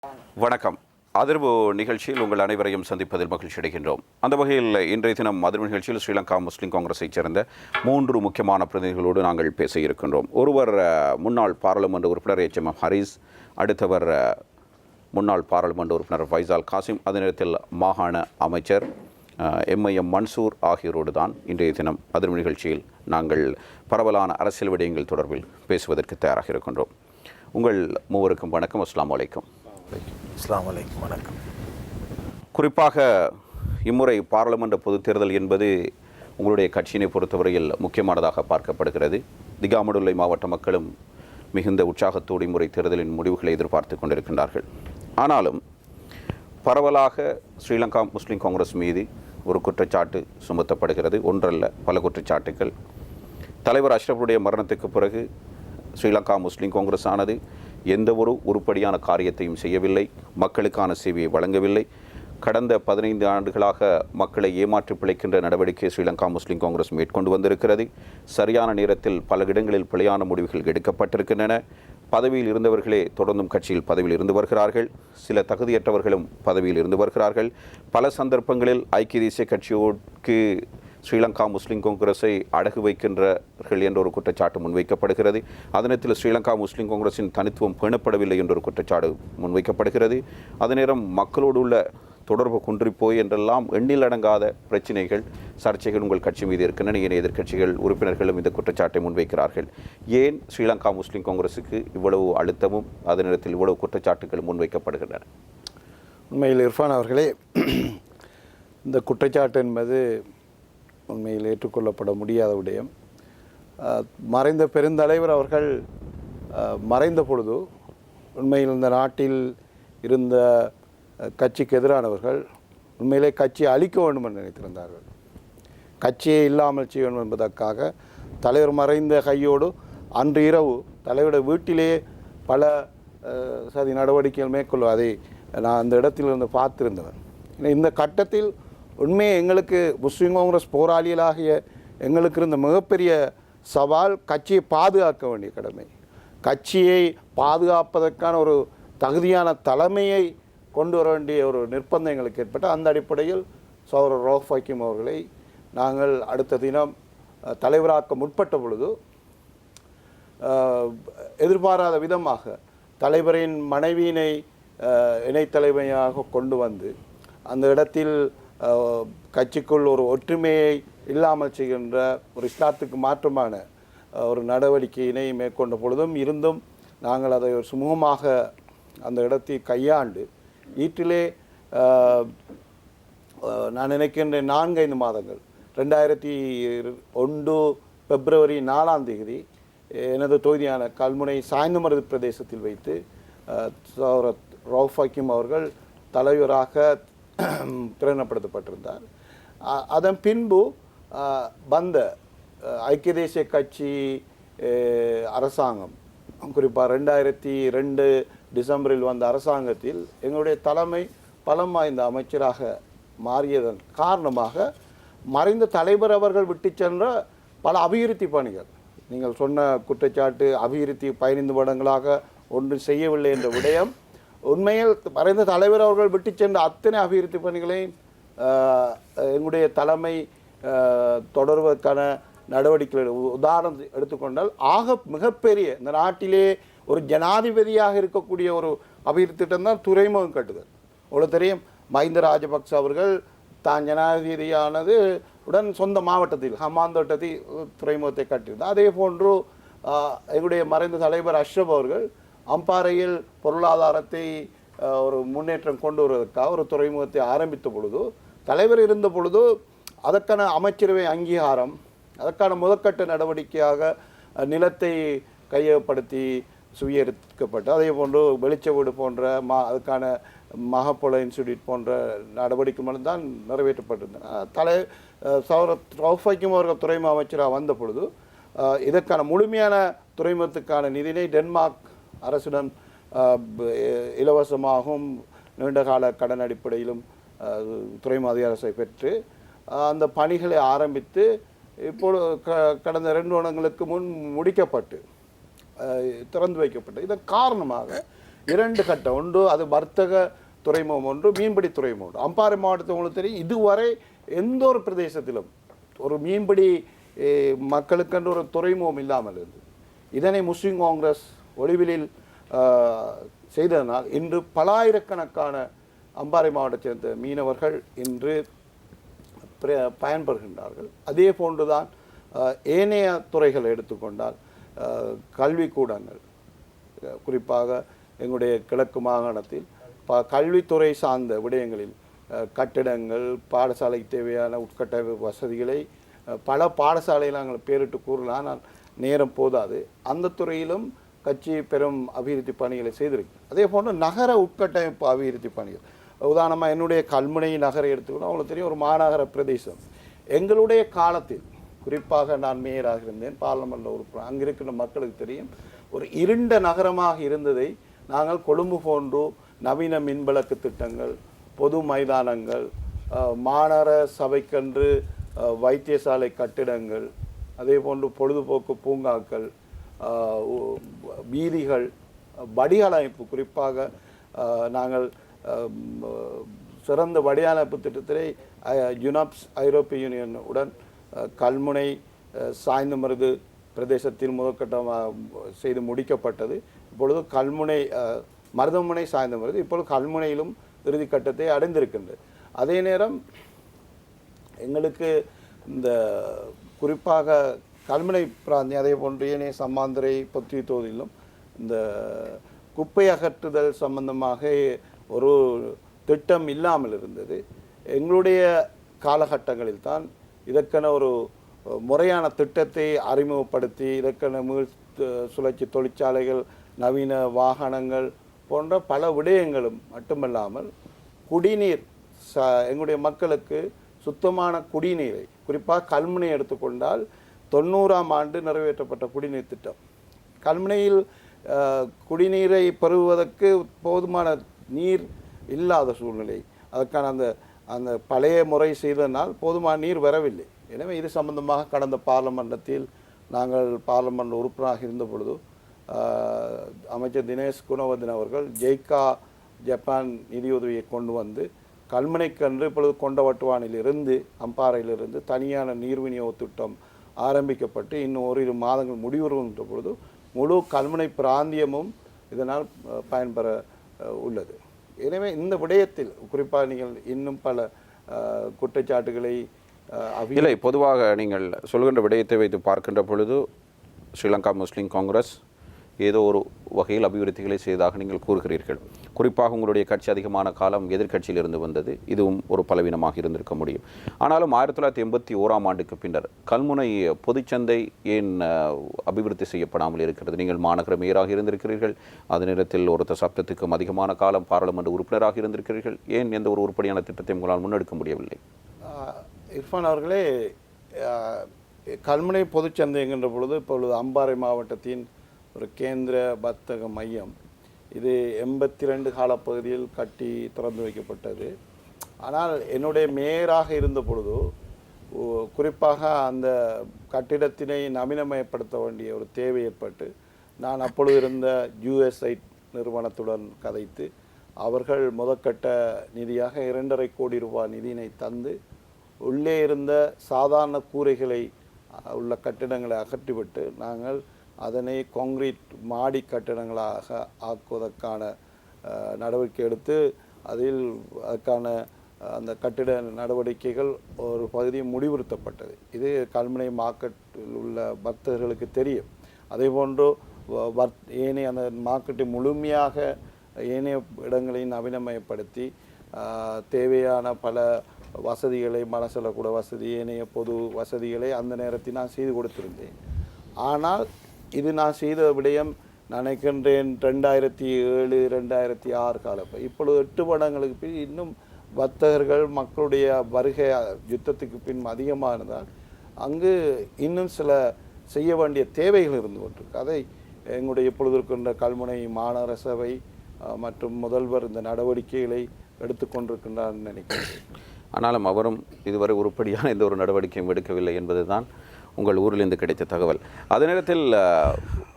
வணக்கம். அதிர்வு நிகழ்ச்சியில் உங்கள் அனைவரையும் சந்திப்பதில் மகிழ்ச்சி அடைகின்றோம். அந்த வகையில் இன்றைய தினம் அதிர்வு நிகழ்ச்சியில் ஸ்ரீலங்கா முஸ்லீம் காங்கிரஸைச் சேர்ந்த 3 முக்கியமான பிரதிநிதிகளோடு நாங்கள் பேச இருக்கின்றோம். ஒருவர் முன்னாள் பாராளுமன்ற உறுப்பினர் HM ஹரீஸ், அடுத்தவர் முன்னாள் பாராளுமன்ற உறுப்பினர் ஃபைசால் காசிம், அதே நேரத்தில் மாகாண அமைச்சர் MIM மன்சூர் ஆகியோரோடு தான் இன்றைய தினம் அதிர்வு நிகழ்ச்சியில் நாங்கள் பரவலான அரசியல் விடயங்கள் தொடர்பில் பேசுவதற்கு தயாராக இருக்கின்றோம். உங்கள் மூவருக்கும் வணக்கம். அஸ்ஸலாமு அலைக்கும். அஸ்ஸலாமு அலைக்கும். வணக்கம். குறிப்பாக இம்முறை பாராளுமன்ற பொதுத் தேர்தல் என்பது உங்களுடைய கட்சியினை பொறுத்தவரையில் முக்கியமானதாக பார்க்கப்படுகிறது. திகாமடுல்லை மாவட்ட மக்களும் மிகுந்த உற்சாகத்தோடு இம்முறை தேர்தலின் முடிவுகளை எதிர்பார்த்து கொண்டிருக்கின்றார்கள். ஆனாலும் பரவலாக ஸ்ரீலங்கா முஸ்லீம் காங்கிரஸ் மீது ஒரு குற்றச்சாட்டு சுமத்தப்படுகிறது. ஒன்றல்ல, பல குற்றச்சாட்டுகள். தலைவர் அஷ்ரஃபுடைய மரணத்துக்கு பிறகு ஸ்ரீலங்கா முஸ்லீம் காங்கிரஸ் ஆனது எந்த ஒரு உருப்படியான காரியத்தையும் செய்யவில்லை, மக்களுக்கான சேவையை வழங்கவில்லை. கடந்த 15 ஆண்டுகளாக மக்களை ஏமாற்றி பிழைக்கின்ற நடவடிக்கை ஸ்ரீலங்கா முஸ்லீம் காங்கிரஸ் மேற்கொண்டு வந்திருக்கிறது. சரியான நேரத்தில் பல இடங்களில் பிழையான முடிவுகள் எடுக்கப்பட்டிருக்கின்றன. பதவியில் இருந்தவர்களே தொடர்ந்தும் கட்சியில் பதவியில் இருந்து வருகிறார்கள். சில தகுதியற்றவர்களும் பதவியில் இருந்து வருகிறார்கள். பல சந்தர்ப்பங்களில் ஐக்கிய தேசிய கட்சியோருக்கு ஸ்ரீலங்கா முஸ்லீம் காங்கிரஸை அடகு வைக்கின்றார்கள் என்ற ஒரு குற்றச்சாட்டு முன்வைக்கப்படுகிறது. அதனத்தில் ஸ்ரீலங்கா முஸ்லீம் காங்கிரஸின் தனித்துவம் பேணப்படவில்லை என்ற ஒரு குற்றச்சாட்டு முன்வைக்கப்படுகிறது. அதே நேரம் மக்களோடு உள்ள தொடர்பு குன்றிப்போய் என்றெல்லாம் எண்ணில் அடங்காத பிரச்சனைகள், சர்ச்சைகள் உங்கள் கட்சி மீது இருக்கின்றன. ஏனைய எதிர்க்கட்சிகள் உறுப்பினர்களும் இந்த குற்றச்சாட்டை முன்வைக்கிறார்கள். ஏன் ஸ்ரீலங்கா முஸ்லீம் காங்கிரஸுக்கு இவ்வளவு அழுத்தமும் அதே நேரத்தில் இவ்வளவு குற்றச்சாட்டுகள் முன்வைக்கப்படுகின்றன? உண்மையில் இர்ஃபான் அவர்களே, இந்த குற்றச்சாட்டு என்பது உண்மையில் ஏற்றுக்கொள்ளப்பட முடியாத விடயம். மறைந்த பெருந்தலைவர் அவர்கள் மறைந்த பொழுது உண்மையில் இந்த நாட்டில் இருந்த கட்சிக்கு எதிரானவர்கள் உண்மையிலே கட்சியை அழிக்க வேண்டும் என்று நினைத்திருந்தார்கள். கட்சியை இல்லாமல் செய்ய வேண்டும் என்பதற்காக தலைவர் மறைந்த கையோடு அன்று இரவு தலைவருடைய வீட்டிலேயே பல சதி நடவடிக்கைகள் மேற்கொள்வதை நான் அந்த இடத்திலிருந்து பார்த்திருந்தவன். இந்த கட்டத்தில் உண்மையை எங்களுக்கு முஸ்லீம் காங்கிரஸ் போராளிகளாகிய எங்களுக்கு இருந்த மிகப்பெரிய சவால் கட்சியை பாதுகாக்க வேண்டிய கடமை. கட்சியை பாதுகாப்பதற்கான ஒரு தகுதியான தலைமையை கொண்டு வர வேண்டிய ஒரு நிர்பந்தம் எங்களுக்கு ஏற்பட்ட அந்த அடிப்படையில் சௌரர் ரவுஃப் ஹக்கீம் அவர்களை நாங்கள் அடுத்த தினம் தலைவராக்க முற்பட்ட பொழுது எதிர்பாராத விதமாக தலைவரின் மனைவியினை இணைத்தலைமையாக கொண்டு வந்து அந்த இடத்தில் கட்சிக்குள் ஒரு ஒற்றுமையை இல்லாமல் செய்கின்ற ஒரு இஸ்லாத்துக்கு மாற்றமான ஒரு நடவடிக்கையினை மேற்கொண்ட பொழுதும் இருந்தும் நாங்கள் அதை ஒரு சுமூகமாக அந்த இடத்தை கையாண்டு வீட்டிலே நான் நினைக்கின்ற 4-5 மாதங்கள் 2001 பிப்ரவரி 4ஆம் தேதி எனது தொகுதியான கல்முனை சாய்ந்தமருது பிரதேசத்தில் வைத்து ரவுஃப் ஹக்கீம் அவர்கள் தலைவராக பிரகடனப்படுத்தப்பட்டிருந்தார். அதன் பின்பு வந்த ஐக்கிய தேசிய கட்சி அரசாங்கம், குறிப்பாக 2002 டிசம்பரில் வந்த அரசாங்கத்தில் எங்களுடைய தலைமை பலம் வாய்ந்த அமைச்சராக மாறியதன் காரணமாக மறைந்த தலைவர் அவர்கள் விட்டு சென்ற பல அபிவிருத்தி பணிகள், நீங்கள் சொன்ன குற்றச்சாட்டு அபிவிருத்தி 15 வருடங்களாக ஒன்றும் செய்யவில்லை என்ற விடயம் உண்மையில் மறைந்த தலைவர் அவர்கள் விட்டு சென்ற அத்தனை அபிவிருத்தி பணிகளையும் எங்களுடைய தலைமை தொடர்வதற்கான நடவடிக்கைகள் உதாரணம் எடுத்துக்கொண்டால் மிகப்பெரிய இந்த நாட்டிலே ஒரு ஜனாதிபதியாக இருக்கக்கூடிய ஒரு அபிவிருத்தி திட்டம் தான் துறைமுகம் கட்டுதல். உங்களுக்கு தெரியும், மஹிந்த ராஜபக்ச அவர்கள் தான் ஜனாதிபதியானது உடன் சொந்த மாவட்டத்தில் ஹமாந்தோட்டத்தில் துறைமுகத்தை கட்டியிருந்தார். அதே போன்று எங்களுடைய மறைந்த தலைவர் அஷ்ரப் அவர்கள் அம்பாறையில் பொருளாதாரத்தை ஒரு முன்னேற்றம் கொண்டு வருவதற்காக ஒரு துறைமுகத்தை ஆரம்பித்த பொழுது, தலைவர் இருந்த பொழுது அதற்கான அமைச்சரவை அங்கீகாரம், அதற்கான முதற்கட்ட நடவடிக்கையாக நிலத்தை கையகப்படுத்தி சுவீகரிக்கப்பட்டு, அதே போன்று வெளிச்ச வீடு போன்ற அதுக்கான மகப்பொல இன்ஸ்டிடியூட் போன்ற நடவடிக்கை மட்டும்தான் நிறைவேற்றப்பட்டிருந்தன. ரவுஃப் ஹக்கீம் அவர்கள் துறைமுக அமைச்சராக வந்த பொழுது இதற்கான முழுமையான துறைமுகத்துக்கான நிதியை டென்மார்க் அரசுடன் இலவசமாகவும் நீண்டகால கடன் அடிப்படையிலும் துறைமுக அதிகாரத்தை பெற்று அந்த பணிகளை ஆரம்பித்து இப்பொழுது கடந்த 2 வருடங்களுக்கு முன் முடிக்கப்பட்டு திறந்து வைக்கப்பட்டது. இதன் காரணமாக 2 கட்டம். ஒன்று அது வர்த்தக துறைமுகம், ஒன்று மீன்பிடி துறைமுகம் ஒன்று. அம்பாறை மாவட்டத்தில் உங்களுக்கு தெரியும், இதுவரை எந்த ஒரு பிரதேசத்திலும் ஒரு மீன்பிடி மக்களுக்கென்று ஒரு துறைமுகம் இல்லாமல் இருந்தது. இதனை முஸ்லிம் காங்கிரஸ் ஒளிவிலில் செய்ததனால் இன்று பலாயிரக்கணக்கான அம்பாறை மாவட்டத்தை சேர்ந்த மீனவர்கள் இன்று பயன்பெறுகின்றார்கள். அதே போன்றுதான் ஏனைய துறைகளை எடுத்துக்கொண்டால் கல்விக்கூடங்கள், குறிப்பாக எங்களுடைய கிழக்கு மாகாணத்தில் கல்வித்துறை சார்ந்த விடயங்களில் கட்டிடங்கள், பாடசாலைக்கு தேவையான உட்கட்டமைப்பு வசதிகளை பல பாடசாலையில் நாங்கள் பேரிட்டு கூறலாம், ஆனால் நேரம் போதாது. அந்த துறையிலும் கட்சி பெரும் அபிவிருத்தி பணிகளை செய்திருக்கு. அதே போன்று நகர உட்கட்டமைப்பு அபிவிருத்தி பணிகள், உதாரணமாக என்னுடைய கல்முனை நகரை எடுத்துக்கணும், அவங்களுக்கு தெரியும், ஒரு மாநகர பிரதேசம். எங்களுடைய காலத்தில் குறிப்பாக நான் மேயராக இருந்தேன், பார்லமெண்ட்டில் உறுப்பினர், அங்கே இருக்கிற மக்களுக்கு தெரியும், ஒரு இருண்ட நகரமாக இருந்ததை நாங்கள் கொழும்பு போன்று நவீன மின்விளக்கு திட்டங்கள், பொது மைதானங்கள், மாநகர சபைக்கென்று வைத்தியசாலை கட்டிடங்கள், அதே போன்று பொழுதுபோக்கு பூங்காக்கள், வீதிகள், வடிகாலமைப்பு, குறிப்பாக நாங்கள் சிறந்த வடிகாலமைப்பு திட்டத்திலே யுனாப்ஸ் ஐரோப்பிய யூனியன் உடன் கல்முனை சாய்ந்தமருது பிரதேசத்தில் முதற்கட்டமாக செய்து முடிக்கப்பட்டது. இப்பொழுது கல்முனை மருதமுனை சாய்ந்தமருது, இப்பொழுது கல்முனையிலும் இறுதிக்கட்டத்தை அடைந்திருக்கின்றது. அதே நேரம் எங்களுக்கு இந்த குறிப்பாக கல்முனை பிராந்தியம், அதே போன்று ஏனைய சம்மாந்துறை பொத்துவி தொகுதியிலும் இந்த குப்பை அகற்றுதல் சம்பந்தமாக ஒரு திட்டம் இல்லாமல் இருந்தது. எங்களுடைய காலகட்டங்களில் தான் இதற்கென ஒரு முறையான திட்டத்தை அறிமுகப்படுத்தி இதற்கென மீள் சுழற்சி தொழிற்சாலைகள், நவீன வாகனங்கள் போன்ற பல விடயங்களும் மட்டுமல்லாமல் குடிநீர், எங்களுடைய மக்களுக்கு சுத்தமான குடிநீரை, குறிப்பாக கல்முனை எடுத்துக்கொண்டால் 90ஆம் ஆண்டு நிறைவேற்றப்பட்ட குடிநீர் திட்டம். கல்முனையில் குடிநீரை பெறுவதற்கு போதுமான நீர் இல்லாத சூழ்நிலை, அதற்கான அந்த பழைய முறை செய்ததனால் போதுமான நீர் வரவில்லை. எனவே இது சம்பந்தமாக கடந்த பார்லமெண்டத்தில் நாங்கள் பார்லமெண்ட் உறுப்பினராக இருந்த பொழுது அமைச்சர் தினேஷ் குணவர்தன் அவர்கள் ஜெய்கா ஜப்பான் நிதியுதவியை கொண்டு வந்து கல்முனைக்கன்று இப்பொழுது கொண்டவட்டுவானிலிருந்து அம்பாறையிலிருந்து தனியான நீர் விநியோக திட்டம் ஆரம்பிக்கப்பட்டு இன்னும் ஓரிரு மாதங்கள் முடிவுறுகின்ற பொழுது முழு கல்முனை பிராந்தியமும் இதனால் பயன்பெற உள்ளது. எனவே இந்த விடயத்தில் குறிப்பாக நீங்கள் இன்னும் பல குற்றச்சாட்டுகளை இல்லை, பொதுவாக நீங்கள் சொல்கின்ற விடயத்தை வைத்து பார்க்கின்ற பொழுது ஸ்ரீலங்கா முஸ்லீம் காங்கிரஸ் ஏதோ ஒரு வகையில் அபிவிருத்திகளை செய்ததாக நீங்கள் கூறுகிறீர்கள். குறிப்பாக உங்களுடைய கட்சி அதிகமான காலம் எதிர்க்கட்சியில் இருந்து வந்தது, இதுவும் ஒரு பலவீனமாக இருந்திருக்க முடியும். ஆனாலும் 1981ஆம் ஆண்டுக்கு பின்னர் கல்முனை பொதுச்சந்தை ஏன் அபிவிருத்தி செய்யப்படாமல் இருக்கிறது? நீங்கள் மாநகர மேயராக இருந்திருக்கிறீர்கள், அதே நேரத்தில் ஒரு தசாப்தத்துக்கும் அதிகமான காலம் பாராளுமன்ற உறுப்பினராக இருந்திருக்கிறீர்கள், ஏன் எந்த ஒரு உருப்படியான திட்டத்தை உங்களால் முன்னெடுக்க முடியவில்லை? இர்ஃபான் அவர்களே, கல்முனை பொதுச்சந்தை என்கின்ற பொழுது இப்பொழுது அம்பாறை மாவட்டத்தின் ஒரு கேந்திர வர்த்தக மையம், இது 82 காலப்பகுதியில் கட்டி திறந்து வைக்கப்பட்டது. ஆனால் என்னுடைய மேயராக இருந்த பொழுது குறிப்பாக அந்த கட்டிடத்தினை நவீனமயப்படுத்த வேண்டிய ஒரு தேவை ஏற்பட்டு நான் அப்பொழுது இருந்த USAID நிறுவனத்துடன் கதைத்து அவர்கள் முதற்கட்ட நிதியாக 2.5 கோடி ரூபாய் நிதியினை தந்து உள்ளே இருந்த சாதாரண கூரைகளை உள்ள கட்டிடங்களை அகற்றிவிட்டு நாங்கள் அதனை கான்கிரீட் மாடி கட்டிடங்களாக ஆக்குவதற்கான நடவடிக்கை எடுத்து அதில் அதற்கான அந்த கட்டிட நடவடிக்கைகள் ஒரு பகுதியை முடிவுறுத்தப்பட்டது. இது கல்முனை மார்க்கெட்டில் உள்ள வர்த்தகர்களுக்கு தெரியும். அதேபோன்று ஏனைய அந்த மார்க்கெட்டை முழுமையாக ஏனைய இடங்களையும் நவீனமயப்படுத்தி தேவையான பல வசதிகளை, மலசலக்கூட வசதி, ஏனைய பொது வசதிகளை அந்த நேரத்தில் நான் செய்து கொடுத்திருந்தேன். ஆனால் இது நான் செய்த விடயம் நினைக்கின்றேன் 2007 2006 காலம். இப்பொழுது 8 வருடங்களுக்கு பின் இன்னும் வர்த்தகர்கள் மக்களுடைய வருகை யுத்தத்துக்கு பின் அதிகமானதால் அங்கு இன்னும் சில செய்ய வேண்டிய தேவைகள் இருந்து கொண்டிருக்கு. அதை எங்களுடைய இப்பொழுது இருக்கின்ற கல்முனை மாநகர சபை மற்றும் முதல்வர் இந்த நடவடிக்கைகளை எடுத்துக்கொண்டிருக்கின்றார் நினைக்கிறேன். ஆனாலும் அவரும் இதுவரை உருப்படியான எந்த ஒரு நடவடிக்கையும் எடுக்கவில்லை என்பதுதான் உங்கள் ஊரிலிருந்து கிடைத்த தகவல். அதே நேரத்தில்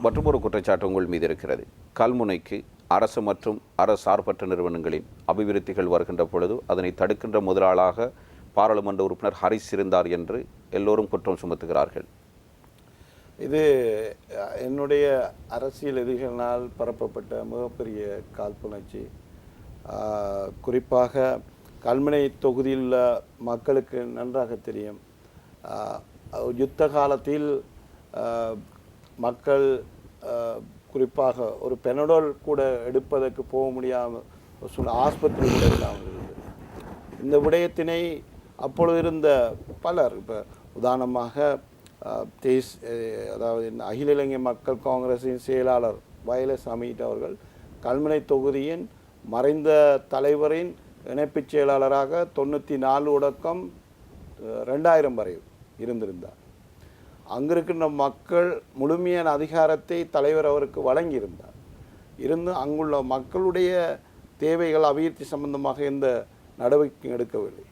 மற்றொரு குற்றச்சாட்டு உங்கள் மீது இருக்கிறது. கல்முனைக்கு அரசு மற்றும் அரசார்பற்ற நிறுவனங்களின் அபிவிருத்திகள் வருகின்ற பொழுது அதனை தடுக்கின்ற முதலாளாக பாராளுமன்ற உறுப்பினர் ஹரிஸ் இருந்தார் என்று எல்லோரும் குற்றம் சுமத்துகிறார்கள். இது என்னுடைய அரசியல் எதிரிகளினால் பரப்பப்பட்ட மிகப்பெரிய காழ்ப்புணர்ச்சி. குறிப்பாக கல்முனை தொகுதியில் உள்ள மக்களுக்கு நன்றாக தெரியும். யுத்த காலத்தில் மக்கள் குறிப்பாக ஒரு பெனடோல் கூட எடுப்பதற்கு போக முடியாமல் ஆஸ்பத்திரி கூட இல்லாமல் இருந்தது. இந்த விடயத்தினை அப்பொழுது இருந்த பலர், இப்போ உதாரணமாக அதாவது அகில இலங்கை மக்கள் காங்கிரஸின் செயலாளர் வயலஸ் அமீட் அவர்கள் கல்முனை தொகுதியின் மறைந்த தலைவரின் இணைப்புச் செயலாளராக 94 தொடக்கம் 2000 வரை இருந்திருந்தார். அங்கிருக்கின்ற மக்கள் முழுமையான அதிகாரத்தை தலைவர் அவருக்கு வழங்கியிருந்தார். அங்குள்ள மக்களுடைய தேவைகள் அபிவிருத்தி சம்பந்தமாக எந்த நடவடிக்கை எடுக்கவில்லை.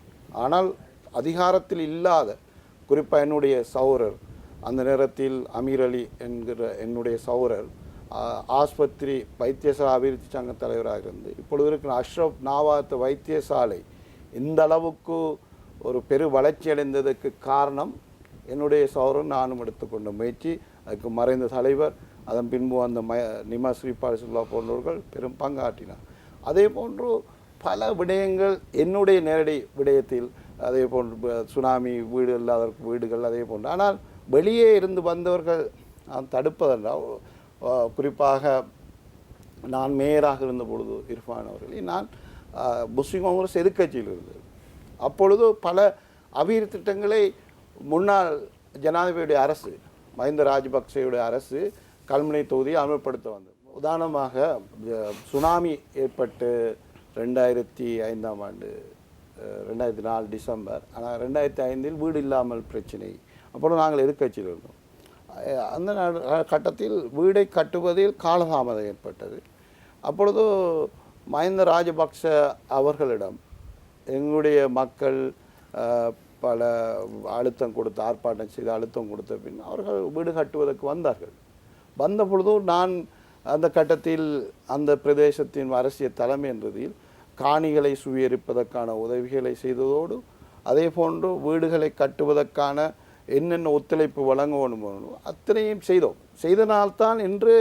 ஆனால் அதிகாரத்தில் இல்லாத, குறிப்பாக என்னுடைய சகோதரர், அந்த நேரத்தில் அமீர் அலி என்கிற என்னுடைய சகோதரர் ஆஸ்பத்திரி வைத்தியசாலை அபிவிருத்தி சங்க தலைவராக இருந்து இப்பொழுது இருக்கிற அஷ்ரப் நாவாத் வைத்தியசாலை இந்த அளவுக்கு ஒரு பெரு வளர்ச்சி அடைந்ததற்கு காரணம் என்னுடைய சகோதரன் நானும் எடுத்துக்கொண்ட முயற்சி. அதுக்கு மறைந்த தலைவர், அதன் பின்பு அந்த நிமா ஸ்ரீபாலிசுல்லா போன்றவர்கள் பெரும் பங்காற்றினார். அதே போன்று பல விடயங்கள் என்னுடைய நேரடி விடயத்தில், அதே போன்று சுனாமி வீடு இல்லாத வீடுகள், அதே போன்று. ஆனால் வெளியே இருந்து வந்தவர்கள் தடுப்பதென்றால், குறிப்பாக நான் மேயராக இருந்த பொழுது இர்ஃபான் அவர்களை நான் முஸ்லிம் காங்கிரஸ் எதிர்க்கட்சியில் இருந்தது. அப்பொழுது பல அபிவிருத்தி திட்டங்களை முன்னாள் ஜனாதிபதியுடைய அரசு, மஹிந்த ராஜபக்சேயுடைய அரசு கல்முனை தொகுதியை அமல்படுத்த வந்தது. உதாரணமாக சுனாமி ஏற்பட்டு 2005ஆம் ஆண்டு 2004 டிசம்பர். ஆனால் 2005 வீடு இல்லாமல் பிரச்சனை. அப்பொழுது நாங்கள் எதிர்க்கட்சியில் இருந்தோம். அந்த கட்டத்தில் வீடை கட்டுவதில் காலதாமதம் ஏற்பட்டது. அப்பொழுது மஹிந்த ராஜபக்ச அவர்களிடம் எங்களுடைய மக்கள் பல அழுத்தம் கொடுத்து, ஆர்ப்பாட்டம் செய்து அழுத்தம் கொடுத்த பின் அவர்கள் வீடு கட்டுவதற்கு வந்தார்கள். வந்த பொழுது நான் அந்த கட்டத்தில் அந்த பிரதேசத்தின் அரசியல் தலைமை என்றதில் காணிகளை சுவீகரிப்பதற்கான உதவிகளை செய்ததோடு, அதே போன்று வீடுகளை கட்டுவதற்கான என்னென்ன ஒத்துழைப்பு வழங்க வேணும் அத்தனையும் செய்தோம். செய்தனால்தான் இன்று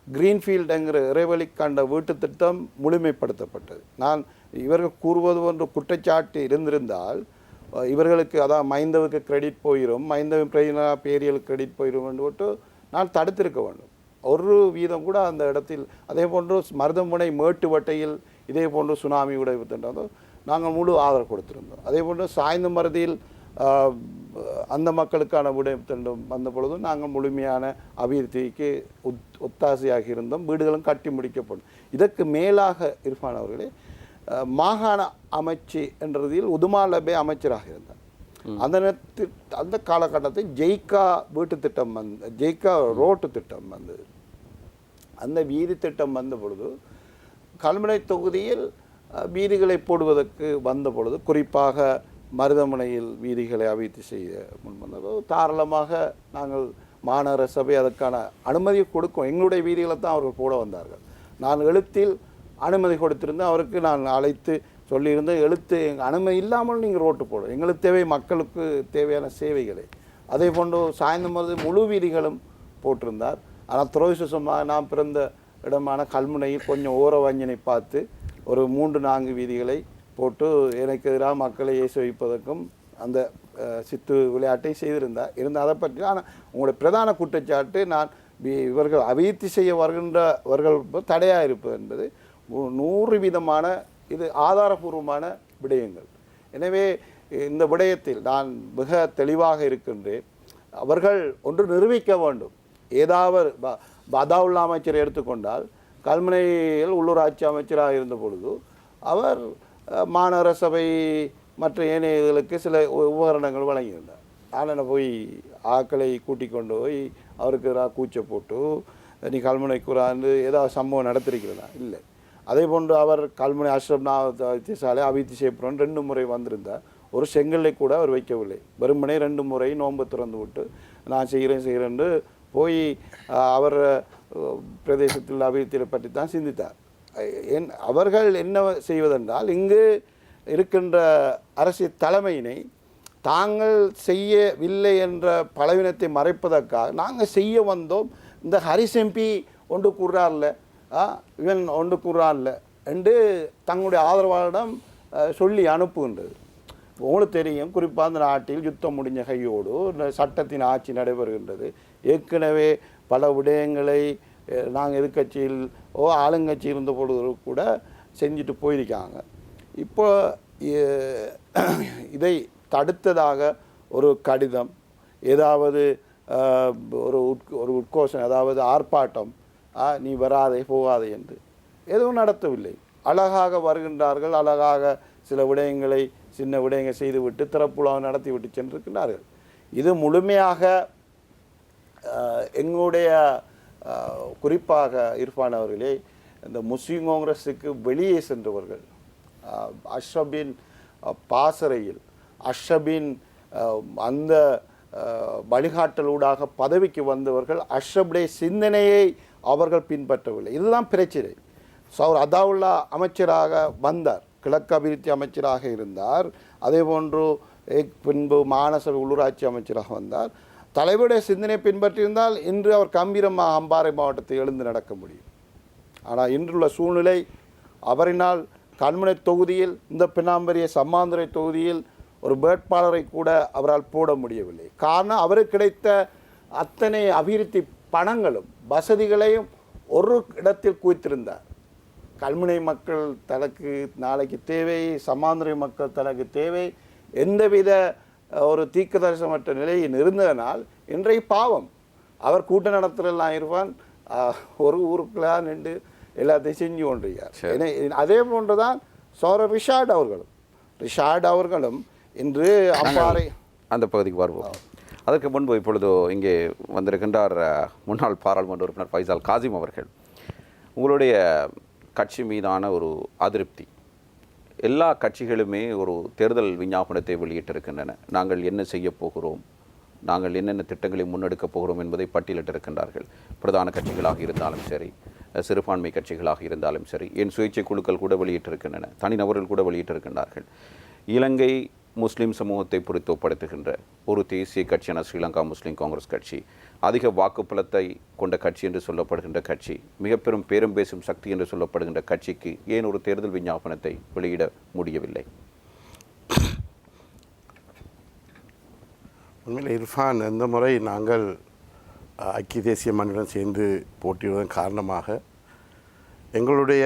கிரீன்ஃபீல்ட் என்கிற இறைவழி கண்ட வீட்டு திட்டம் முழுமைப்படுத்தப்பட்டது. நான் இவர்கள் கூறுவது போன்ற குற்றச்சாட்டு இருந்திருந்தால் இவர்களுக்கு, அதான் மைந்தவுக்கு கிரெடிட் போயிடும், மைந்தவின் பேரியலுக்கு கிரெடிட் போயிடும் என்று போட்டு நான் தடுத்திருக்க வேண்டும். ஒரு வீதம் கூட அந்த இடத்தில். அதே போன்று மருதமுனை மேட்டு வட்டையில் இதே போன்று சுனாமி உடைவு திட்டம் நாங்கள் முழு ஆதரவு கொடுத்திருந்தோம். அதே போன்று சாய்ந்த மருதியில் அந்த மக்களுக்கான விடை திட்டம் வந்த பொழுதும் நாங்கள் முழுமையான அபிவிருத்திக்கு ஒத்தாசையாக இருந்தோம். வீடுகளும் கட்டி முடிக்கப்படும். இதற்கு மேலாக இர்ஃபான் அவர்களே மாகாண அமைச்சு என்றதில் உதுமாலபே அமைச்சராக இருந்தார். அந்த நேரத்தில் அந்த காலகட்டத்தில் ஜெய்கா வீட்டு திட்டம் ஜெய்கா ரோட்டு திட்டம் வந்தது. அந்த வீதி திட்டம் வந்த பொழுது கல்முனை தொகுதியில் வீதிகளை போடுவதற்கு வந்த பொழுது, குறிப்பாக மருதமுனையில் வீதிகளை அபிவிருத்தி செய்ய முன்வந்தது. தாராளமாக நாங்கள் மாநகர சபை அதற்கான அனுமதியை கொடுக்கும். எங்களுடைய வீதிகளை தான் அவர்கள் போட வந்தார்கள். நான் எழுத்தில் அனுமதி கொடுத்திருந்தேன். அவருக்கு நான் அழைத்து சொல்லியிருந்தேன், எழுத்து அனுமதி இல்லாமல் நீங்கள் ரோட்டு போடும், எங்களுக்கு தேவை மக்களுக்கு தேவையான சேவைகளை. அதே போன்று சாய்ந்தமருது முழு வீதிகளும் போட்டிருந்தார். ஆனால் துரோகிசமாக நான் பிறந்த இடமான கல்முனையில் கொஞ்சம் ஓர வஞ்சனை பார்த்து ஒரு 3-4 வீதிகளை போட்டு எனக்கு எதிராக மக்களை ஏச வைப்பதற்கும் அந்த சித்து விளையாட்டை செய்திருந்தார். அதை பற்றி. ஆனால் உங்களுடைய பிரதான குற்றச்சாட்டு நான் இவர்கள் அபிவிருத்தி செய்ய வருகின்றவர்கள் தடையாக இருப்பது என்பது 100% இது ஆதாரபூர்வமான விடயங்கள். எனவே இந்த விடயத்தில் நான் மிக தெளிவாக இருக்கின்றேன். அவர்கள் ஒன்று நிரூபிக்க வேண்டும். ஏதாவது பதாவுல்லா அமைச்சரை எடுத்துக்கொண்டால், கல்முனையில் உள்ளூராட்சி அமைச்சராக இருந்த பொழுது அவர் மாநகர சபை மற்ற ஏனையர்களுக்கு சில உபகரணங்கள் வழங்கியிருந்தார். ஆனால் போய் ஆக்களை கூட்டிக் கொண்டு போய் அவருக்கு ஏதாவது கூச்சை போட்டு நீ கல்முனைக்குறான்னு ஏதாவது சம்பவம் நடத்திருக்கிறதா? இல்லை. அதே போன்று அவர் கல்முனை அஷ்ரப் வைத்தியசாலை அபிவிருத்தி செய்யப்படும் 2 முறை வந்திருந்தார். ஒரு செங்கல்லை கூட அவர் வைக்கவில்லை. வெறுமனே 2 முறை நோன்பு திறந்து விட்டு நான் செய்கிறேன் என்று போய் அவர் பிரதேசத்தில் அபிவிருத்தியை பற்றி தான் சிந்தித்தார். அவர்கள் என்ன செய்வதென்றால் இங்கு இருக்கின்ற அரசியல் தலைமையினை தாங்கள் செய்யவில்லை என்ற பலவீனத்தை மறைப்பதற்காக நாங்கள் செய்ய வந்தோம், இந்த ஹரிஸ் எம்பி ஒன்று கூறார்ல இவன் ஒன்று கூறான்ல என்று தங்களுடைய ஆதரவாளரிடம் சொல்லி அனுப்புகின்றது. உங்களுக்கு தெரியும், குறிப்பாக அந்த நாட்டில் யுத்தம் முடிஞ்ச கையோடு இந்த சட்டத்தின் ஆட்சி நடைபெறுகின்றது. ஏற்கனவே பல விடயங்களை நாங்கள் எதிர்கட்சியில் ஆளுங்கட்சி இருந்த பொழுது கூட செஞ்சுட்டு போயிருக்காங்க. இப்போ இதை தடுத்ததாக ஒரு கடிதம், ஏதாவது ஒரு உட்கோஷம், அதாவது ஆர்ப்பாட்டம், நீ வராதே போகாதே என்று எதுவும் நடத்தவில்லை. அழகாக வருகின்றார்கள், அழகாக சில விடயங்களை சின்ன விடயங்கள் செய்துவிட்டு திறப்புலாக நடத்திவிட்டு சென்றிருக்கிறார்கள். இது முழுமையாக எங்களுடைய குறிப்பாக இர்ஃபான் அவர்களே, இந்த முஸ்லீம் காங்கிரஸுக்கு வெளியே சென்றவர்கள், அஷ்ரபின் பாசறையில் அஷ்ரபின் அந்த வழிகாட்டலூடாக பதவிக்கு வந்தவர்கள் அஷ்ரபுடைய சிந்தனையை அவர்கள் பின்பற்றவில்லை. இதுதான் பிரச்சனை. சௌர் அதாவுல்லா அமைச்சராக வந்தார், கிழக்கு அபிவிருத்தி அமைச்சராக இருந்தார். அதே போன்று பின்பு மாநசபை உள்ளூராட்சி அமைச்சராக வந்தார். தலைவருடைய சிந்தனை பின்பற்றியிருந்தால் இன்று அவர் கம்பீரமாக அம்பாறை மாவட்டத்தை எழுந்து நடக்க முடியும். ஆனால் இன்றுள்ள சூழ்நிலை, அவரினால் கண்முனை தொகுதியில், இந்த பின்னாம்பரிய சம்மாந்துறை தொகுதியில் ஒரு வேட்பாளரை கூட அவரால் போட முடியவில்லை. காரணம், அவருக்கு கிடைத்த அத்தனை அபிவிருத்தி பணங்களும் வசதிகளையும் ஒரு இடத்தில் குவித்திருந்தார். கல்முனை மக்கள் தனக்கு நாளைக்கு தேவை, சம்மாந்துறை மக்கள் தனக்கு தேவை, எந்தவித ஒரு தீர்க்கதரிசனமற்ற நிலையில் இருந்ததனால் இன்றைய பாவம் அவர் கூட்ட நடத்துறலாம் இருப்பான், ஒரு ஊருக்குலாம் நின்று எல்லாத்தையும் செஞ்சு கொண்டிருக்கார். அதே போன்றுதான் சோர ரிஷாட் அவர்களும் இன்று அம்பாறை அந்த பகுதிக்கு வருவோம். அதற்கு முன்பு இப்பொழுது இங்கே வந்திருக்கின்றார் முன்னாள் பாராளுமன்ற உறுப்பினர் ஃபைசால் காசிம் அவர்கள். உங்களுடைய கட்சி மீதான ஒரு அதிருப்தி, எல்லா கட்சிகளுமே ஒரு தேர்தல் விஞ்ஞாபனத்தை வெளியிட்டிருக்கின்றன. நாங்கள் என்ன செய்ய போகிறோம், நாங்கள் என்னென்ன திட்டங்களை முன்னெடுக்கப் போகிறோம் என்பதை பட்டியலிட்டிருக்கின்றார்கள். பிரதான கட்சிகளாக இருந்தாலும் சரி, சிறுபான்மை கட்சிகளாக இருந்தாலும் சரி, என் சுயேட்சை குழுக்கள் கூட வெளியிட்டிருக்கின்றன, தனிநபர்கள் கூட வெளியிட்டிருக்கின்றார்கள். இலங்கை முஸ்லீம் சமூகத்தை பொறுத்தப்படுத்துகின்ற ஒரு தேசிய கட்சியான ஸ்ரீலங்கா முஸ்லீம் காங்கிரஸ் கட்சி, அதிக வாக்குப்பலத்தை கொண்ட கட்சி என்று சொல்லப்படுகின்ற கட்சி, மிக பெரும் பேரும் பேசும் சக்தி என்று சொல்லப்படுகின்ற கட்சிக்கு ஏன் ஒரு தேர்தல் விஞ்ஞாபனத்தை வெளியிட முடியவில்லை? உண்மையில் இர்ஃபான், இந்த முறை நாங்கள் ஐக்கிய தேசிய மன்னிடம் சேர்ந்து போட்டியிடுவதன் காரணமாக எங்களுடைய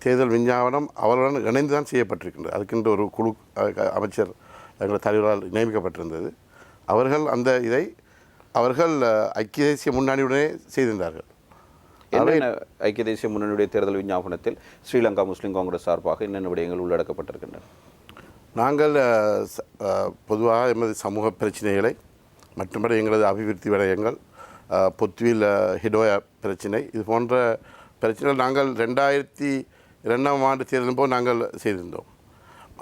தேர்தல் விஞ்ஞாபனம் அவர்களுடன் இணைந்து தான் செய்யப்பட்டிருக்கின்றது. அதுக்கென்று ஒரு குழு அமைச்சர் எங்கள் தலைவரால் நியமிக்கப்பட்டிருந்தது. அவர்கள் அந்த இதை ஐக்கிய தேசிய முன்னணியுடனே செய்திருந்தார்கள். ஐக்கிய தேசிய முன்னணியுடைய தேர்தல் விஞ்ஞாபனத்தில் ஸ்ரீலங்கா முஸ்லீம் காங்கிரஸ் சார்பாக என்னென்ன விடயங்கள் உள்ளடக்கப்பட்டிருக்கின்றன? நாங்கள் பொதுவாக எமது சமூக பிரச்சனைகளை, மற்றபடி எங்களது அபிவிருத்தி விடயங்கள், பொத்துவில் ஹிடோயா பிரச்சனை, இது போன்ற பிரச்சனைகள் நாங்கள் 2002ஆம் ஆண்டு தேர்தலின் போது நாங்கள் செய்திருந்தோம்.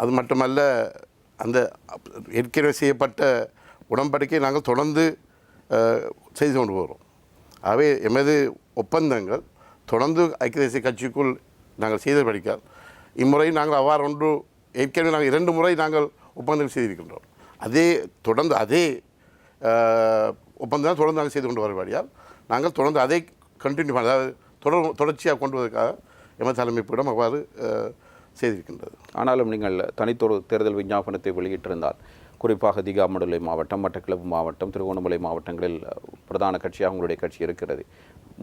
அது மட்டுமல்ல, அந்த ஏற்கனவே செய்யப்பட்ட உடன்படிக்கை நாங்கள் தொடர்ந்து செய்து கொண்டு போகிறோம். ஆகவே எமது ஒப்பந்தங்கள் தொடர்ந்து ஐக்கிய தேசிய கட்சிக்குள் நாங்கள் செய்தபடிக்கால் இம்முறை நாங்கள் அவ்வாறு ஒன்று ஏற்கனவே நாங்கள் 2 முறை நாங்கள் ஒப்பந்தம் செய்திருக்கின்றோம். தொடர்ந்து அதே ஒப்பந்தம் தொடர்ந்து நாங்கள் செய்து கொண்டு வருவதால் நாங்கள் தொடர்ந்து அதை கண்டினியூ பண்ண, அதாவது தொடர்ச்சியாக கொண்டு வருவதற்காக எமது தலைமைப்பிடம் அவ்வாறு செய்திருக்கின்றது. ஆனாலும் நீங்கள் தனித்தொரு தேர்தல் விஞ்ஞாபனத்தை வெளியிட்டிருந்தால், குறிப்பாக திகாமடுலை மாவட்டம், மட்டக்களப்பு மாவட்டம், திருகோணமலை மாவட்டங்களில் பிரதான கட்சியாக உங்களுடைய கட்சி இருக்கிறது.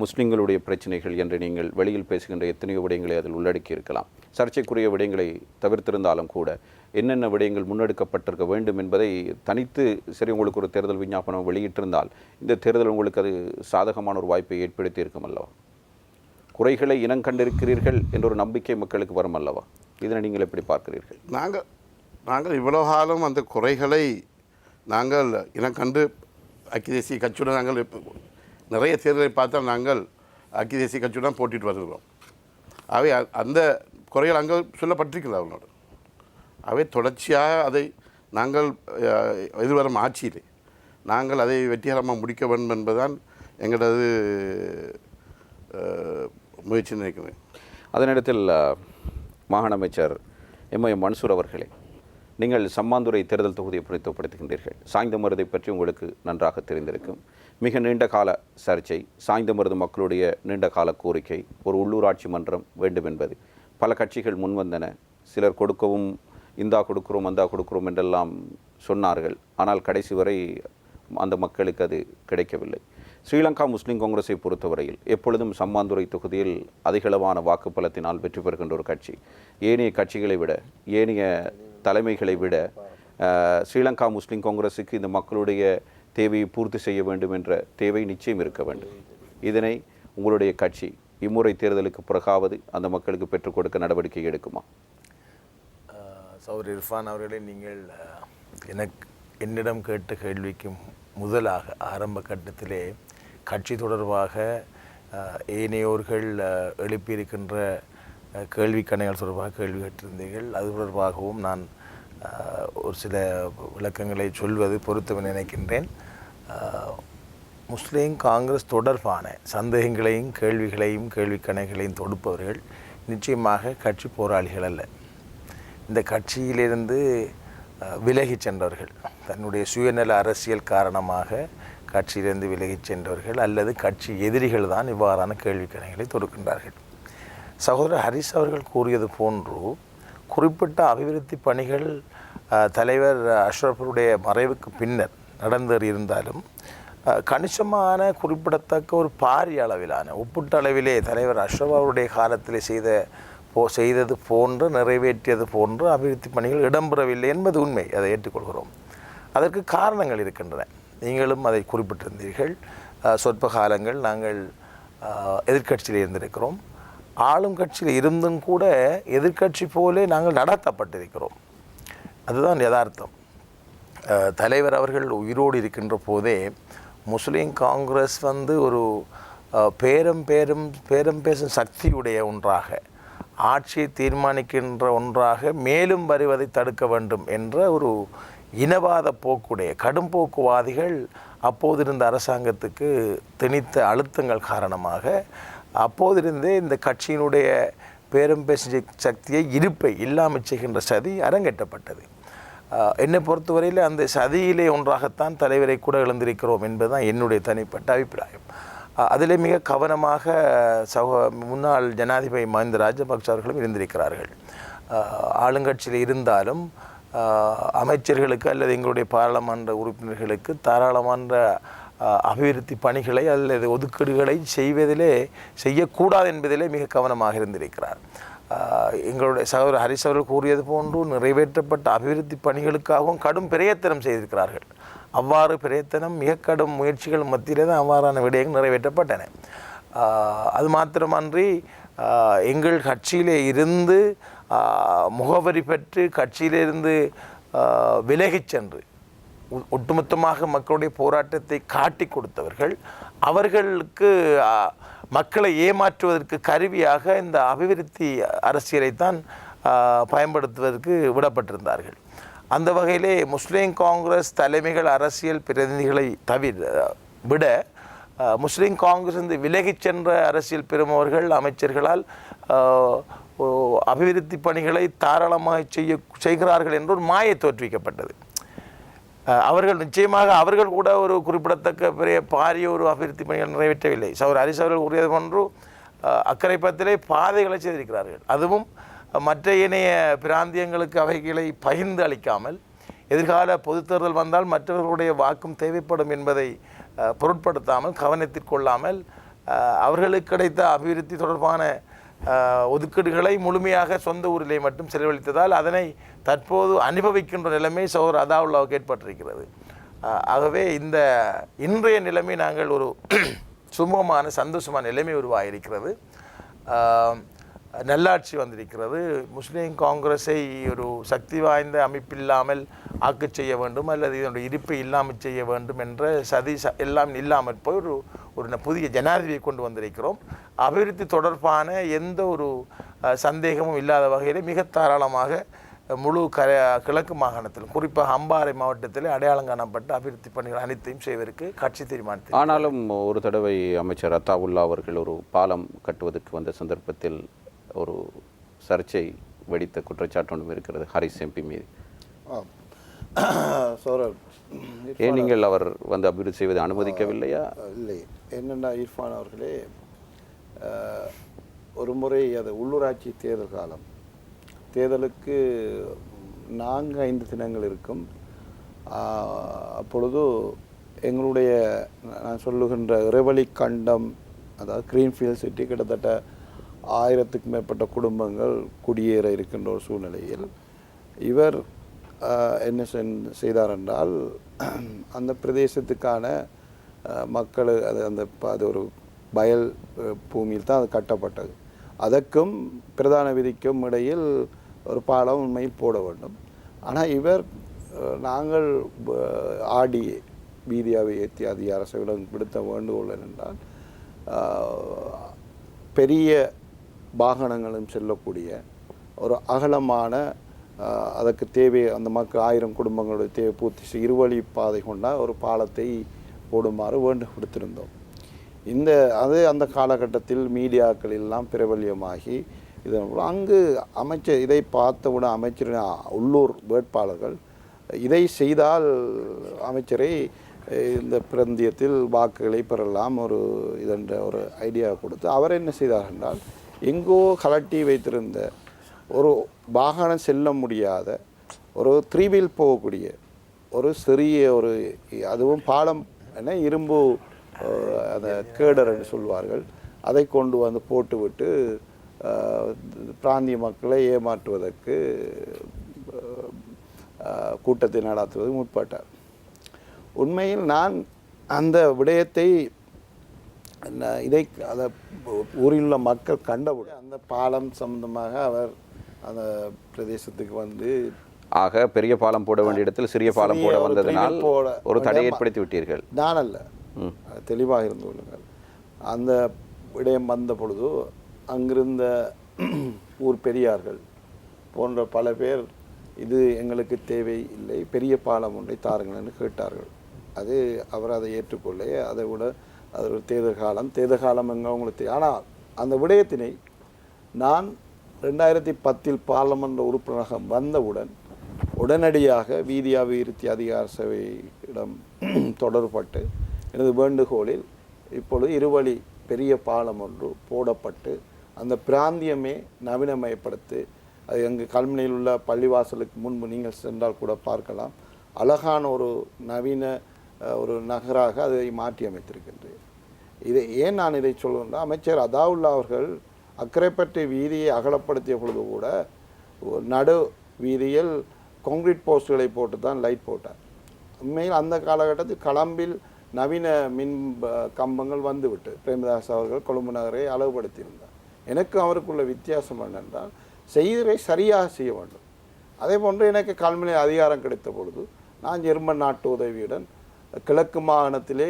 முஸ்லிம்களுடைய பிரச்சனைகள் என்று நீங்கள் வெளியில் பேசுகின்ற எத்தனையோ விடயங்களை அதில் உள்ளடக்கி இருக்கலாம். சர்ச்சைக்குரிய விடயங்களை தவிர்த்திருந்தாலும் கூட என்னென்ன விடயங்கள் முன்னெடுக்கப்பட்டிருக்க வேண்டும் என்பதை தனித்து சரி உங்களுக்கு ஒரு தேர்தல் விஞ்ஞாபனம் வெளியிட்டிருந்தால் இந்த தேர்தல் உங்களுக்கு அது சாதகமான ஒரு வாய்ப்பை ஏற்படுத்தி இருக்கும் அல்லவா? குறைகளை இனம் கண்டிருக்கிறீர்கள் என்ற ஒரு நம்பிக்கை மக்களுக்கு வரும் அல்லவா? இதனை நீங்கள் எப்படி பார்க்கிறீர்கள்? நாங்கள் இவ்வளவு காலம் அந்த குறைகளை நாங்கள் இனம் கண்டு ஐக்கிய தேசிய கட்சியுடன் நாங்கள் நிறைய தேர்தலை பார்த்தால் நாங்கள் ஐக்கிய தேசிய கட்சியுடன் போட்டிட்டு வருகிறோம். அவை அந்த குறைகள் அங்கே சொல்லப்பட்டிருக்கிறது அவர்களோடு. அவை தொடர்ச்சியாக அதை நாங்கள் எதிர்வரும் ஆட்சியிலே நாங்கள் அதை வெற்றிகரமாக முடிக்க வேண்டும் என்பதுதான் எங்களது முயற்சி நினைக்கிறேன். அதே நேரத்தில் மாகாண அமைச்சர் எம் மன்சூர் அவர்களே, நீங்கள் சம்மாந்துறை தேர்தல் தொகுதியை பிரதித்துவப்படுத்துகின்றீர்கள். சாய்ந்தமருதை பற்றி உங்களுக்கு நன்றாக தெரிந்திருக்கும். மிக நீண்ட கால சர்ச்சை, சாய்ந்தமருது மக்களுடைய நீண்ட கால கோரிக்கை ஒரு உள்ளூராட்சி மன்றம் வேண்டும் என்பது. பல கட்சிகள் முன்வந்தன. சிலர் கொடுக்கவும் இந்தா கொடுக்கிறோம் அந்தா கொடுக்கிறோம் என்றெல்லாம் சொன்னார்கள். ஆனால் கடைசி வரை அந்த மக்களுக்கு அது கிடைக்கவில்லை. ஸ்ரீலங்கா முஸ்லீம் காங்கிரஸை பொறுத்தவரையில் எப்பொழுதும் சம்மாந்துறை தொகுதியில் அதிகளவான வாக்குப்பலத்தினால் வெற்றி பெறுகின்ற ஒரு கட்சி. ஏனைய கட்சிகளை விட, ஏனைய தலைமைகளை விட ஸ்ரீலங்கா முஸ்லீம் காங்கிரஸுக்கு இந்த மக்களுடைய தேவையை பூர்த்தி செய்ய வேண்டும் என்ற தேவை நிச்சயம் இருக்க வேண்டும். இதனை உங்களுடைய கட்சி இம்முறை தேர்தலுக்கு பிறகாவது அந்த மக்களுக்கு பெற்றுக் கொடுக்க நடவடிக்கை எடுக்குமா? சௌர் இர்ஃபான் அவர்களே, நீங்கள் என்னிடம் கேட்ட கேள்விக்கு முதலாக ஆரம்ப கட்டத்திலே கட்சி தொடர்பாக ஏனையோர்கள் எழுப்பியிருக்கின்ற கேள்விக்கணைகள் தொடர்பாக கேள்வி கேட்டிருந்தீர்கள். அது தொடர்பாகவும் நான் ஒரு சில விளக்கங்களை சொல்வது பொருத்தம் நினைக்கின்றேன். முஸ்லீம் காங்கிரஸ் தொடர்பான சந்தேகங்களையும் கேள்விகளையும் கேள்விக்கணைகளையும் தொடுப்பவர்கள் நிச்சயமாக கட்சி போராளிகள் அல்ல. இந்த கட்சியிலிருந்து விலகி சென்றவர்கள், தன்னுடைய சுயநல அரசியல் காரணமாக கட்சியிலிருந்து விலகி சென்றவர்கள் அல்லது கட்சி எதிரிகள் தான் இவ்வாறான கேள்விக்கணைகளை தொடுக்கின்றார்கள். சகோதரர் ஹரிஸ் அவர்கள் கூறியது போன்று குறிப்பிட்ட அபிவிருத்தி பணிகள் தலைவர் அஷ்ரஃபுடைய மறைவுக்கு பின்னர் நடந்தேறியிருந்தாலும் கணிசமான குறிப்பிடத்தக்க ஒரு பாரிய அளவிலான ஒப்பீட்டு அளவிலே தலைவர் அஷ்ரஃப் அவருடைய காலத்தில் செய்தது போன்று நிறைவேற்றியது போன்று அபிவிருத்தி பணிகள் இடம்பெறவில்லை என்பது உண்மை. அதை ஏற்றுக்கொள்கிறோம். அதற்கு காரணங்கள் இருக்கின்றன. நீங்களும் அதை குறிப்பிட்டிருந்தீர்கள். சொற்ப காலங்கள் நாங்கள் எதிர்க்கட்சியில் இருந்திருக்கிறோம். ஆளும் கட்சியில் இருந்தும் கூட எதிர்க்கட்சி போலே நாங்கள் நடத்தப்பட்டிருக்கிறோம். அதுதான் யதார்த்தம். தலைவர் அவர்கள் உயிரோடு இருக்கின்ற போதே முஸ்லீம் காங்கிரஸ் ஒரு பேரம் பேசும் சக்தியுடைய ஒன்றாக, ஆட்சியை தீர்மானிக்கின்ற ஒன்றாக மேலும் வருவதை தடுக்க வேண்டும் என்ற ஒரு இனவாத போக்குடைய கடும் போக்குவாதிகள் அப்போதிருந்த அரசாங்கத்துக்கு திணித்த அழுத்தங்கள் காரணமாக அப்போதிருந்தே இந்த கட்சியினுடைய பேரம் பேசும் சக்தியை இருப்பை இல்லாமல் செய்கின்ற சதி அரங்கேற்றப்பட்டது. என்னை பொறுத்தவரையில் அந்த சதியிலே ஒன்றாகத்தான் தலைவரை கூட இழந்திருக்கிறோம் என்பதுதான் என்னுடைய தனிப்பட்ட அபிப்பிராயம். அதிலே மிக கவனமாக முன்னாள் ஜனாதிபதி மஹிந்த ராஜபக்ஷ அவர்களும் இருந்திருக்கிறார்கள். ஆளுங்கட்சியில் இருந்தாலும் அமைச்சர்களுக்கு அல்லது எங்களுடைய பாராளுமன்ற உறுப்பினர்களுக்கு தாராளமன்ற அபிவிருத்தி பணிகளை அல்லது ஒதுக்கீடுகளை செய்யக்கூடாது என்பதிலே மிக கவனமாக இருந்திருக்கிறார். எங்களுடைய சகோதரர் ஹரிஸ் அவர்கள் கூறியது போன்று நிறைவேற்றப்பட்ட அபிவிருத்தி பணிகளுக்காகவும் கடும் பிரயத்தனம் செய்திருக்கிறார்கள். அவ்வாறு பிரயத்தனம் மிக கடும் முயற்சிகள் மத்தியிலே தான் அவ்வாறான விடயங்கள் நிறைவேற்றப்பட்டன. அது மாத்திரமன்றி எங்கள் கட்சியிலே இருந்து முகவரி பெற்று கட்சியிலிருந்து விலகிச் சென்று ஒட்டுமொத்தமாக மக்களுடைய போராட்டத்தை காட்டி கொடுத்தவர்கள் அவர்களுக்கு மக்களை ஏமாற்றுவதற்கு கருவியாக இந்த அபிவிருத்தி அரசியலைத்தான் பயன்படுத்துவதற்கு விடப்பட்டிருந்தார்கள். அந்த வகையிலே முஸ்லீம் காங்கிரஸ் தலைமைகள் அரசியல் பிரதிநிதிகளை விட முஸ்லீம் காங்கிரஸ் இந்த விலகிச் சென்ற அரசியல் பெறுமவர்கள் அமைச்சர்களால் அபிவிருத்தி பணிகளை தாராளமாக செய்கிறார்கள் என்று ஒரு மாயை தோற்றுவிக்கப்பட்டது. அவர்கள் நிச்சயமாக அவர்கள் கூட ஒரு குறிப்பிடத்தக்க பாரிய ஒரு அபிவிருத்தி பணிகள் நிறைவேற்றவில்லை. ஹரிஸ் அவர்கள் கூறியது போன்று அக்கரைப்பத்திலே பாதைகளை செய்திருக்கிறார்கள். அதுவும் மற்ற இணைய பிராந்தியங்களுக்கு அவைகளை பகிர்ந்து அளிக்காமல், எதிர்கால பொதுத் தேர்தல் வந்தால் மற்றவர்களுடைய வாக்கும் தேவைப்படும் என்பதை பொருட்படுத்தாமல், கவனத்திற்கொள்ளாமல் அவர்களுக்கு கிடைத்த அபிவிருத்தி தொடர்பான ஒதுக்கீடுகளை முழுமையாக சொந்த ஊரிலே மட்டும் செலவழித்ததால் அதனை தற்போது அனுபவிக்கின்ற நிலைமை சகோதரர் அதாவுல்லாவுக்கு ஏற்பட்டிருக்கிறது. ஆகவே இந்த இன்றைய நிலைமை நாங்கள் ஒரு சுமூகமான சந்தோஷமான நிலைமை உருவாகியிருக்கிறது. நல்லாட்சி வந்திருக்கிறது. முஸ்லீம் காங்கிரஸை ஒரு சக்தி வாய்ந்த அமைப்பில்லாமல் ஆக்கச் செய்ய வேண்டும் அல்லது இதனுடைய இருப்பை இல்லாமல் செய்ய வேண்டும் என்ற சதி எல்லாம் இல்லாமல் போய் ஒரு புதிய ஜனாதிபதியை கொண்டு வந்திருக்கிறோம். அபிவிருத்தி தொடர்பான எந்த ஒரு சந்தேகமும் இல்லாத வகையில் மிக தாராளமாக முழு கிழக்கு மாகாணத்திலும் குறிப்பாக அம்பாறை மாவட்டத்தில் அடையாளம் காணப்பட்ட அபிவிருத்தி பணிகள் அனைத்தையும் செய்வதற்கு கட்சி தீர்மானித்தது. ஆனாலும் ஒரு தடவை அமைச்சர் அத்தாவுல்லா அவர்கள் ஒரு பாலம் கட்டுவதற்கு வந்த சந்தர்ப்பத்தில் ஒரு சர்ச்சை வெடித்த குற்றச்சாட்டு ஒன்றும் இருக்கிறது ஹரிஸ் எம்பி மீது. ஏன் நீங்கள் அவர் வந்து அபிவிருத்தி செய்வதை அனுமதிக்கவில்லையா? இல்லை, என்னென்னா இர்ஃபான் அவர்களே, ஒரு முறை அது உள்ளூராட்சி தேர்தல் காலம், தேர்தலுக்கு 4-5 தினங்கள் இருக்கும். அப்பொழுது எங்களுடைய நான் சொல்லுகின்ற இறைவழி கண்டம், அதாவது கிரீன்ஃபீல்ட் சிட்டி, கிட்டத்தட்ட 1000க்கும் மேற்பட்ட குடும்பங்கள் குடியேற இருக்கின்ற ஒரு சூழ்நிலையில் இவர் என்ன செய்தார் என்றால், அந்த பிரதேசத்துக்கான மக்கள் அது ஒரு வயல் பூமியில் தான் அது கட்டப்பட்டது. அதற்கும் பிரதான வீதிக்கும் இடையில் ஒரு பாலம் உண்மையில் போட வேண்டும். ஆனால் இவர் நாங்கள் ஆடிஏ வீதியாவை ஏற்றி அதிக அரசிடம் விடுத்த வேண்டுகோள் என்றால், பெரிய வாகனங்களும் செல்லக்கூடிய ஒரு அகலமான அதற்கு தேவை, அந்த மக்கள் 1000 குடும்பங்களுடைய தேவை பூர்த்தி இருவழி பாதை கொண்ட ஒரு பாலத்தை போடுமாறு வேண்டு கொடுத்திருந்தோம். அந்த காலகட்டத்தில் மீடியாக்கள் எல்லாம் பிரபல்யமாகி அங்கு அமைச்சர் இதை பார்த்தவுடன் அமைச்சரின் உள்ளூர் வேட்பாளர்கள் இதை செய்தால் அமைச்சரை இந்த பிராந்தியத்தில் வாக்குகளை பெறலாம் இதென்ற ஒரு ஐடியா கொடுத்து அவர் என்ன செய்தார் என்றால், எங்கோ கலட்டி வைத்திருந்த ஒரு வாகனம் செல்ல முடியாத ஒரு 3 வீல் போகக்கூடிய ஒரு சிறிய அதுவும் பாலம் என இரும்பு அந்த கேடர் என்று சொல்வார்கள், அதை கொண்டு வந்து போட்டுவிட்டு பிராந்திய மக்களை ஏமாற்றுவதற்கு கூட்டத்தை நடாத்துவது முற்பட்டார். உண்மையில் நான் அந்த விடயத்தை அதை ஊரில் உள்ள மக்கள் கண்டவுடன் அந்த பாலம் சம்பந்தமாக அவர் அந்த பிரதேசத்துக்கு வந்து பெரிய பாலம் போட வேண்டிய இடத்தில் சிறிய பாலம் போட வந்ததனால் ஒரு தடை ஏற்படுத்தி விட்டீர்கள். நான் அல்ல, தெளிவாக இருந்து கொள்ளுங்கள். அந்த விடயம் வந்த பொழுது அங்கிருந்த ஊர் பெரியார்கள் போன்ற பல பேர் இது எங்களுக்கு தேவை இல்லை, பெரிய பாலம் ஒன்றை தாருங்கள் என்று கேட்டார்கள். அவர் அதை ஏற்றுக்கொள்ள, அதை விட அது ஒரு தேர்தல் காலம் எங்கே உங்களுக்கு ஆனால் அந்த விடயத்தினை நான் 2010 பார்லமெண்ட் உறுப்பினராக வந்தவுடன் உடனடியாக வீதி அபிவிருத்தி அதிகார சபையிடம் தொடர்பட்டு எனது வேண்டுகோளில் இப்பொழுது இருவழி பெரிய பாலம் ஒன்று போடப்பட்டு அந்த பிராந்தியமே நவீனமயப்படுத்தி, அது எங்கள் கல்முனையில் உள்ள பள்ளிவாசலுக்கு முன்பு நீங்கள் சென்றால் கூட பார்க்கலாம், அழகான ஒரு நவீன ஒரு நகராக அதை மாற்றி அமைத்திருக்கின்றேன். ஏன் நான் இதை சொல்கின்றேன், அமைச்சர் அதாவுல்லா அவர்கள் அக்கரைப்பற்று வீதியை அகலப்படுத்திய பொழுது கூட நடு வீதியில் கான்கிரீட் போஸ்டுகளை போட்டு தான் லைட் போட்டார். உண்மையில் அந்த காலகட்டத்தில் களம்பில் நவீன மின் கம்பங்கள் வந்துவிட்டு பிரேமதாஸ் அவர்கள் கொழும்பு நகரை அளவுபடுத்தியிருந்தார். எனக்கு அவருக்குள்ள வித்தியாசம் என்னென்றால், செய்தியை சரியாக செய்ய வேண்டும். அதே போன்று எனக்கு கல்முனை அதிகாரம் கிடைத்த பொழுது நான் ஜெர்மன் நாட்டு உதவியுடன் கிழக்கு மாகாணத்திலே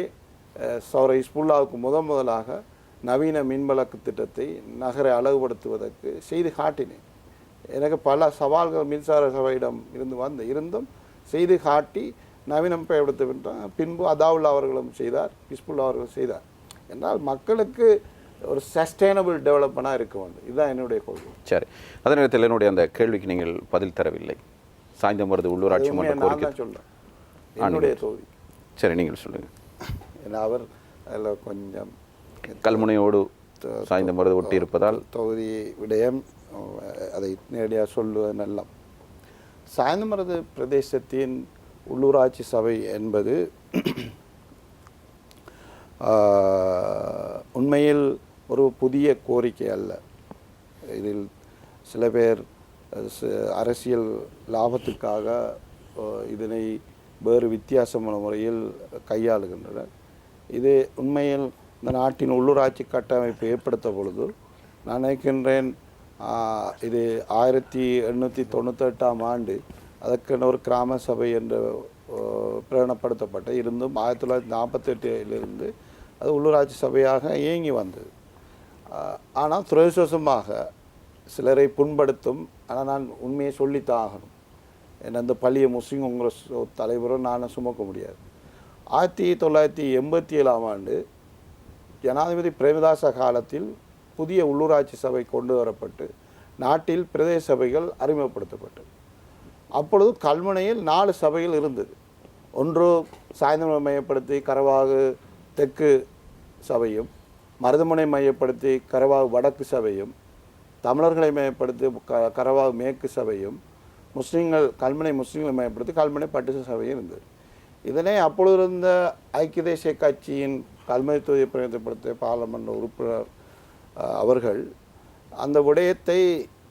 சௌர ஹிஸ்புல்லாவுக்கு முதலாக நவீன மின்வழக்கு திட்டத்தை நகரை அழகுபடுத்துவதற்கு செய்து காட்டினேன். எனக்கு பல சவால்கள் மின்சார சபையிடம் இருந்தும் செய்து காட்டி நவீனப்படுத்த பின்பு அதாவுல்லா அவர்களும் செய்தார், ஹிஸ்புல்லா அவர்களும் செய்தார். என்றால் மக்களுக்கு ஒரு சஸ்டைனபிள் டெவலப்மெண்ட்டாக இருக்க வேண்டும், இதுதான் என்னுடைய கொள்கை. சரி, அதே நேரத்தில் என்னுடைய அந்த கேள்விக்கு நீங்கள் பதில் தரவில்லை. சாய்ந்தமருது உள்ளூராட்சி மன்ற கோரிக்கை சொல்கிறேன், என்னுடைய தொகுதி. சரி, நீங்கள் சொல்லுங்கள். ஏன்னா அவர் அதில் கொஞ்சம் கல்முனையோடு சாய்ந்தமருது ஒட்டி இருப்பதால் தொகுதி விடயம் அதை நேரடியாக சொல்லுவது நல்ல. சாய்ந்தமருது பிரதேசத்தின் உள்ளூராட்சி சபை என்பது உண்மையில் ஒரு புதிய கோரிக்கை அல்ல. இதில் சில பேர் அரசியல் லாபத்துக்காக இதனை வேறு வித்தியாசமான முறையில் கையாளுகின்றனர். இது உண்மையில் இந்த நாட்டின் உள்ளூராட்சி கட்டமைப்பை ஏற்படுத்த பொழுது நான் நினைக்கின்றேன், இது 1898ஆம் ஆண்டு அதற்கென ஒரு கிராம சபை என்று பிரகடனப்படுத்தப்பட்ட இருந்தும் 1948 அது உள்ளூராட்சி சபையாக இயங்கி வந்தது. ஆனால் துரதிர்ஷ்டவசமாக சிலரை புண்படுத்தும். ஆனால் நான் உண்மையை சொல்லித்தான் ஆகணும். என்ன அந்த பள்ளிய முஸ்லீம் காங்கிரஸ் தலைவரும் நானும் சுமக்க முடியாது. 1987ஆம் ஆண்டு ஜனாதிபதி பிரேமதாச காலத்தில் புதிய உள்ளூராட்சி சபை கொண்டு வரப்பட்டு நாட்டில் பிரதேச சபைகள் அறிமுகப்படுத்தப்பட்டது. அப்பொழுது கல்முனையில் 4 சபைகள் இருந்தது. ஒன்று சாய்ந்தமலை மையப்படுத்தி கரவாகு தெற்கு சபையும், மருதமுனை மையப்படுத்தி கரவாகு வடக்கு சபையும், தமிழர்களை மையப்படுத்தி கரவாகு மேற்கு சபையும், முஸ்லீம்கள் கல்முனை முஸ்லீம்களை மையப்படுத்தி கல்முனை பட்டு சபையும் இருந்தது. இதனை அப்பொழுது இருந்த ஐக்கிய தேசிய கட்சியின் கல்முனை தொகுதியை பிரதிநிதிப்படுத்திய பாராளுமன்ற உறுப்பினர் அவர்கள் அந்த விடயத்தை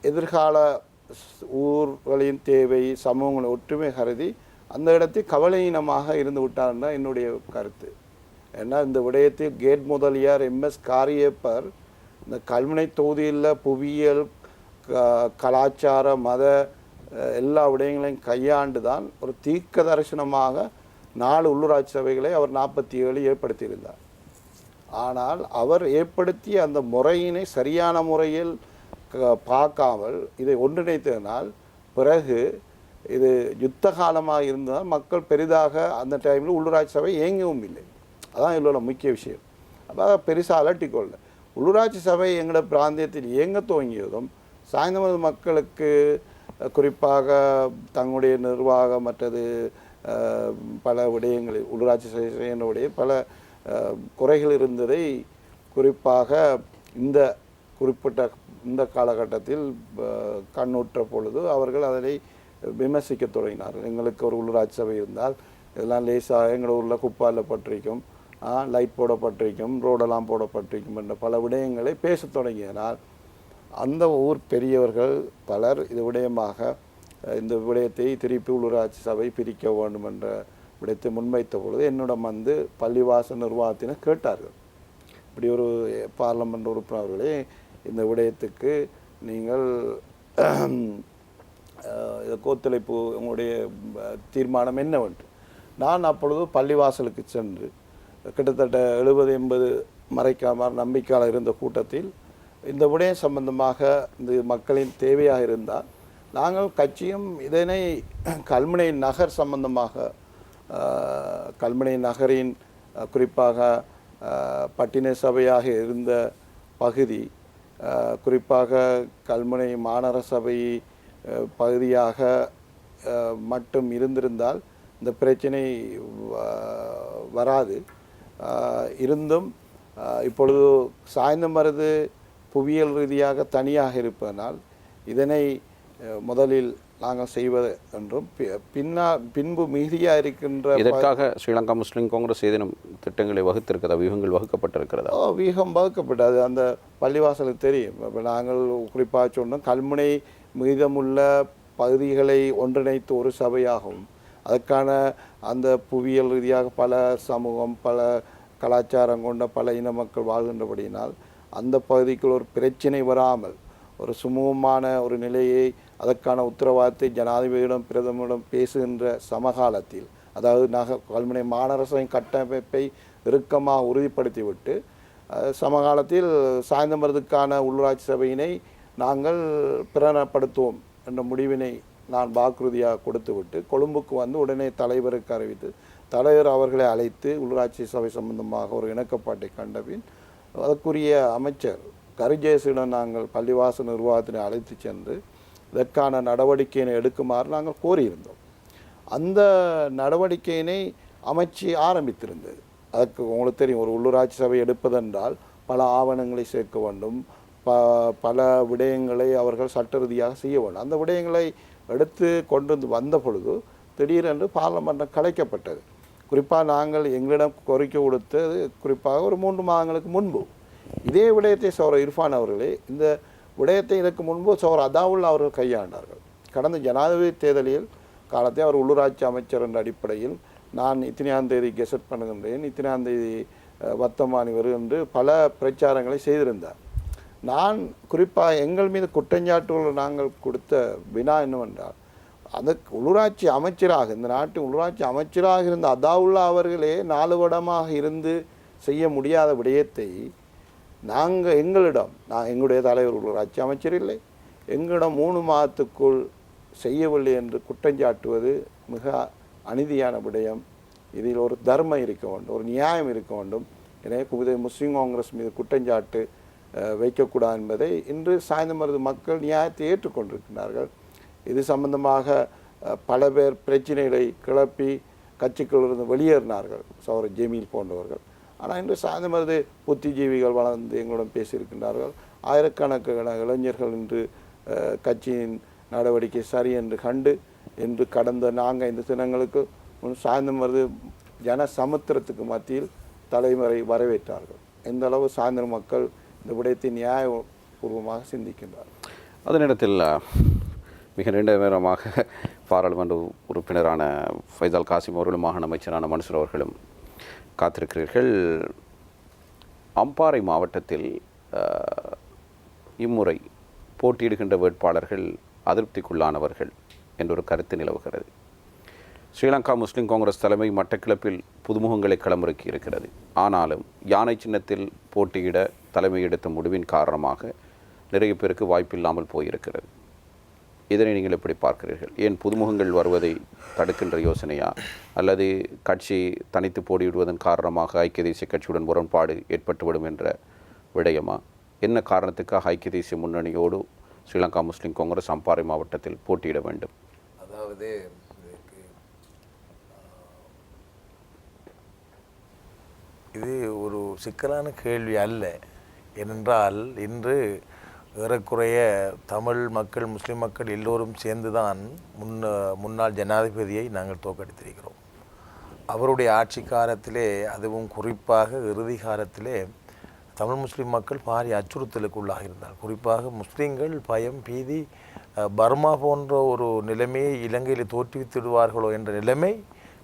எதிர்கால ஊர்களின் தேவை, சமூகங்களின் ஒற்றுமை கருதி அந்த இடத்தில் கவலையினமாக இருந்து விட்டார்னா என்னுடைய கருத்து. ஏன்னா இந்த விடயத்தில் கேட் முதலியார் MS காரியப்பர் இந்த கல்முனை தொகுதியில் புவியியல், கலாச்சார, மத எல்லா விடயங்களையும் கையாண்டு தான் ஒரு தீர்க்க தரிசனமாக 4 உள்ளூராட்சி சபைகளை அவர் 47 ஏற்படுத்தியிருந்தார். ஆனால் அவர் ஏற்படுத்திய அந்த முறையினை சரியான முறையில் பார்க்காமல் இதை ஒன்றிணைத்ததனால் பிறகு இது யுத்த காலமாக இருந்தால் மக்கள் பெரிதாக அந்த டைமில் உள்ளூராட்சி சபை இயங்கவும் இல்லை. அதான் இதில் உள்ள முக்கிய விஷயம். அப்போ பெருசாக அலட்டிக்கொள்ள உள்ளூராட்சி சபை எங்களோட பிராந்தியத்தில் இயங்க துவங்கியதும் சாய்ந்தமருது மக்களுக்கு குறிப்பாக தங்களுடைய நிர்வாகம் மற்றது பல விடயங்களில் உள்ளூராட்சி சபையினுடைய பல குறைகள் இருந்ததை குறிப்பாக இந்த குறிப்பிட்ட இந்த காலகட்டத்தில் கண்ணுற்ற பொழுது அவர்கள் அதனை விமர்சிக்க தொடங்கினார்கள். எங்களுக்கு ஒரு உள்ளூராட்சி சபை இருந்தால் இதெல்லாம் லேசாக எங்கள் ஊரில் குப்பாலில் பட்டிருக்கும், லைட் போடப்பட்டிருக்கும், ரோடெல்லாம் போடப்பட்டிருக்கும் என்ற பல விடயங்களை பேச தொடங்கியனால் அந்த ஊர் பெரியவர்கள் பலர் இது விடயமாக இந்த விடயத்தை திருப்பி உள்ளூராட்சி சபை பிரிக்க வேண்டும் என்ற விடயத்தை முன்வைத்த பொழுது என்னிடம் வந்து பள்ளிவாசல் நிர்வாகத்தினர் கேட்டார்கள். இப்படி ஒரு பார்லமெண்ட் உறுப்பினர்களே இந்த விடயத்துக்கு நீங்கள் கோத்தலைப்பு உங்களுடைய தீர்மானம் என்னவென்று. நான் அப்பொழுது பள்ளிவாசலுக்கு சென்று கிட்டத்தட்ட 70-80 மறைக்காமல் நம்பிக்கையாளர் இருந்த கூட்டத்தில் இந்த விடயம் சம்பந்தமாக இந்த மக்களின் தேவையாக இருந்தால் நாங்கள் கட்சியும் இதனை கல்முனை நகர் சம்பந்தமாக கல்முனை நகரின் குறிப்பாக பட்டின சபையாக இருந்த பகுதி, குறிப்பாக கல்முனை மாநகர சபை பகுதியாக மட்டும் இருந்திருந்தால் இந்த பிரச்சனை வராது. இருந்தும் இப்பொழுது சாய்ந்தமருது புவியியல் ரீதியாக தனியாக இருப்பதனால் இதனை முதலில் நாங்கள் செய்வது என்றும் பின்பு மீதியாக இருக்கின்ற இதற்காக ஸ்ரீலங்கா முஸ்லீம் காங்கிரஸ் ஏதேனும் திட்டங்களை வகுத்திருக்கிறதா, வியூகங்கள் வகுக்கப்பட்டிருக்கிறதா? வியூகம் வகுக்கப்பட்டது. அந்த பள்ளிவாசலுக்கு தெரியும். இப்போ நாங்கள் குறிப்பாக சொன்னோம் கல்முனை மீதமுள்ள பகுதிகளை ஒன்றிணைத்து ஒரு சபையாகவும் அதற்கான அந்த புவியியல் ரீதியாக பல சமூகம் பல கலாச்சாரம் கொண்ட பல இன மக்கள் வாழ்கின்றபடியினால் அந்த பகுதிக்குள் ஒரு பிரச்சனை வராமல் ஒரு சுமூகமான ஒரு நிலையை அதற்கான உத்தரவாதத்தை ஜனாதிபதியிடம் பிரதமரிடம் பேசுகின்ற சமகாலத்தில், அதாவது கல்முனை மாநகரசபையின் கட்டமைப்பை இறுக்கமாக உறுதிப்படுத்திவிட்டு சமகாலத்தில் சாய்ந்தமருதுக்கான உள்ளூராட்சி சபையினை நாங்கள் பிரகடனப்படுத்துவோம் என்ற முடிவினை நான் வாக்குறுதியாக கொடுத்துவிட்டு கொழும்புக்கு வந்து உடனே தலைவருக்கு அறிவித்து தலைவர் அவர்களை அழைத்து உள்ளூராட்சி சபை சம்பந்தமாக ஒரு இணக்கப்பாட்டை கண்டபின் அதற்குரிய அமைச்சர் கரிஜேசிடம் நாங்கள் பள்ளிவாசல் நிர்வாகத்தினை அழைத்து சென்று இதற்கான நடவடிக்கையினை எடுக்குமாறு நாங்கள் கோரியிருந்தோம். அந்த நடவடிக்கையினை அமைச்சு ஆரம்பித்திருந்தது. அதற்கு உங்களுக்கு தெரியும், ஒரு உள்ளூராட்சி சபை எடுப்பதென்றால் பல ஆவணங்களை சேர்க்க வேண்டும், பல விடயங்களை அவர்கள் சட்ட ரீதியாக செய்ய வேண்டும். அந்த விடயங்களை எடுத்து கொண்டு வந்த பொழுது திடீரென்று பார்லமென்றம் கலைக்கப்பட்டது. குறிப்பாக நாங்கள் எங்களிடம் கோரிக்கை கொடுத்தது குறிப்பாக ஒரு 3 மாதங்களுக்கு முன்பு இதே விடயத்தை சௌர இர்ஃபான் அவர்களே இந்த விடயத்தை இதற்கு முன்பு சௌர அதாவுல்லா அவர்கள் கையாண்டார்கள். கடந்த ஜனாதிபதி தேர்தலில் காலத்தை அவர் உள்ளூராட்சி அமைச்சர் என்ற அடிப்படையில் நான் இத்தனையாம் தேதி கெசட் பண்ணுகின்றேன், இத்தனையாம் தேதி வர்த்தமானி வரும் என்று பல பிரச்சாரங்களை செய்திருந்தார். நான் குறிப்பாக எங்கள் மீது குற்றஞ்சாட்டுகள் நாங்கள் கொடுத்த வினா என்னவென்றால் அந்த உள்ளூராட்சி அமைச்சராக இந்த நாட்டின் உள்ளூராட்சி அமைச்சராக இருந்த அதாவுல்லா அவர்களே 4 வருடமாக இருந்து செய்ய முடியாத விடயத்தை எங்களுடைய தலைவர் உள்ளூராட்சி அமைச்சர் இல்லை, எங்களிடம் 3 மாதத்துக்குள் செய்யவில்லை என்று குற்றஞ்சாட்டுவது மிக அநீதியான விடயம். இதில் ஒரு தர்மம் இருக்க வேண்டும், ஒரு நியாயம் இருக்க வேண்டும். எனவே புதிய முஸ்லீம் காங்கிரஸ் மீது குற்றஞ்சாட்டு வைக்கக்கூடாது என்பதை இன்று சாய்ந்தமருது மக்கள் நியாயத்தை ஏற்றுக்கொண்டிருக்கிறார்கள். இது சம்பந்தமாக பல பேர் பிரச்சனைகளை கிளப்பி கட்சிகளிலிருந்து வெளியேறினார்கள், சௌர ஜெமீல் போன்றவர்கள். ஆனால் இன்று சாய்ந்தமருது புத்திஜீவிகள் வளர்ந்து எங்களுடன் பேசியிருக்கின்றார்கள். ஆயிரக்கணக்கான இளைஞர்கள் இன்று கட்சியின் நடவடிக்கை சரி என்று கண்டு இன்று கடந்த 4-5 தினங்களுக்கு முன் சாய்ந்தமருது ஜன சமுத்திரத்துக்கு மத்தியில் தலைமுறை வரவேற்றார்கள். எந்த அளவு சாய்ந்தர மக்கள் இந்த விடயத்தை நியாயபூர்வமாக சிந்திக்கின்றார்கள். அதே நேரத்தில் மிக நீண்ட நேரமாக பாராளுமன்ற உறுப்பினரான ஃபைசால் காசிம் அவர்களும் மாகாண அமைச்சரான மன்சூர் அவர்களும் காத்திருக்கிறீர்கள். அம்பாறை மாவட்டத்தில் இம்முறை போட்டியிடுகின்ற வேட்பாளர்கள் அதிருப்திக்குள்ளானவர்கள் என்றொரு கருத்து நிலவுகிறது. ஸ்ரீலங்கா முஸ்லீம் காங்கிரஸ் தலைமை மட்டக்களப்பில் புதுமுகங்களை களமிறக்கி இருக்கிறது. ஆனாலும் யானை சின்னத்தில் போட்டியிட தலைமை எடுத்த முடிவின் காரணமாக நிறைய பேருக்கு வாய்ப்பில்லாமல் போயிருக்கிறது. இதனை நீங்கள் எப்படி பார்க்கிறீர்கள்? ஏன் புதுமுகங்கள் வருவதை தடுக்கின்ற யோசனையா, அல்லது கட்சி தனித்து போட்டியிடுவதன் காரணமாக ஐக்கிய தேசிய கட்சியுடன் முரண்பாடு ஏற்பட்டுவிடும் என்ற விடயமா? என்ன காரணத்துக்காக ஐக்கிய தேசிய முன்னணியோடு ஸ்ரீலங்கா முஸ்லீம் காங்கிரஸ் அம்பாறை மாவட்டத்தில் போட்டியிட வேண்டும்? அதாவது இது ஒரு சிக்கலான கேள்வி அல்ல. ஏனென்றால் இன்று ஏறக்குறைய தமிழ் மக்கள், முஸ்லிம் மக்கள் எல்லோரும் சேர்ந்துதான் முன்னாள் ஜனாதிபதியை நாங்கள் தோற்கடித்திருக்கிறோம். அவருடைய ஆட்சி காலத்திலே, அதுவும் குறிப்பாக இறுதி காலத்திலே தமிழ் முஸ்லிம் மக்கள் பாரிய அச்சுறுத்தலுக்குள்ளாக இருந்தார். குறிப்பாக முஸ்லீம்கள் பயம், பீதி, பர்மா போன்ற ஒரு நிலைமையை இலங்கையில் தோற்றுவித்துவிடுவார்களோ என்ற நிலைமை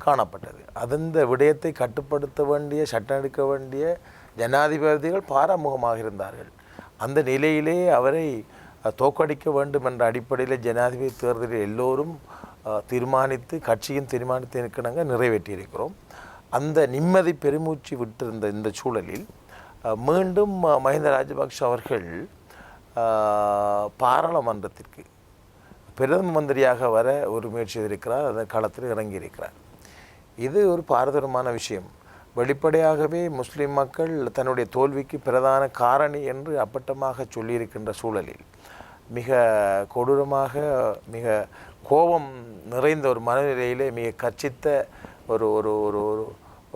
காணப்பட்டது. அந்த விடயத்தை கட்டுப்படுத்த வேண்டிய, சட்டம் எடுக்க வேண்டிய ஜனாதிபதிகள் பாராமுகமாக இருந்தார்கள். அந்த நிலையிலே அவரை தோற்கடிக்க வேண்டும் என்ற அடிப்படையில் ஜனாதிபதி தேர்தலில் எல்லோரும் தீர்மானித்து, கட்சியும் தீர்மானித்து இருக்கிறாங்க, நிறைவேற்றியிருக்கிறோம். அந்த நிம்மதி பெருமூச்சு விட்டிருந்த இந்த சூழலில் மீண்டும் மஹிந்த ராஜபக்ஷ அவர்கள் பாராளுமன்றத்திற்கு பிரதம மந்திரியாக வர ஒரு முயற்சி செய்திருக்கிறார். அந்த களத்தில் இறங்கியிருக்கிறார். இது ஒரு பாரதூரமான விஷயம். வெளிப்படையாகவே முஸ்லிம் மக்கள் தன்னுடைய தோல்விக்கு பிரதான காரணி என்று அப்பட்டமாக சொல்லியிருக்கின்ற சூழலில் மிக கொடூரமாக, மிக கோபம் நிறைந்த ஒரு மனநிலையிலே மிக கர்ச்சித்த ஒரு ஒரு ஒரு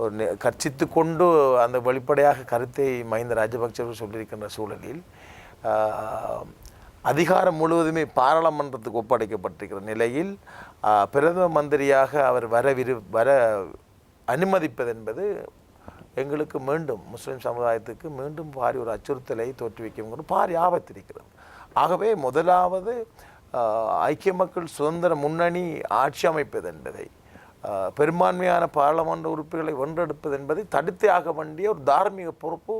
ஒரு கர்ச்சித்து கொண்டு அந்த வெளிப்படையாக கருத்தை மஹிந்த ராஜபக்சவர் சொல்லியிருக்கின்ற சூழலில் அதிகாரம் முழுவதுமே பாராளுமன்றத்துக்கு ஒப்படைக்கப்பட்டிருக்கிற நிலையில் பிரதம மந்திரியாக அவர் வர அனுமதிப்பது என்பது எங்களுக்கு மீண்டும் முஸ்லிம் சமுதாயத்துக்கு மீண்டும் பாரி ஒரு அச்சுறுத்தலை தோற்றுவிக்கும் பாரி ஆபத்து இருக்கிறது. ஆகவே முதலாவது ஐக்கிய மக்கள் சுதந்திர முன்னணி ஆட்சி அமைப்பது என்பதை, பெரும்பான்மையான பாராளுமன்ற உறுப்பினர்களை வென்றெடுப்பது என்பதை தடுத்தே ஆக வேண்டிய ஒரு தார்மீக பொறுப்பு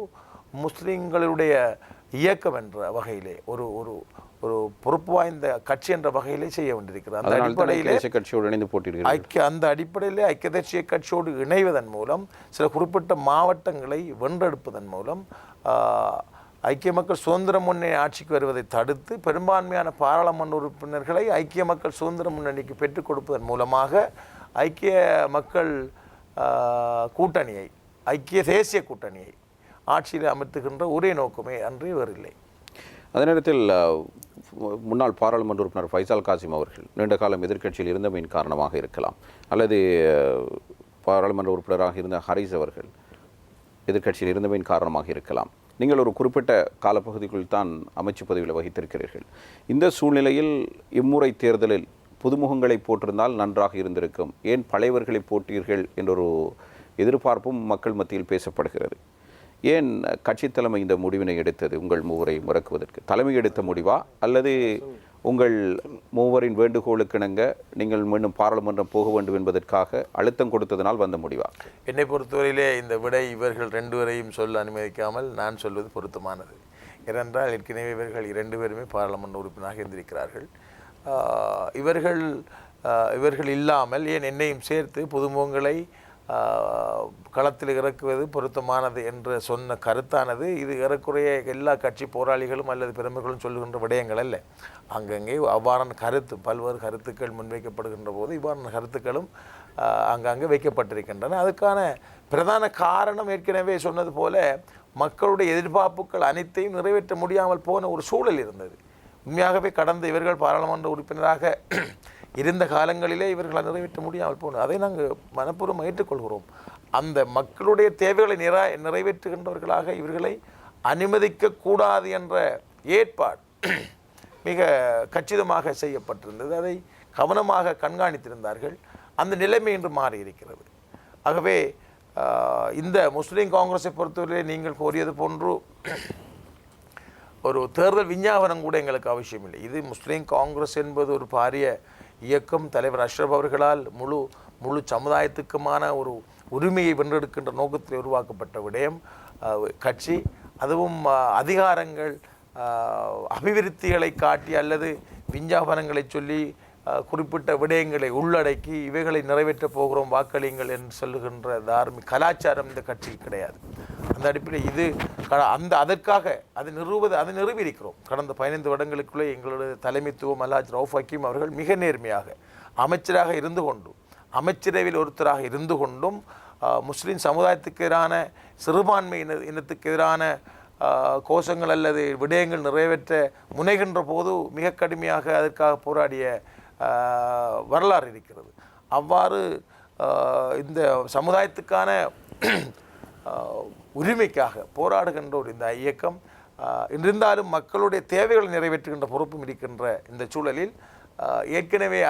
முஸ்லீம்களுடைய இயக்கம் என்ற வகையிலே, ஒரு ஒரு ஒரு பொறுப்பு வாய்ந்த கட்சி என்ற வகையிலே செய்ய வேண்டியிருக்கிறது. அந்த அடிப்படையிலே அந்த அடிப்படையிலே ஐக்கிய தேசிய கட்சியோடு இணைவதன் மூலம், சில குறிப்பிட்ட மாவட்டங்களை வென்றெடுப்பதன் மூலம் ஐக்கிய மக்கள் சுதந்திர முன்னணி ஆட்சிக்கு வருவதை தடுத்து பெரும்பான்மையான பாராளுமன்ற உறுப்பினர்களை ஐக்கிய மக்கள் சுதந்திர முன்னணிக்கு பெற்றுக் கொடுப்பதன் மூலமாக ஐக்கிய மக்கள் கூட்டணியை, ஐக்கிய தேசிய கூட்டணியை ஆட்சியில் அமர்த்துகின்ற ஒரே நோக்கமே அன்றே வேறில்லை. அதே நேரத்தில் முன்னாள் பாராளுமன்ற உறுப்பினர் ஃபைசால் காசிம் அவர்கள் நீண்ட காலம் எதிர்க்கட்சியில் இருந்தமையின் காரணமாக இருக்கலாம், அல்லது பாராளுமன்ற உறுப்பினராக இருந்த ஹரிஸ் அவர்கள் எதிர்க்கட்சியில் இருந்தமையின் காரணமாக இருக்கலாம். நீங்கள் ஒரு குறிப்பிட்ட காலப்பகுதிக்குள் தான் அமைச்சு பதவியில் வகித்திருக்கிறீர்கள். இந்த சூழ்நிலையில் இம்முறை தேர்தலில் புதுமுகங்களை போட்டிருந்தால் நன்றாக இருந்திருக்கும், ஏன் பழையவர்களை போட்டீர்கள் என்றொரு எதிர்பார்ப்பும் மக்கள் மத்தியில் பேசப்படுகிறது. ஏன் கட்சி தலைமை இந்த முடிவினை எடுத்தது? உங்கள் மூவரை முறக்குவதற்கு தலைமை எடுத்த முடிவா, அல்லது உங்கள் மூவரின் வேண்டுகோளுக்கிணங்க நீங்கள் மீண்டும் பாராளுமன்றம் போக வேண்டும் என்பதற்காக அழுத்தம் கொடுத்ததனால் வந்த முடிவா? என்னை பொறுத்தவரையிலே இந்த விடை இவர்கள் 2 பேரையும் சொல்ல அனுமதிக்காமல் நான் சொல்வது பொருத்தமானது. ஏனென்றால் ஏற்கனவே இவர்கள் 2 பேருமே பாராளுமன்ற உறுப்பினராக இருந்திருக்கிறார்கள். இவர்கள் இல்லாமல் ஏன் என்னையும் சேர்த்து புதுமுகங்களை களத்தில் இறக்குவது பொருத்தமானது என்று சொன்ன கருத்தானது இது ஏறக்குறைய எல்லா கட்சி போராளிகளும் அல்லது பெருமைகளும் சொல்லுகின்ற விடயங்கள் அல்ல. அங்கங்கே அவ்வாறான பல்வேறு கருத்துக்கள் முன்வைக்கப்படுகின்ற போது இவ்வாறான கருத்துக்களும் அங்கங்கே வைக்கப்பட்டிருக்கின்றன. அதுக்கான பிரதான காரணம் ஏற்கனவே சொன்னது போல மக்களுடைய எதிர்பார்ப்புகள் அனைத்தையும் நிறைவேற்ற முடியாமல் போன ஒரு சூழல் இருந்தது. உண்மையாகவே கடந்த இவர்கள் பாராளுமன்ற உறுப்பினராக இருந்த காலங்களிலே இவர்களை நிறைவேற்ற முடியாமல் போனோம். அதை நாங்கள் மனப்பூர்வம் ஏற்றுக்கொள்கிறோம். அந்த மக்களுடைய தேவைகளை நிறைவேற்றுகின்றவர்களாக இவர்களை அனுமதிக்கக்கூடாது என்ற ஏற்பாடு மிக கச்சிதமாக செய்யப்பட்டிருந்தது. அதை கவனமாக கண்காணித்திருந்தார்கள். அந்த நிலைமை இன்று மாறி இருக்கிறது. ஆகவே இந்த முஸ்லீம் காங்கிரஸை பொறுத்தவரையிலே நீங்கள் கோரியது போன்று ஒரு தேர்தல் விஞ்ஞாபனம் கூட எங்களுக்கு அவசியம் இல்லை. இது முஸ்லீம் காங்கிரஸ் என்பது ஒரு பாரிய இயக்கம். தலைவர் அஷ்ரப் அவர்களால் முழு சமுதாயத்துக்குமான ஒரு உரிமையை வென்றெடுக்கின்ற நோக்கத்தில் உருவாக்கப்பட்ட விடயம் கட்சி. அதுவும் அதிகாரங்கள் அபிவிருத்திகளை காட்டி அல்லது விஞ்ஞாபனங்களை சொல்லி குறிப்பிட்ட விடயங்களை உள்ளடக்கி இவைகளை நிறைவேற்றப் போகிறோம் வாக்களியுங்கள் என்று சொல்லுகின்ற தார்மீக கலாச்சாரம் இந்த கட்சிக்கு கிடையாது. அந்த அடிப்படையில் இது அதற்காக அதை நிறுவியிருக்கிறோம். கடந்த 15 வருடங்களுக்குள்ளே எங்களுடைய தலைமைத்துவம் அல்ஹாஜ் ரவுஃப் ஹக்கீம் அவர்கள் மிக நேர்மையாக அமைச்சராக இருந்து கொண்டும் அமைச்சரவையில் ஒருத்தராக இருந்து கொண்டும் முஸ்லீம் சமுதாயத்துக்கு எதிரான சிறுபான்மை இனத்துக்கு எதிரான கோஷங்கள் அல்லது விடயங்கள் நிறைவேற்ற முனைகின்ற போது மிக கடுமையாக அதற்காக போராடிய வரலாறு இருக்கிறது. அவ்வாறு இந்த சமுதாயத்துக்கான உரிமைக்காக போராடுகின்ற ஒரு இந்த இயக்கம் இருந்தாலும் மக்களுடைய தேவைகளை நிறைவேற்றுகின்ற பொறுப்பும் இருக்கின்ற இந்த சூழலில் ஏற்கனவே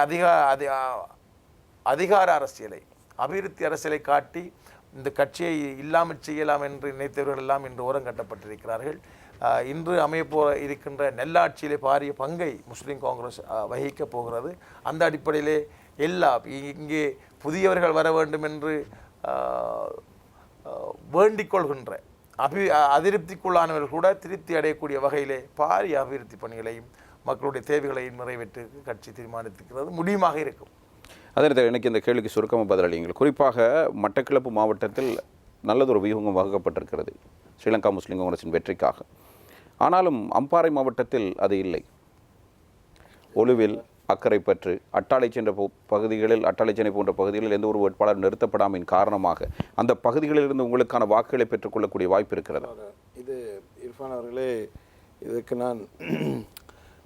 அதிகார அரசியலை அபிவிருத்தி அரசியலை காட்டி இந்த கட்சியை இல்லாமல் செய்யலாம் என்று நினைத்தவர்கள் எல்லாம் இன்று ஓரம் கட்டப்பட்டிருக்கிறார்கள். இன்று இருக்கின்ற நெல்லாட்சியிலே பாரிய பங்கை முஸ்லீம் காங்கிரஸ் வகிக்கப் போகிறது. அந்த அடிப்படையிலே இங்கே புதியவர்கள் வர வேண்டும் என்று வேண்டிக் கொள்கின்ற அதிருப்திக்குள்ளானவர்கள் கூட திருப்தி அடையக்கூடிய வகையிலே பாரிய அபிவிருத்தி பணிகளையும் மக்களுடைய தேவைகளையும் நிறைவேற்ற கட்சி தீர்மானித்திருக்கிறது. முடியுமாக இருக்கும். அதே நேரத்தில் எனக்கு இந்த கேள்விக்கு சுருக்கமாக பதிலளிங்கள். குறிப்பாக மட்டக்களப்பு மாவட்டத்தில் நல்லதொரு வியூகம் வகுக்கப்பட்டிருக்கிறது ஸ்ரீலங்கா முஸ்லீம் காங்கிரஸின் வெற்றிக்காக. ஆனாலும் அம்பாறை மாவட்டத்தில் அது இல்லை. ஒலுவில், அக்கரைப்பற்று, அட்டாளைச்சேனை போன்ற பகுதிகளில் எந்த ஒரு வேட்பாளர் நிறுத்தப்படாமையின் காரணமாக அந்த பகுதிகளிலிருந்து உங்களுக்கான வாக்குகளை பெற்றுக்கொள்ளக்கூடிய வாய்ப்பு இருக்கிறது. இது இர்ஃபான் அவர்களே, இதுக்கு நான்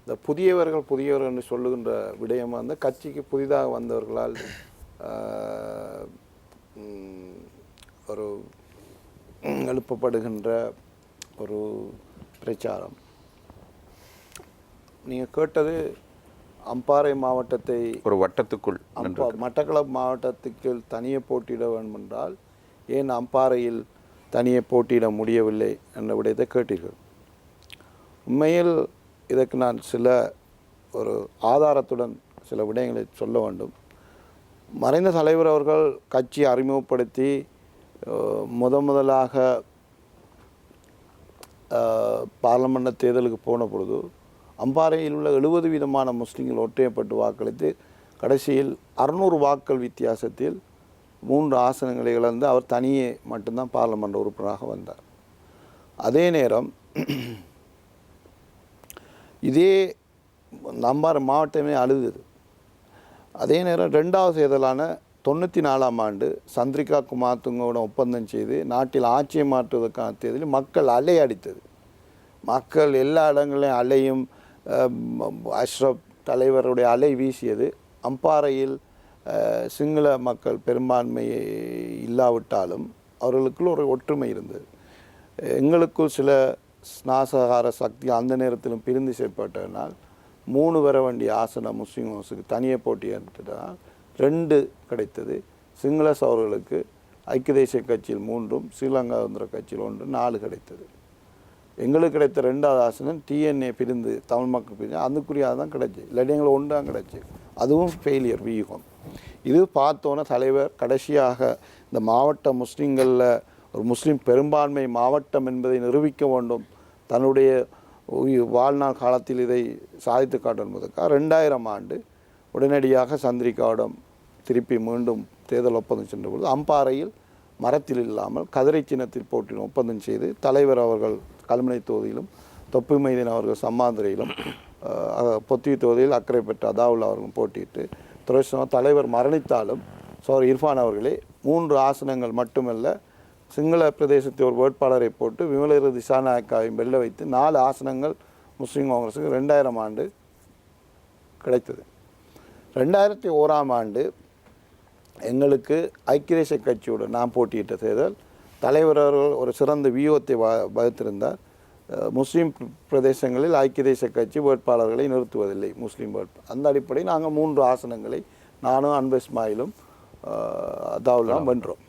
இந்த புதியவர்கள் என்று சொல்லுகின்ற விடயமாக இருந்தால் கட்சிக்கு புதிதாக வந்தவர்களால் ஒரு எழுப்பப்படுகின்ற ஒரு பிரச்சாரம். நீங்கள் கேட்டது அம்பாறை மாவட்டத்தை ஒரு வட்டத்துக்குள் மட்டக்களப்பு மாவட்டத்துக்கு தனியே போட்டியிட வேண்டும் என்றால் ஏன் அம்பாறையில் தனியே போட்டியிட முடியவில்லை என்ற விடயத்தை கேட்டீர்கள். உண்மையில் இதற்கு நான் ஒரு ஆதாரத்துடன் சில விடயங்களை சொல்ல வேண்டும். மறைந்த தலைவர் அவர்கள் கட்சி அறிமுகப்படுத்தி முதலாக பாராளுமன்ற தேர்தலுக்கு போன பொழுது அம்பாறையில் உள்ள 70% முஸ்லீம்கள் ஒற்றையப்பட்டு வாக்களித்து கடைசியில் 600 வாக்கள் வித்தியாசத்தில் 3 ஆசனங்களை இழந்து அவர் தனியே மட்டும்தான் பாராளுமன்ற உறுப்பினராக வந்தார். அதே நேரம் இதே அம்பாறை மாவட்டமே அழுகுது. அதே நேரம் 2வது தேர்தலான 94ஆம் ஆண்டு சந்திரிகா குமாரதுங்கவுடன் ஒப்பந்தம் செய்து நாட்டில் ஆட்சியை மாற்றுவதற்கான தேர்தலில் மக்கள் அலையடித்தது. மக்கள் எல்லா இடங்களையும் அலையும் அஷ்ரப் தலைவருடைய அலை வீசியது. அம்பாறையில் சிங்கள மக்கள் பெரும்பான்மை இல்லாவிட்டாலும் அவர்களுக்குள் ஒரு ஒற்றுமை இருந்தது. எங்களுக்குள் சில நாசகார சக்தி அந்த நேரத்திலும் பிரிந்து செய்யப்பட்டதனால் 3 வர வேண்டிய ஆசனம் முஸ்லீம் ஹவுஸுக்கு தனியே போட்டி ஏற்பட்டதால் 2 கிடைத்தது. சிங்களஸ் அவர்களுக்கு ஐக்கிய தேசிய கட்சியில் 3ம் ஸ்ரீலங்கா சுதந்திர கட்சியில் 1 4 கிடைத்தது. எங்களுக்கு கிடைத்த 2வது ஆசனம் டிஎன்ஏ பிரிந்து தமிழ் மக்கள் பிரிந்து அதுக்குரிய தான் கிடைச்சி. இல்லாட்டி எங்களுக்கு 1 தான் கிடைச்சி. அதுவும் ஃபெயிலியர் வியூகம். இது பார்த்தோன்னே தலைவர் கடைசியாக இந்த மாவட்ட முஸ்லீம்களில் ஒரு முஸ்லீம் பெரும்பான்மை மாவட்டம் என்பதை நிரூபிக்க வேண்டும், தன்னுடைய வாழ்நாள் காலத்தில் இதை சாதித்து காட்டும் என்பதற்காக 2000ஆம் ஆண்டு உடனடியாக சந்திரிகாவிடம் திருப்பி மீண்டும் தேர்தல் ஒப்பந்தம் சென்ற பொழுது அம்பாறையில் மரத்தில் இல்லாமல் கதிரை சின்னத்தில் போட்டியில் ஒப்பந்தம் செய்து தலைவர் அவர்கள் கல்முனை தொகுதியிலும் தொப்பி மைதீன் அவர்கள் சம்மாந்துறையிலும் பொத்துவி தொகுதியில் அக்கறை பெற்ற அதாவுல்லா அவர்களும் போட்டியிட்டு துரதிர்ஷ்டமாக தலைவர் மரணித்தாலும் சௌர் இர்ஃபான் அவர்களே 3 ஆசனங்கள் மட்டுமல்ல சிங்கள பிரதேசத்தை ஒரு வேட்பாளரை போட்டு விமலர் திசாநாயக்காவையும் வெல்ல வைத்து 4 ஆசனங்கள் முஸ்லீம் காங்கிரஸுக்கு 2000 ஆண்டு கிடைத்தது. 2001ஆம் ஆண்டு எங்களுக்கு ஐக்கிய தேசிய கட்சியோடு நான் போட்டியிட்ட தேர்தல் தலைவர் அவர்கள் ஒரு சிறந்த வியூகத்தை வகுத்திருந்தார். முஸ்லீம் பிரதேசங்களில் ஐக்கிய தேசிய கட்சி வேட்பாளர்களை நிறுத்துவதில்லை முஸ்லீம் அந்த அடிப்படையில் நாங்கள் 3 ஆசனங்களை நானும் அன்பு இஸ்மாயிலும் அதாவுல்லாம் வென்றோம்.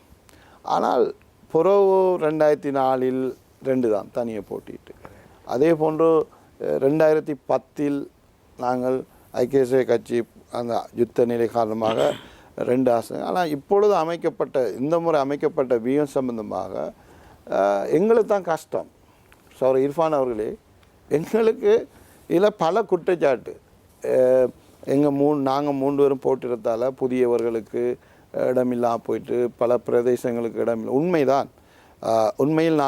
ஆனால் புறவு 2004இல் 2 தான் தனியாக போட்டிட்டு. அதே போன்று 2010இல் நாங்கள் ஐக்கிய தேசிய கட்சி அந்த யுத்த நிலை காரணமாக 2 ஆசனங்கள். ஆனால் இப்பொழுது இந்த முறை அமைக்கப்பட்ட வியூகம் சம்பந்தமாக எங்களுக்கு தான் கஷ்டம். சௌர் இர்ஃபான் அவர்களே, எங்களுக்கு இதில் பல குற்றச்சாட்டு. நாங்கள் 3 பேரும் போட்டிருந்தால புதியவர்களுக்கு இடமில்லாமல் போயிட்டு பல பிரதேசங்களுக்கு இடமில்லை. உண்மைதான். உண்மையில்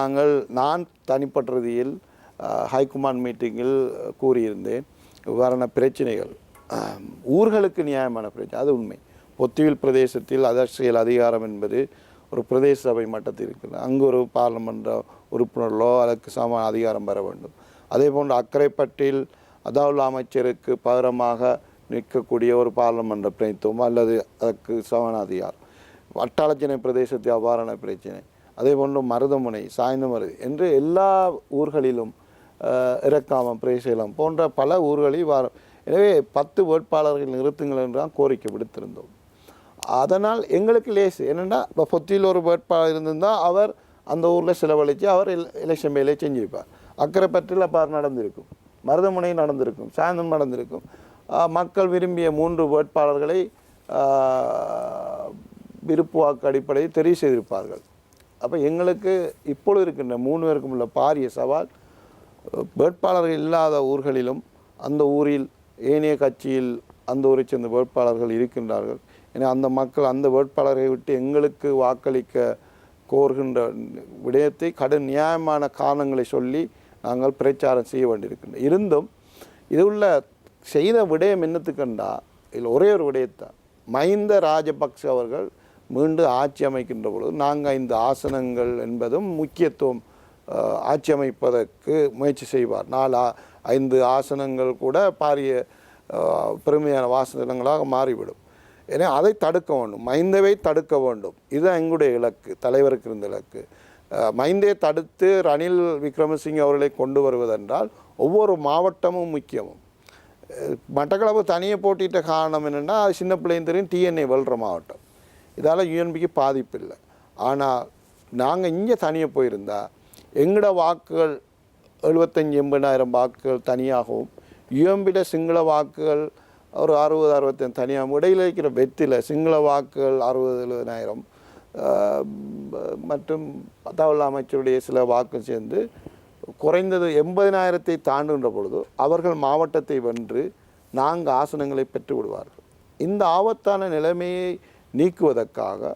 நான் தனிப்பட்ட ரீதியில் ஹைகமாண்ட் மீட்டிங்கில் கூறியிருந்தேன், இவ்வாறான பிரச்சனைகள் ஊர்களுக்கு நியாயமான பிரச்சனை, அது உண்மை. பொத்துவில் பிரதேசத்தில் அரசியல் அதிகாரம் என்பது ஒரு பிரதேச சபை மட்டத்தில் இருக்குது. அங்கு ஒரு பார்லமெண்ட் உறுப்பினர்களோ அதற்கு சமமான அதிகாரம் பெற வேண்டும். அதே போன்று அக்கரைப்பட்டில் அதாவுல்லா அமைச்சருக்கு பகரமாக நிற்கக்கூடிய ஒரு பார்லமெண்ட் பிரதித்துவம் அல்லது அதற்கு சமமான அதிகாரம். வட்டாளச்சினை பிரதேசத்தில் அவ்வாறான பிரச்சனை. அதே போன்று மருதமுனை, சாய்ந்தமருது என்று எல்லா ஊர்களிலும் இறக்காமம், பிரேசலம் போன்ற பல ஊர்களில் எனவே 10 வேட்பாளர்கள் நிறுத்துங்கள் என்று தான் கோரிக்கை விடுத்திருந்தோம். அதனால் எங்களுக்கு லேசு என்னென்னா, இப்போ பொத்தியில் ஒரு வேட்பாளர் இருந்திருந்தால் அவர் அந்த ஊரில் செலவழித்து அவர் எலெக்ஷன் வேலையை செஞ்சிருப்பார். அக்கரைப்பற்றில் பார் நடந்திருக்கும், மருதமுனை நடந்திருக்கும், சாயந்தரம் நடந்திருக்கும். மக்கள் விரும்பிய 3 வேட்பாளர்களை விருப்பு வாக்கு அடிப்படையில் தெரிவு செய்திருப்பார்கள். அப்போ எங்களுக்கு இப்பொழுது இருக்கின்ற 3 பேருக்கும் உள்ள பாரிய சவால், வேட்பாளர்கள் இல்லாத ஊர்களிலும் அந்த ஊரில் ஏனைய கட்சியில் அந்த ஊரை சேர்ந்த வேட்பாளர்கள் இருக்கின்றார்கள். ஏன்னா அந்த மக்கள் அந்த வேட்பாளரை விட்டு எங்களுக்கு வாக்களிக்க கோருகின்ற விடயத்தை கடும் நியாயமான காரணங்களை சொல்லி நாங்கள் பிரச்சாரம் செய்ய வேண்டியிருக்கின்றோம். இருந்தும் இது உள்ள செய்த விடயம் என்னத்துக்குண்டா, இதில் ஒரே ஒரு விடயத்தான். மஹிந்த ராஜபக்ஷ அவர்கள் மீண்டும் ஆட்சி அமைக்கின்ற பொழுது நாங்கள் 5 ஆசனங்கள் என்பதும் முக்கியத்துவம் ஆட்சி அமைப்பதற்கு முயற்சி செய்வார். 4-5 ஆசனங்கள் கூட பாரிய பெருமையான வாசனங்களாக மாறிவிடும். ஏன்னா அதை தடுக்க வேண்டும், மஹிந்தவை தடுக்க வேண்டும். இதுதான் எங்களுடைய இலக்கு, தலைவருக்கு இருந்த இலக்கு. மஹிந்தை தடுத்து ரணில் விக்ரமசிங்க அவர்களை கொண்டு வருவதென்றால் ஒவ்வொரு மாவட்டமும் முக்கியமும். மட்டக்களப்பு தனியாக போட்டிட்ட காரணம் என்னென்னா, அது சின்ன பிள்ளையும் தெரியும், டிஎன்ஏ வெல்ற மாவட்டம். இதால் யூஎன்பிக்கு பாதிப்பு இல்லை. ஆனால் நாங்கள் இங்கே தனியாக போயிருந்தால் எங்களோட வாக்குகள் 75-80,000 வாக்குகள் தனியாகவும், யூஎம்பியில் சிங்கள வாக்குகள் ஒரு 60-65 தனியாகவும், இடையில் இருக்கிற வெற்றியில் சிங்கள வாக்குகள் 60-70,000 மற்றும் அதாவுல்லா அமைச்சருடைய சில வாக்கு சேர்ந்து குறைந்தது 80,000 தாண்டுகின்ற பொழுது அவர்கள் மாவட்டத்தை வென்று 4 ஆசனங்களை பெற்று விடுவார்கள். இந்த ஆபத்தான நிலைமையை நீக்குவதற்காக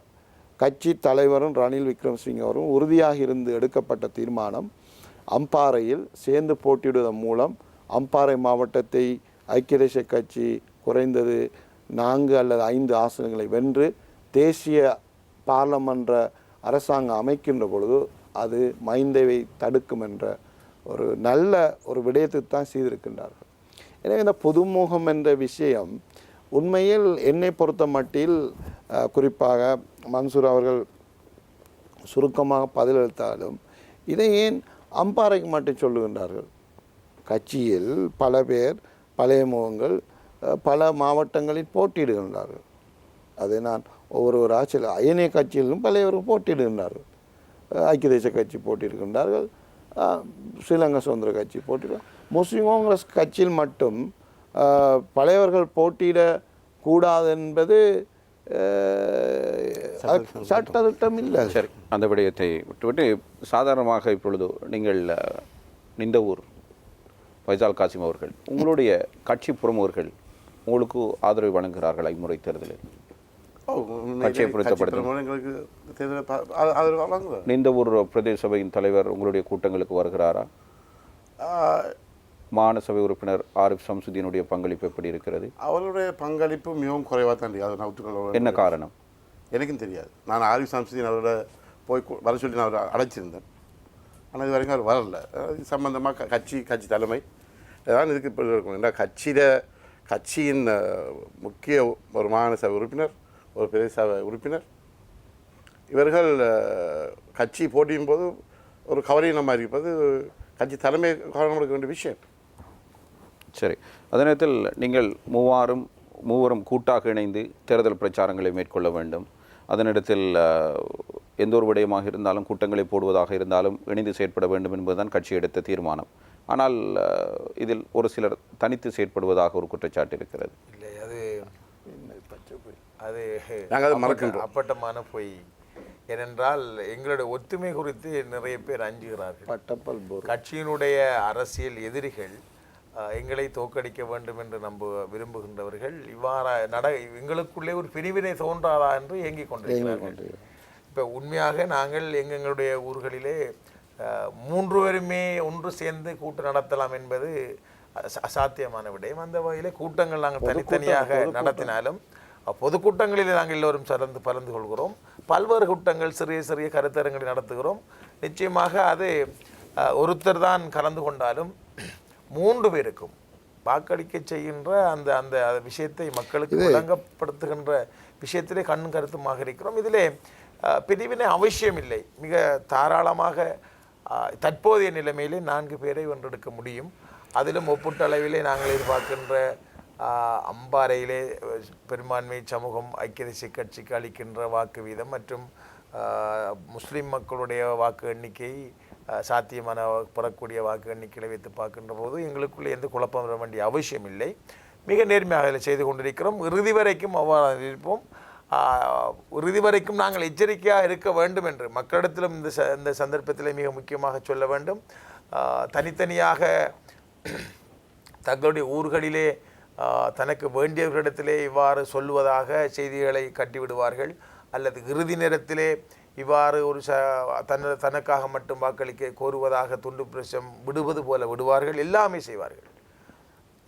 கட்சி தலைவரும் ரணில் விக்ரமசிங்க அவரும் உறுதியாக இருந்து எடுக்கப்பட்ட தீர்மானம், அம்பாறையில் சேர்ந்து போட்டியிடுவதன் மூலம் அம்பாறை மாவட்டத்தை ஐக்கிய தேசிய கட்சி குறைந்தது 4 அல்லது 5 ஆசனங்களை வென்று தேசிய பார்லமென்ற அரசாங்கம் அமைக்கின்ற பொழுது அது மஹிந்தவை தடுக்கும் என்ற ஒரு நல்ல ஒரு விடயத்தை தான் செய்திருக்கின்றார்கள். எனவே இந்த பொதுமுகம் என்ற விஷயம் உண்மையில் என்னை பொறுத்த மட்டில், குறிப்பாக மன்சூர் அவர்கள் சுருக்கமாக பதிலளித்தாலும் இதை ஏன் அம்பாறைக்கு மட்டும் சொல்லுகின்றார்கள்? கட்சியில் பல பேர் பழைய முகங்கள் பல மாவட்டங்களில் போட்டியிடுகின்றார்கள். அதை நான் ஒவ்வொரு ஆட்சியில் ஏனைய கட்சியிலும் பழையவர்கள் போட்டியிடுகின்றார்கள். ஐக்கிய தேசிய கட்சி போட்டியிடுகின்றார்கள், ஸ்ரீலங்கா சுதந்திர கட்சி போட்டியிடும். முஸ்லீம் காங்கிரஸ் கட்சியில் மட்டும் பழையவர்கள் போட்டியிடக்கூடாது என்பது சட்டத்திட்டம் இல்லை. சரி, அந்த விடயத்தை விட்டுவிட்டு சாதாரணமாக இப்பொழுது நீங்கள் நின்ற ஊர் ஃபைசால் காசிம் அவர்கள், உங்களுடைய கட்சி பிரமுகர்கள் உங்களுக்கு ஆதரவு வழங்குகிறார்கள் இம்முறை தேர்தலில்? கட்சியை பொருத்தப்படுத்த எங்களுக்கு தேர்தல் அது வழங்குவார். இந்த ஒரு பிரதேச சபையின் தலைவர் உங்களுடைய கூட்டங்களுக்கு வருகிறாரா? மாகாண சபை உறுப்பினர் ஆரிஃப் சம்சுதீனுடைய பங்களிப்பு எப்படி இருக்கிறது? அவருடைய பங்களிப்பு மிகவும் குறைவாக தான் அதை நான் ஒத்துக்கொள்ள. என்ன காரணம் எனக்கும் தெரியாது. நான் ஆரிஃப் சம்சுதீன் அவரோட போய் வர சொல்லி நான் அவரை அழைச்சிருந்தேன். ஆனால் இது வரைக்கும் அவர் வரல. இது சம்பந்தமாக கட்சி தலைமை தான் இதுக்கு இப்போ இருக்கணும். ஏன்னா கட்சியின் முக்கிய ஒரு மாகாண சபை உறுப்பினர், ஒரு பிரதேச சபை உறுப்பினர், இவர்கள் கட்சி போட்டியும் போது ஒரு கவரீனமாக இருப்பது கட்சி தலைமை கவனம் எடுக்க வேண்டிய விஷயம். சரி, அதே நேரத்தில் நீங்கள் மூவரும் கூட்டாக இணைந்து தேர்தல் பிரச்சாரங்களை மேற்கொள்ள வேண்டும். அதனிடத்தில் எந்த ஒரு விடயமாக இருந்தாலும் கூட்டங்களை போடுவதாக இருந்தாலும் இணைந்து செயற்பட வேண்டும் என்பதுதான் கட்சி எடுத்த தீர்மானம். ஆனால் இதில் ஒரு சிலர் தனித்து செயற்படுவதாக ஒரு குற்றச்சாட்டு இருக்கிறது. இல்லை, அது நாங்கள் மறக்கின்றோம். அப்பட்டமான பொய். ஏனென்றால் எங்களுடைய ஒத்துமை குறித்து நிறைய பேர் அஞ்சுகிறார்கள். கட்சியினுடைய அரசியல் எதிரிகள் எங்களை தோற்கடிக்க வேண்டும் என்று விரும்புகின்றவர்கள் இவ்வாறு எங்களுக்குள்ளே ஒரு பிரிவினை தோன்றாதா என்று ஏங்கிக் கொண்டிருக்கிறார்கள். இப்போ உண்மையாக நாங்கள் எங்களுடைய ஊர்களிலே 3 பேருமே ஒன்று சேர்ந்து கூட்டம் நடத்தலாம் என்பது அசாத்தியமான விடயம். அந்த வகையிலே கூட்டங்கள் நாங்கள் தனித்தனியாக நடத்தினாலும் பொதுக்கூட்டங்களில் நாங்கள் எல்லோரும் பலந்து கொள்கிறோம். பல்வேறு கூட்டங்கள் சிறிய கருத்தரங்களை நடத்துகிறோம். நிச்சயமாக அது ஒருத்தர் தான் கலந்து கொண்டாலும் 3 பேருக்கும் வாக்களிக்க செய்கின்ற அந்த அந்த விஷயத்தை மக்களுக்கு விளங்கப்படுத்துகின்ற விஷயத்திலே கண்ணும் கருத்துமாக இருக்கிறோம். இதிலே பிரிவினை அவசியம் இல்லை. மிக தாராளமாக தற்போதைய நிலைமையிலே 4 பேரை வென்றெடுக்க முடியும். அதிலும் ஒப்பீட்டளவிலே நாங்கள் எதிர்பார்க்கின்ற அம்பாறையிலே பெரும்பான்மை சமூகம் ஐக்கிய தேசிய கட்சிக்கு அளிக்கின்ற வாக்கு வீதம் மற்றும் முஸ்லீம் மக்களுடைய வாக்கு எண்ணிக்கை சாத்தியமான பெறக்கூடிய வாக்கு எண்ணிக்கையை வைத்து பார்க்கின்ற போது எங்களுக்குள்ளே எந்த குழப்பம் வர வேண்டிய அவசியம் இல்லை. மிக நேர்மையாக இதில் செய்து கொண்டிருக்கிறோம். இறுதி வரைக்கும் அவ்வாறு இருப்போம். இறுதி வரைக்கும் நாங்கள் எச்சரிக்கையாக இருக்க வேண்டும் என்று மக்களிடத்திலும் இந்த சந்தர்ப்பத்தில் மிக முக்கியமாக சொல்ல வேண்டும். தனித்தனியாக தங்களுடைய ஊர்களிலே தனக்கு வேண்டியவர்களிடத்திலே இவ்வாறு சொல்லுவதாக செய்திகளை கட்டிவிடுவார்கள். அல்லது இறுதி நேரத்திலே இவ்வாறு ஒரு தனக்காக மட்டும் வாக்களிக்க கோருவதாக துண்டு பிரசம் விடுவது போல விடுவார்கள். எல்லாமே செய்வார்கள்.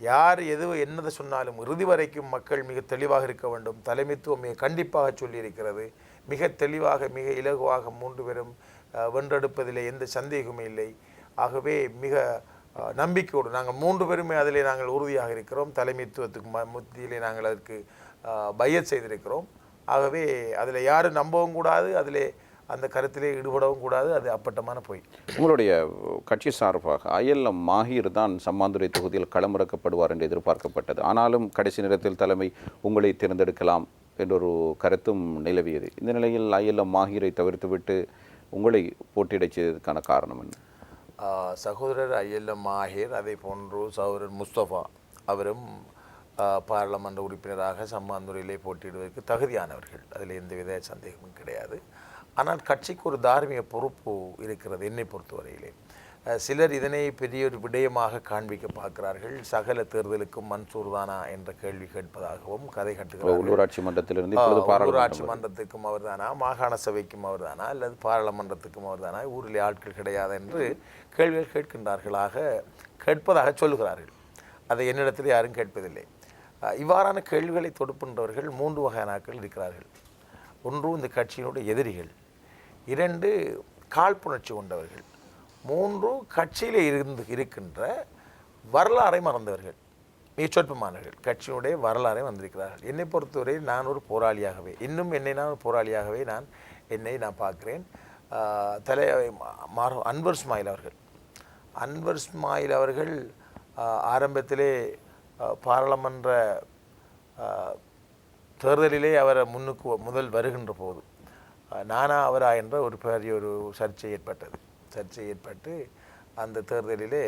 யார் என்னதை சொன்னாலும் இறுதி வரைக்கும் மக்கள் மிக தெளிவாக இருக்க வேண்டும். தலைமைத்துவம் மிக கண்டிப்பாக சொல்லியிருக்கிறது. மிக தெளிவாக மிக இலகுவாக 3 பேரும் வென்றெடுப்பதிலே எந்த சந்தேகமும் இல்லை. ஆகவே மிக நம்பிக்கையோடு நாங்கள் 3 பேருமே அதிலே நாங்கள் உறுதியாக இருக்கிறோம். தலைமைத்துவத்துக்கு மத்தியிலே நாங்கள் அதற்கு பையத் செய்திருக்கிறோம். ஆகவே அதில் யாரும் நம்பவும் கூடாது, அதிலே அந்த கருத்திலே ஈடுபடவும் கூடாது. அது அப்பட்டமான பொய். உங்களுடைய கட்சி சார்பாக ILM மாஹீர் தான் சம்மாந்துறை தொகுதியில் களமிறக்கப்படுவார் என்று எதிர்பார்க்கப்பட்டது. ஆனாலும் கடைசி நேரத்தில் தலைமை உங்களை தேர்ந்தெடுக்கலாம் என்றொரு கருத்தும் நிலவியது. இந்த நிலையில் ILM மாஹீரை தவிர்த்துவிட்டு உங்களை போட்டியிடச் செய்ததற்கான காரணம் என்ன? சகோதரர் ILM மாஹீர், அதே போன்று சகோதரர் முஸ்தபா அவரும் பாராளுமன்ற உறுப்பினராக சம்மாந்துறையிலே போட்டியிடுவதற்கு தகுதியானவர்கள். அதில் எந்தவித சந்தேகமும் கிடையாது. ஆனால் கட்சிக்கு ஒரு தார்மீக பொறுப்பு இருக்கிறது. என்னை பொறுத்தவரையிலே சிலர் இதனை பெரிய ஒரு விடயமாக காண்பிக்க பார்க்கிறார்கள். சகல தேர்தலுக்கும் மன்சூர் தானா என்ற கேள்வி கேட்பதாகவும் கதை கட்டுகிறார்கள். உள்ளூராட்சி மன்றத்திலிருந்து உள்ளூராட்சி மன்றத்துக்கும் அவர் தானா, மாகாண சபைக்கும் அவர் தானா, அல்லது பாராளுமன்றத்துக்கும் அவர் தானா, ஊரிலே ஆட்கள் கிடையாது என்று கேள்விகள் கேட்பதாக சொல்லுகிறார்கள். அதை என்னிடத்தில் யாரும் கேட்பதில்லை. இவ்வாறான கேள்விகளை தொடுக்கின்றவர்கள் 3 வகையான ஆட்கள் இருக்கிறார்கள். 1 இந்த கட்சியினுடைய எதிரிகள், 2 காழ்ப்புணர்ச்சி கொண்டவர்கள், 3 கட்சியில் இருக்கின்ற வரலாறை மறந்தவர்கள், மிக சொற்பமானவர்கள். கட்சியினுடைய வரலாறை வந்திருக்கிறார்கள். என்னை பொறுத்தவரை நான் ஒரு போராளியாகவே நான் ஒரு போராளியாகவே என்னை பார்க்கிறேன். அன்வர் இஸ்மாயில் அவர்கள் ஆரம்பத்திலே பாராளுமன்ற தேர்தலிலே அவர் முதல் வருகின்ற போது நானா அவரா என்ற ஒரு பெரிய ஒரு சர்ச்சை ஏற்பட்டு அந்த தேர்தலிலே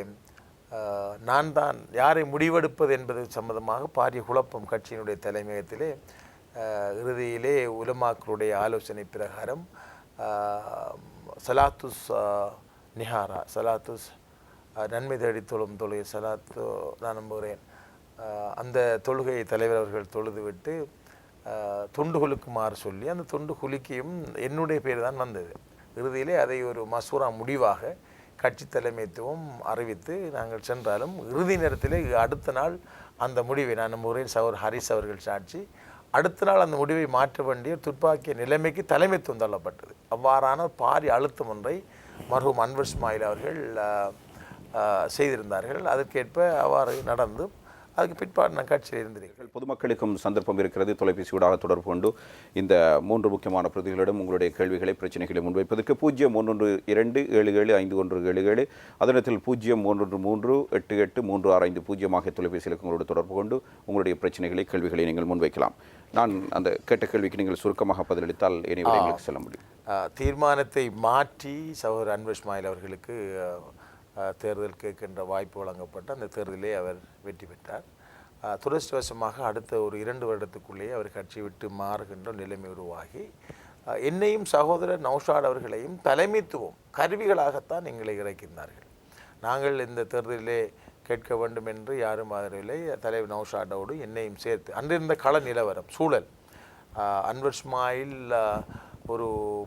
நான் தான் யாரை முடிவெடுப்பது என்பது சம்பந்தமாக பாரிய குழப்பம் கட்சியினுடைய தலைமையகத்திலே. இறுதியிலே உலமாக்களுடைய ஆலோசனை பிரகாரம் சலாத்துஸ் நிஹாரா, சலாத்துஸ் நன்மை தேடி தொழும் தொழுகை, சலாத்து நான் நம்புகிறேன், அந்த தொழுகை தலைவர் அவர்கள் தொழுதுவிட்டு துண்டு குலுக்குமாறு சொல்லி அந்த துண்டு குலுக்கியும் என்னுடைய பேர் தான் வந்தது. இறுதியிலே அதை ஒரு மசூரா முடிவாக கட்சி தலைமைத்துவம் அறிவித்து நாங்கள் சென்றாலும் இறுதி நேரத்திலே அடுத்த நாள் அந்த முடிவை நான் முறையில் சகோதரர் ஹரிஸ் அவர்கள் சாட்சி அடுத்த நாள் அந்த முடிவை மாற்ற வேண்டிய துப்பாக்கிய நிலைமைக்கு தலைமைத்துவம் தள்ளப்பட்டது. அவ்வாறான பாரி அழுத்தம் ஒன்றை மர்ஹூம் அன்வர் இஸ்மாயில் அவர்கள் செய்திருந்தார்கள். அதற்கேற்ப அவ்வாறு நடந்து அதுக்கு பிற்பாடு நான் கட்சியில் இருந்திருக்கிறேன். பொதுமக்களுக்கும் சந்தர்ப்பம் இருக்கிறது தொலைபேசியூடாக தொடர்பு கொண்டு இந்த 3 முக்கியமான பிரதிகளிடம் உங்களுடைய கேள்விகளை பிரச்சனைகளை முன்வைப்பதற்கு 0112775177 அதனத்தில் 01388365 தொலைபேசி இலக்கங்களோடு தொடர்பு கொண்டு உங்களுடைய பிரச்சனைகளை கேள்விகளை நீங்கள் முன்வைக்கலாம். நான் அந்த கேட்ட கேள்விக்கு நீங்கள் சுருக்கமாக பதிலளித்தால் எங்களுக்கு செல்ல முடியும். தீர்மானத்தை மாற்றி சகோதரர் அன்வர் இஸ்மாயில் அவர்களுக்கு தேர்தல் கேட்கின்ற வாய்ப்பு வழங்கப்பட்டு அந்த தேர்தலே அவர் வெற்றி பெற்றார். துரதிர்ஷ்டவசமாக அடுத்த ஒரு 2 வருடத்துக்குள்ளேயே அவர் கட்சி விட்டு மாறுகின்ற நிலைமை உருவாகி என்னையும் சகோதரர் நௌஷாத் அவர்களையும் தலைமைத்துவம் கருவிகளாகத்தான் எங்களை இறக்கினார்கள். நாங்கள் இந்த தேர்தலிலே கேட்க வேண்டும் என்று யாரும் ஆதரவில்லை. தலைவர் நௌஷாதோடு என்னையும் சேர்த்து அன்றிருந்த கள நிலவரம் சூழல் அன்வர் இஸ்மாயில் ஒரு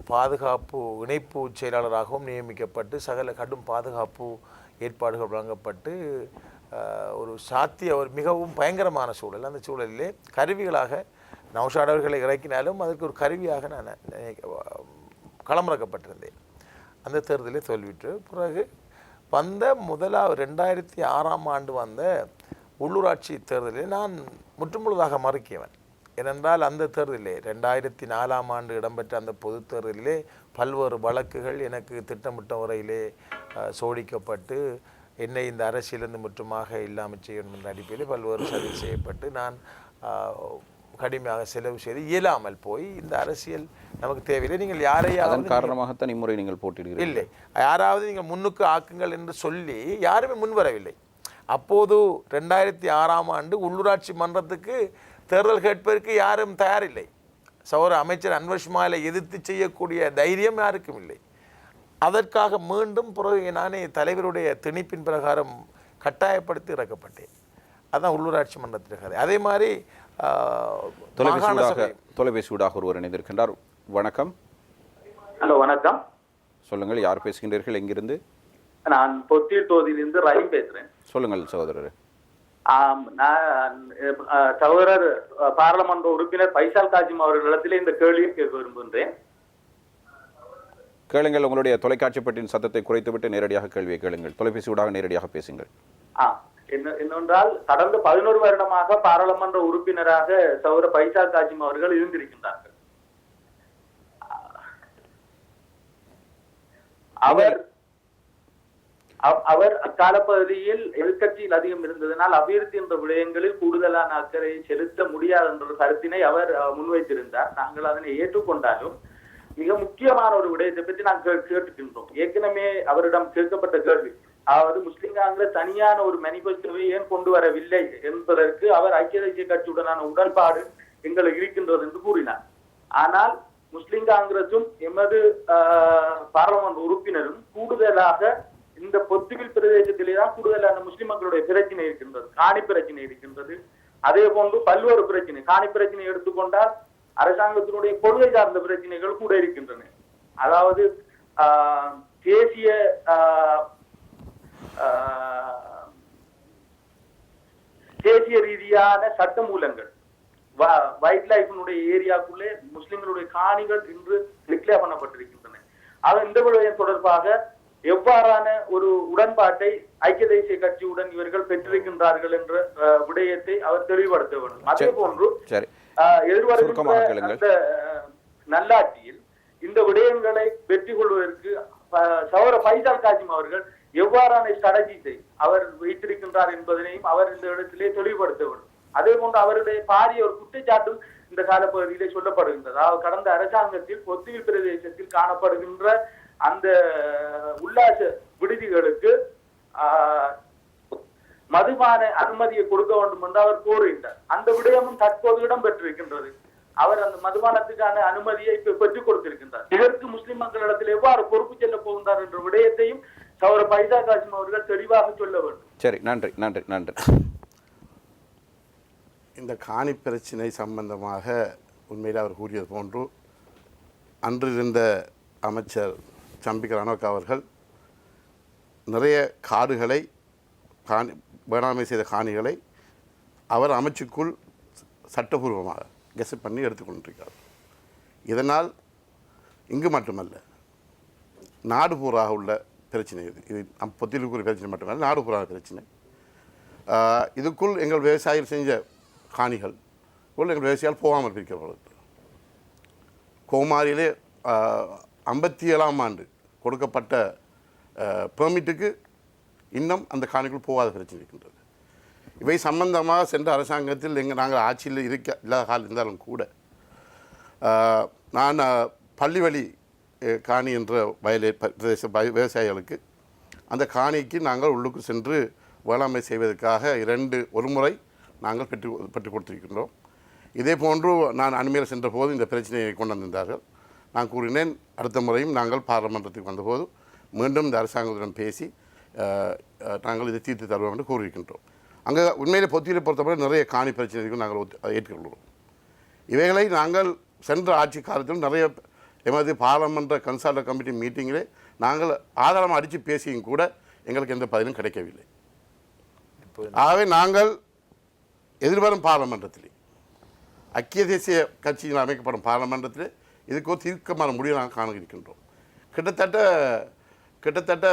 பாதுகாப்பு இணைப்பு செயலாளராகவும் நியமிக்கப்பட்டு சகல கடும் பாதுகாப்பு ஏற்பாடுகள் வழங்கப்பட்டு ஒரு ஒரு மிகவும் பயங்கரமான சூழல். அந்த சூழலிலே கருவிகளாக நௌஷாத் அவர்களை இறக்கினாலும் அதற்கு ஒரு கருவியாக நான் களமிறக்கப்பட்டிருந்தேன். அந்த தேர்தலில் தோல்விட்டு பிறகு வந்த 2006ஆம் ஆண்டு வந்த உள்ளூராட்சி தேர்தலில் நான் முற்றுமுழுதாக மறுக்கியவன். ஏனென்றால் அந்த தேர்தலிலே 2004ஆம் ஆண்டு இடம்பெற்ற அந்த பொது தேர்தலிலே பல்வேறு வழக்குகள் எனக்கு திட்டமிட்ட முறையிலே சோடிக்கப்பட்டு என்னை இந்த அரசியலிருந்து முற்றுமாக இல்லாமல் செய்யணும் என்ற அடிப்படையில் பல்வேறு சதி செய்யப்பட்டு நான் கடுமையாக செலவு செய்து இயலாமல் போய் இந்த அரசியல் நமக்கு தேவையில்லை, நீங்கள் யாரையாவது காரணமாகத்தான் இம்முறை நீங்கள் போட்டியிடுகிறீர்கள் இல்லை, யாராவது நீங்கள் முன்னுக்கு ஆக்குங்கள் என்று சொல்லி யாருமே முன்வரவில்லை. அப்போது 2006ஆம் ஆண்டு உள்ளூராட்சி மன்றத்துக்கு தேர்தல் கேட்பதற்கு யாரும் தயாரில்லை. சகோதரர் அமைச்சர் அன்வர் இஸ்மாயிலை எதிர்த்து செய்யக்கூடிய தைரியம் யாருக்கும் இல்லை. அதற்காக மீண்டும் பிறகு நானே தலைவருடைய திணிப்பின் பிரகாரம் கட்டாயப்படுத்தி இறக்கப்பட்டேன். அதுதான் உள்ளூராட்சி மன்றத்தின் கதை. அதே மாதிரி தொலைபேசியூடாக ஒருவர் இணைந்திருக்கின்றார். வணக்கம். ஹலோ, வணக்கம். சொல்லுங்கள், யார் பேசுகின்றீர்கள், எங்கிருந்து? நான் பொத்தியில் தொகுதியிலிருந்து ரஹீம் பேசுறேன். சொல்லுங்கள் சகோதரர். நான் சகோதரர் பாராளுமன்ற உறுப்பினர் பைசால் காஜிம் அவர்களிடத்திலே இந்த கேள்வியை கேட்க விரும்புகின்றேன். கேளுங்கள். உங்களுடைய தொலைக்காட்சி பெட்டியின் சத்தத்தை குறைத்துவிட்டு நேரடியாக கேள்வியை கேளுங்கள். தொலைபேசியூடாக நேரடியாக பேசுங்கள். என்னவென்றால் கடந்த 11 வருடமாக பாராளுமன்ற உறுப்பினராக சகோதரர் பைசால் காஜிம் அவர்கள் இருந்திருக்கின்றார்கள். அவர் அக்காலப்பகுதியில் எதிர்கட்சியில் அதிகம் இருந்ததனால் அபிவிருத்தி என்ற விடயங்களில் கூடுதலான அக்கறை செலுத்த முடியாது என்ற கருத்தினை அவர் முன்வைத்திருந்தார். நாங்கள் அதனை ஏற்றுக்கொண்டாலும் மிக முக்கியமான ஒரு விடயத்தை பற்றி நாங்கள் கேட்டுக்கின்றோம். ஏற்கனவே அவரிடம் கேட்கப்பட்ட கேள்வி, அதாவது முஸ்லிம் காங்கிரஸ் தனியான ஒரு மேனிபெஸ்டோவை ஏன் கொண்டு வரவில்லை என்பதற்கு அவர் ஐக்கிய தேசிய கட்சியுடனான உடன்பாடு எங்களுக்கு இருக்கின்றது என்று கூறினார். ஆனால் முஸ்லிம் காங்கிரசும் எமது பாராளுமன்ற உறுப்பினரும் கூடுதலாக இந்த பொத்துவில் பிரதேசத்திலே தான் கூடுதலான முஸ்லிம் மக்களுடைய பிரச்சனை இருக்கின்றது, காணி பிரச்சனை இருக்கின்றது. அதே போன்று பல்வேறு பிரச்சனை, காணி பிரச்சனை எடுத்துக்கொண்டால் அரசாங்கத்தினுடைய கொள்கை சார்ந்த பிரச்சனைகள் கூட இருக்கின்றன. அதாவது தேசிய ரீதியான சட்ட மூலங்கள், வைல்ட் லைஃபினுடைய ஏரியாக்குள்ளே முஸ்லிம்களுடைய காணிகள் இன்று டிக்ளேர் பண்ணப்பட்டிருக்கின்றன. இந்த விடயம் தொடர்பாக எவ்வாறான ஒரு உடன்பாட்டை ஐக்கிய தேசிய கட்சியுடன் இவர்கள் பெற்றிருக்கின்றார்கள் என்ற விடயத்தை அவர் தெளிவுபடுத்த வேண்டும். அதே போன்று எதிர்வருகின்ற நல்லாட்சியில் இந்த விடயங்களை வெற்றி கொள்வதற்கு சகோதரர் பைசால் காஜிம் அவர்கள் எவ்வாறான ஸ்ட்ராட்டஜிஸை அவர் வைத்திருக்கின்றார் என்பதனையும் அவர் இந்த இடத்திலே தெளிவுபடுத்த வேண்டும். அதே போன்று அவருடைய பாரிய ஒரு குற்றச்சாட்டும் இந்த காலப்பகுதியிலே சொல்லப்படுகின்றது. அதாவது கடந்த அரசாங்கத்தில் பொத்துவில் பிரதேசத்தில் காணப்படுகின்ற அந்த உல்லாச விடுதிகளுக்கு மதுபான அனுமதியை கொடுக்க வேண்டும் என்று அவர் கோருகின்றார். அந்த விடயமும் தற்போது இடம் பெற்றிருக்கின்றது. அவர் அந்த மதுபானத்துக்கான அனுமதியை பெற்றுக் கொடுத்திருக்கின்றார். இதற்கு முஸ்லிம் மக்களிடத்தில் எவ்வாறு பொறுப்பு செல்ல போகின்றார் என்ற விடயத்தையும் சகோதரர் பைசால் காஜிம் அவர்கள் தெளிவாக சொல்ல வேண்டும். சரி, நன்றி நன்றி நன்றி. இந்த காணி பிரச்சினை சம்பந்தமாக உண்மையில் அவர் கூறியது போன்று அன்றிருந்த அமைச்சர் சம்பிக்க ரணவக்க அவர்கள் நிறைய காடுகளை வேளாண்மை செய்த காணிகளை அவர் அமைச்சுக்குள் சட்டபூர்வமாக கெசட் பண்ணி எடுத்துக்கொண்டிருக்கிறார். இதனால் இங்கு மட்டுமல்ல, நாடு பூராக உள்ள பிரச்சனை இது பொத்திலுக்குரிய பிரச்சனை மட்டுமல்ல, நாடு பூராக பிரச்சனை. இதுக்குள் எங்கள் விவசாயிகள் செஞ்ச காணிகள் எங்கள் விவசாயிகள் போகாமல் பிரிக்கப்படுது. கோமாரியிலே 57ஆம் ஆண்டு கொடுக்கப்பட்ட பெர்மிட்டுக்கு இன்னும் அந்த காணிக்குள் போகாத பிரச்சனை இருக்கின்றது. இவை சம்பந்தமாக சென்ற அரசாங்கத்தில் நாங்கள் ஆட்சியில் இல்லாத காலம் இருந்தாலும் கூட நான் பள்ளிவழி காணி என்ற பிரதேச விவசாயிகளுக்கு அந்த காணிக்கு நாங்கள் உள்ளுக்கு சென்று வேளாண்மை செய்வதற்காக ஒரு முறை நாங்கள் பெற்றுக் கொடுத்திருக்கின்றோம். இதே போன்று நான் அண்மையில் சென்ற போது இந்த பிரச்சனையை கொண்டு வந்திருந்தார்கள். நான் கூறினேன், அடுத்த முறையும் நாங்கள் பாராளுமன்றத்துக்கு வந்தபோது மீண்டும் இந்த அரசாங்கத்துடன் பேசி நாங்கள் இதை தீர்த்து தருவோம் என்று கூறியிருக்கின்றோம். அங்கே உண்மையிலே பொத்தியிலை பொறுத்தவரை நிறைய காணி பிரச்சனைகளும் நாங்கள் ஏற்றுக்கொள்கிறோம். இவைகளை நாங்கள் சென்ற ஆட்சி காலத்தில் நிறைய எமது பாராளுமன்ற கன்சல்ட் கமிட்டி மீட்டிங்கிலே நாங்கள் ஆதாரமாக அடித்து பேசியும் கூட எங்களுக்கு எந்த பதிலும் கிடைக்கவில்லை. ஆகவே நாங்கள் எதிர்வரும் பாராளுமன்றத்திலே ஐக்கிய தேசிய கட்சியில் அமைக்கப்படும் பாராளுமன்றத்தில் இதுக்கு ஒரு தீர்க்கமான முடிவை நாங்கள் காண இருக்கின்றோம். கிட்டத்தட்ட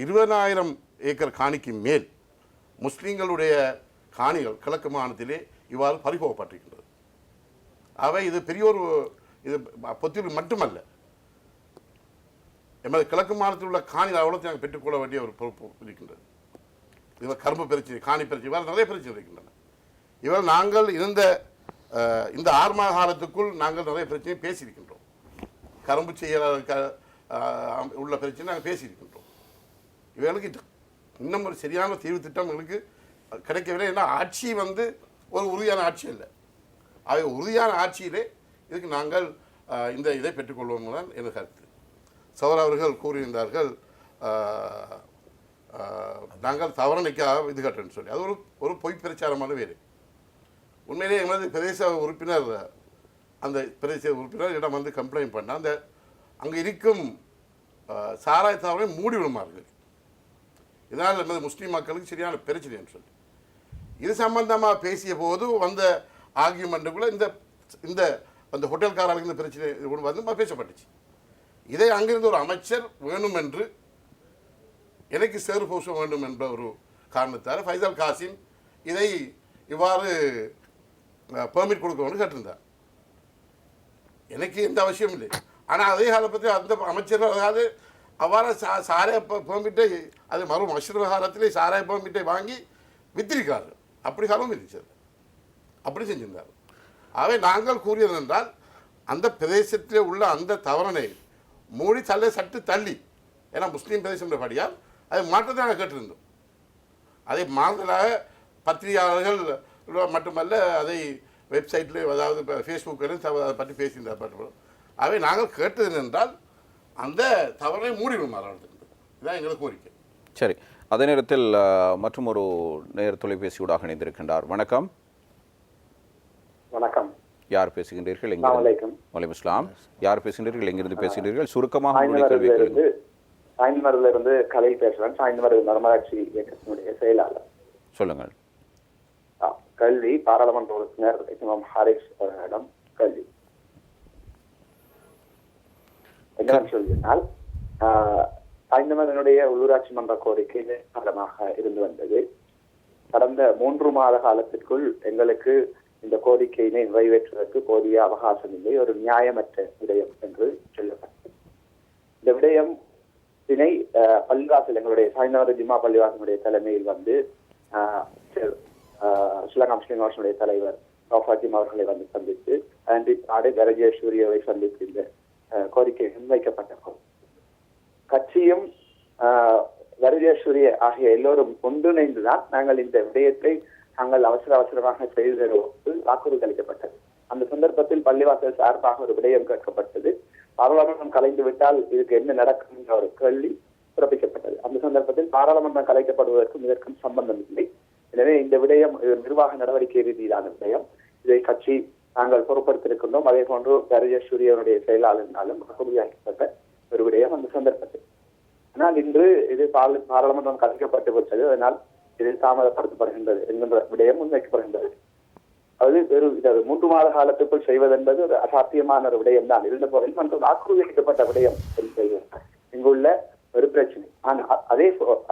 20,000 ஏக்கர் காணிக்கு மேல் முஸ்லீம்களுடைய காணிகள் கிழக்கு மாநிலத்திலே இவ்வாறு பறிபோகப்பட்டிருக்கின்றது. அவை இது பெரியோரு இது பொத்தியில் மட்டுமல்ல, எமது கிழக்கு மாநிலத்தில் உள்ள காணிகள் அவ்வளோத்தையும் நாங்கள் பெற்றுக்கொள்ள வேண்டிய ஒரு பொறுப்பு இருக்கின்றது. இவர் கரும்பு பிரச்சனை, காணி பிரச்சனை, இவ்வாறு நிறைய பிரச்சனை இருக்கின்றன. இவர் நாங்கள் இந்த 6 மாத காலத்துக்குள் நாங்கள் நிறைய பிரச்சனையை பேசியிருக்கின்றோம். கரும்பு செய்ய உள்ள பிரச்சனை நாங்கள் பேசியிருக்கின்றோம். இவர்களுக்கு இன்னும் ஒரு சரியான தீர்வு திட்டம் எங்களுக்கு கிடைக்கவில்லை. ஏன்னா ஆட்சி ஒரு உறுதியான ஆட்சி இல்லை. ஆக உறுதியான ஆட்சியிலே இதுக்கு நாங்கள் இந்த இதை பெற்றுக்கொள்வோம் தான் எனது கருத்து. சௌரா அவர்கள் கூறியிருந்தார்கள், நாங்கள் தவறனைக்காக இது கட்டுறேன்னு சொல்லி. அது ஒரு பொய் பிரச்சாரமான வேறு. உண்மையிலே எமது பிரதேச உறுப்பினர் அந்த பிரதேச உறுப்பினர் இடம் கம்ப்ளைண்ட் பண்ண அங்கே இருக்கும் சாராய தாவரை மூடி விடுமார்கள். இதனால் நமது முஸ்லீம் மக்களுக்கு சரியான பிரச்சனை என்று சொல்லி இது சம்பந்தமாக பேசிய போது வந்த ஆர்கியூமெண்ட்டுக்குள்ளே இந்த அந்த ஹோட்டல்காரர்களுக்கு இந்த பிரச்சனை பேசப்பட்டுச்சு. இதை அங்கிருந்து ஒரு அமைச்சர் வேணும் என்று எனக்கு சேறு பூச வேண்டும் என்ற ஒரு காரணத்தால் ஃபைசல் காசிம் இதை இவ்வாறு பெர்மிட் கொடுக்க வேண்டும் கேட்டிருந்தார். எனக்கு எந்த அவசியம் இல்லை. ஆனால் அதே காலப்பற்றி அந்த அமைச்சர் அதாவது அவ்வாறு சாராய பெர்மிட்டை அது மஷ்ரூ விவகாரத்திலே சாராய பெர்மிட்டை வாங்கி வித்திருக்கிறார்கள். அப்படி காலம் இருந்துச்சு, அப்படி செஞ்சிருந்தார். ஆகவே நாங்கள் கூறியது என்றால் அந்த பிரதேசத்தில் உள்ள அந்த தவறனை மூடி சட்டு தள்ளி, ஏன்னா முஸ்லீம் பிரதேசம் படியால் அதை மாற்றத்தை நாங்கள் கேட்டிருந்தோம். அதை மாறுதலாக பத்திரிகையாளர்கள் மட்டுமல்ல, அதை வெப்சைட்டில் அதாவது ஃபேஸ்புக்கிலும் அதை பற்றி பேசியிருந்தார். ஆகவே நாங்கள் கேட்டது என்றால் அந்த தவறை மூடிவிடுமாறு இதுதான் எங்களுக்கு கோரிக்கை. சரி, அதே நேரத்தில் மற்றும் ஒரு நேர் தொலைபேசியூடாக இணைந்திருக்கின்றார். வணக்கம். வணக்கம். யார் பேசுகின்றீர்கள்? வலைக்கம் இஸ்லாம். யார் பேசுகின்றீர்கள்? எங்கிருந்து பேசுகிறீர்கள்? சுருக்கமாக சாய்ந்தமரிலிருந்து கலை பேசுகிறேன். சாய்ந்தமரு நர்மராட்சி இயக்கத்தினுடைய செயலாளர். சொல்லுங்கள். கல்வி பாராளுமன்ற உறுப்பினர் இமாம் ஹாரிஸ் அவர்களிடம் கல்வி என்னன்னு சொல்லினால், சாய்ந்தமரனுடைய உள்ளூராட்சி மன்ற கோரிக்கை காலமாக இருந்து வந்தது. கடந்த 3 மாத காலத்திற்குள் எங்களுக்கு இந்த கோரிக்கையினை நிறைவேற்றுவதற்கு போதிய அவகாசம் இல்லை, ஒரு நியாயமற்ற விடயம் என்று சொல்லப்பட்டது. இந்த விடயம் பள்ளிவாசல் எங்களுடைய சாய்ந்தமர ஜிம்மா பள்ளிவாசனுடைய தலைமையில் ஸ்ரீலங்கா முஸ்லிம் கமிஷனுடைய தலைவர் ரஃபாத்திம் அவர்களை சந்தித்து கரஜேஸ்வரியை சந்தித்து இந்த கோரிக்கை முன்வைக்கப்பட்ட கட்சியும் கரஜேஸ்வரி ஆகிய எல்லோரும் ஒன்றிணைந்துதான் நாங்கள் இந்த விடயத்தை நாங்கள் அவசரமாக செய்து தருவோம் வாக்குறுதி அளிக்கப்பட்டது. அந்த சந்தர்ப்பத்தில் பள்ளிவாசல் சார்பாக ஒரு விடயம் கேட்கப்பட்டது. பாராளுமன்றம் கலைந்து விட்டால் இதுக்கு என்ன நடக்கும் என்ற ஒரு கேள்வி பிறப்பிக்கப்பட்டது. அந்த சந்தர்ப்பத்தில் பாராளுமன்றம் கலைக்கப்படுவதற்கும் இதற்கும் சம்பந்தம் இல்லை, எனவே இந்த விடயம் நிர்வாக நடவடிக்கை ரீதியிலான விடயம். இதை கட்சி நாங்கள் பொறுப்படுத்திருக்கின்றோம். அதே போன்று கரஜேஸ்வரியனுடைய செயலாளரினாலும் வாக்குறுதியாக்கப்பட்ட ஒரு விடயம் அந்த சந்தர்ப்பத்தில். ஆனால் இன்று இது பாராளுமன்றம் கலைக்கப்பட்டு விட்டது, அதனால் இது தாமதப்படுத்தப்படுகின்றது என்கின்ற விடயம் முன்வைக்கப்படுகின்றது. அது ஒரு 3 மாத காலத்துக்குள் செய்வதென்பது ஒரு அசாத்தியமான ஒரு விடயம் தான். இருந்த போதிலும் மற்றும் வாக்குறுதியளிக்கப்பட்ட விடயம் இங்குள்ள ஒரு பிரச்சனை. ஆனால்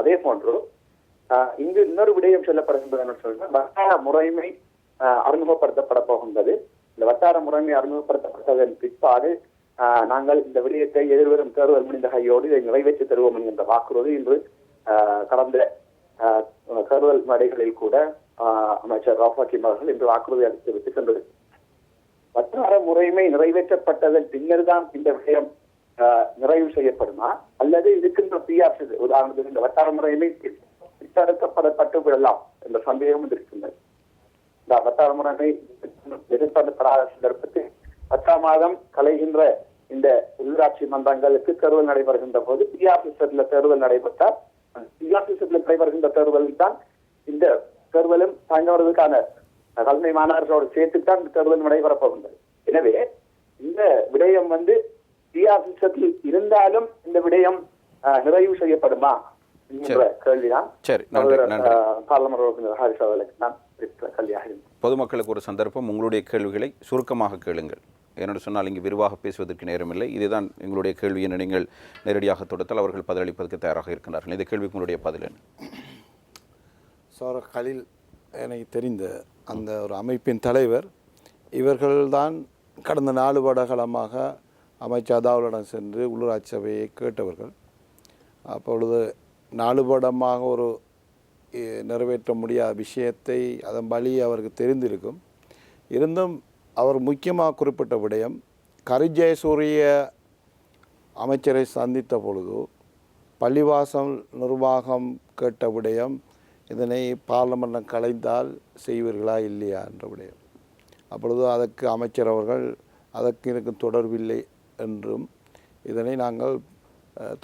அதே போன்று இங்கு இன்னொரு விடயம் சொல்லப்படுகின்றது சொன்னால் வட்டார முறைமை அறிமுகப்படுத்தப்பட போகின்றது. இந்த வட்டார முறைமை அறிமுகப்படுத்தப்பட்டதன் பிற்பாடு நாங்கள் இந்த விடயத்தை எதிர்வரும் தேர்தல் முடிந்த கையோடு இதை நிறைவேற்றி தருவோம் என்கின்ற வாக்குறுதி இன்று கடந்த தேர்தல் மேடைகளில் கூட அமைச்சர் ரவுஃப் ஹக்கீம் அவர்கள் இன்று வாக்குறுதி அளித்து விட்டு சென்றது. வட்டார முறைமை நிறைவேற்றப்பட்டதன் பின்னர் தான் இந்த விடயம் நிறைவு செய்யப்படுமா அல்லது இருக்கின்ற பிஆர்சி உதாரணத்துக்கு இந்த வட்டார முறைமை திட்டப்படுத்தப்பட்டு விடலாம் என்ற சந்தேகம் இருக்கின்றது. இந்த வட்டார முறைமை எதிர்பார்க்கப்படாத சந்தர்ப்பத்தில் 10ஆம் மாதம் கலைகின்ற இந்த உள்ளாட்சி மன்றங்களுக்கு தேர்தல் நடைபெறுகின்ற போது பிஆர்சி தேர்தல் நடைபெற்றால் பிஆர்சி நடைபெறுகின்ற தேர்தலில் தான் இந்த தேர்தலும் தங்களுக்கான தலைமை மாணவர்களோடு சேர்த்துத்தான் இந்த தேர்தல் நடைபெறப் போகின்றது. எனவே இந்த விடயம் பிஆர்சி இருந்தாலும் இந்த விடயம் நிறைவு செய்யப்படுமா என்கிற கேள்விதான் பார்லமெண்ட் உறுப்பினர் ஹாரிஸ் அவர்களுக்கு நான் கேள்வியாக இருந்தேன். பொதுமக்களுக்கு ஒரு சந்தர்ப்பம், உங்களுடைய கேள்விகளை சுருக்கமாக கேளுங்கள். என்னென்னு சொன்னால் இங்கு விரிவாக பேசுவதற்கு நேரமில்லை. இதுதான் எங்களுடைய கேள்வி என நீங்கள் நேரடியாக தொடுத்தால் அவர்கள் பதிலளிப்பதற்கு தயாராக இருக்கின்றார்கள். இந்த கேள்விக்கு உங்களுடைய பதில் என்ன? சார் கலில் எனக்கு தெரிந்த அந்த ஒரு அமைப்பின் தலைவர் இவர்கள்தான் கடந்த 4 வருடகாலமாக அமைச்சர் அதாவுடன் சென்று உள்ளூராட்சி சபையை கேட்டவர்கள். அப்பொழுது 4 வருடமாக ஒரு நிறைவேற்ற முடியாத விஷயத்தை அதன் வழி அவருக்கு தெரிந்திருக்கும். இருந்தும் அவர் முக்கியமாக குறிப்பிட்ட விடயம் கரிஜயசூரிய அமைச்சரை சந்தித்த பொழுது பள்ளிவாசல் நிர்வாகம் கேட்ட விடயம், இதனை பார்லமென்றம் கலைந்தால் செய்வீர்களா இல்லையா என்ற விடயம். அப்பொழுது அதற்கு அமைச்சர் அவர்கள் அதற்கு எனக்கு தொடர்பில்லை என்றும் இதனை நாங்கள்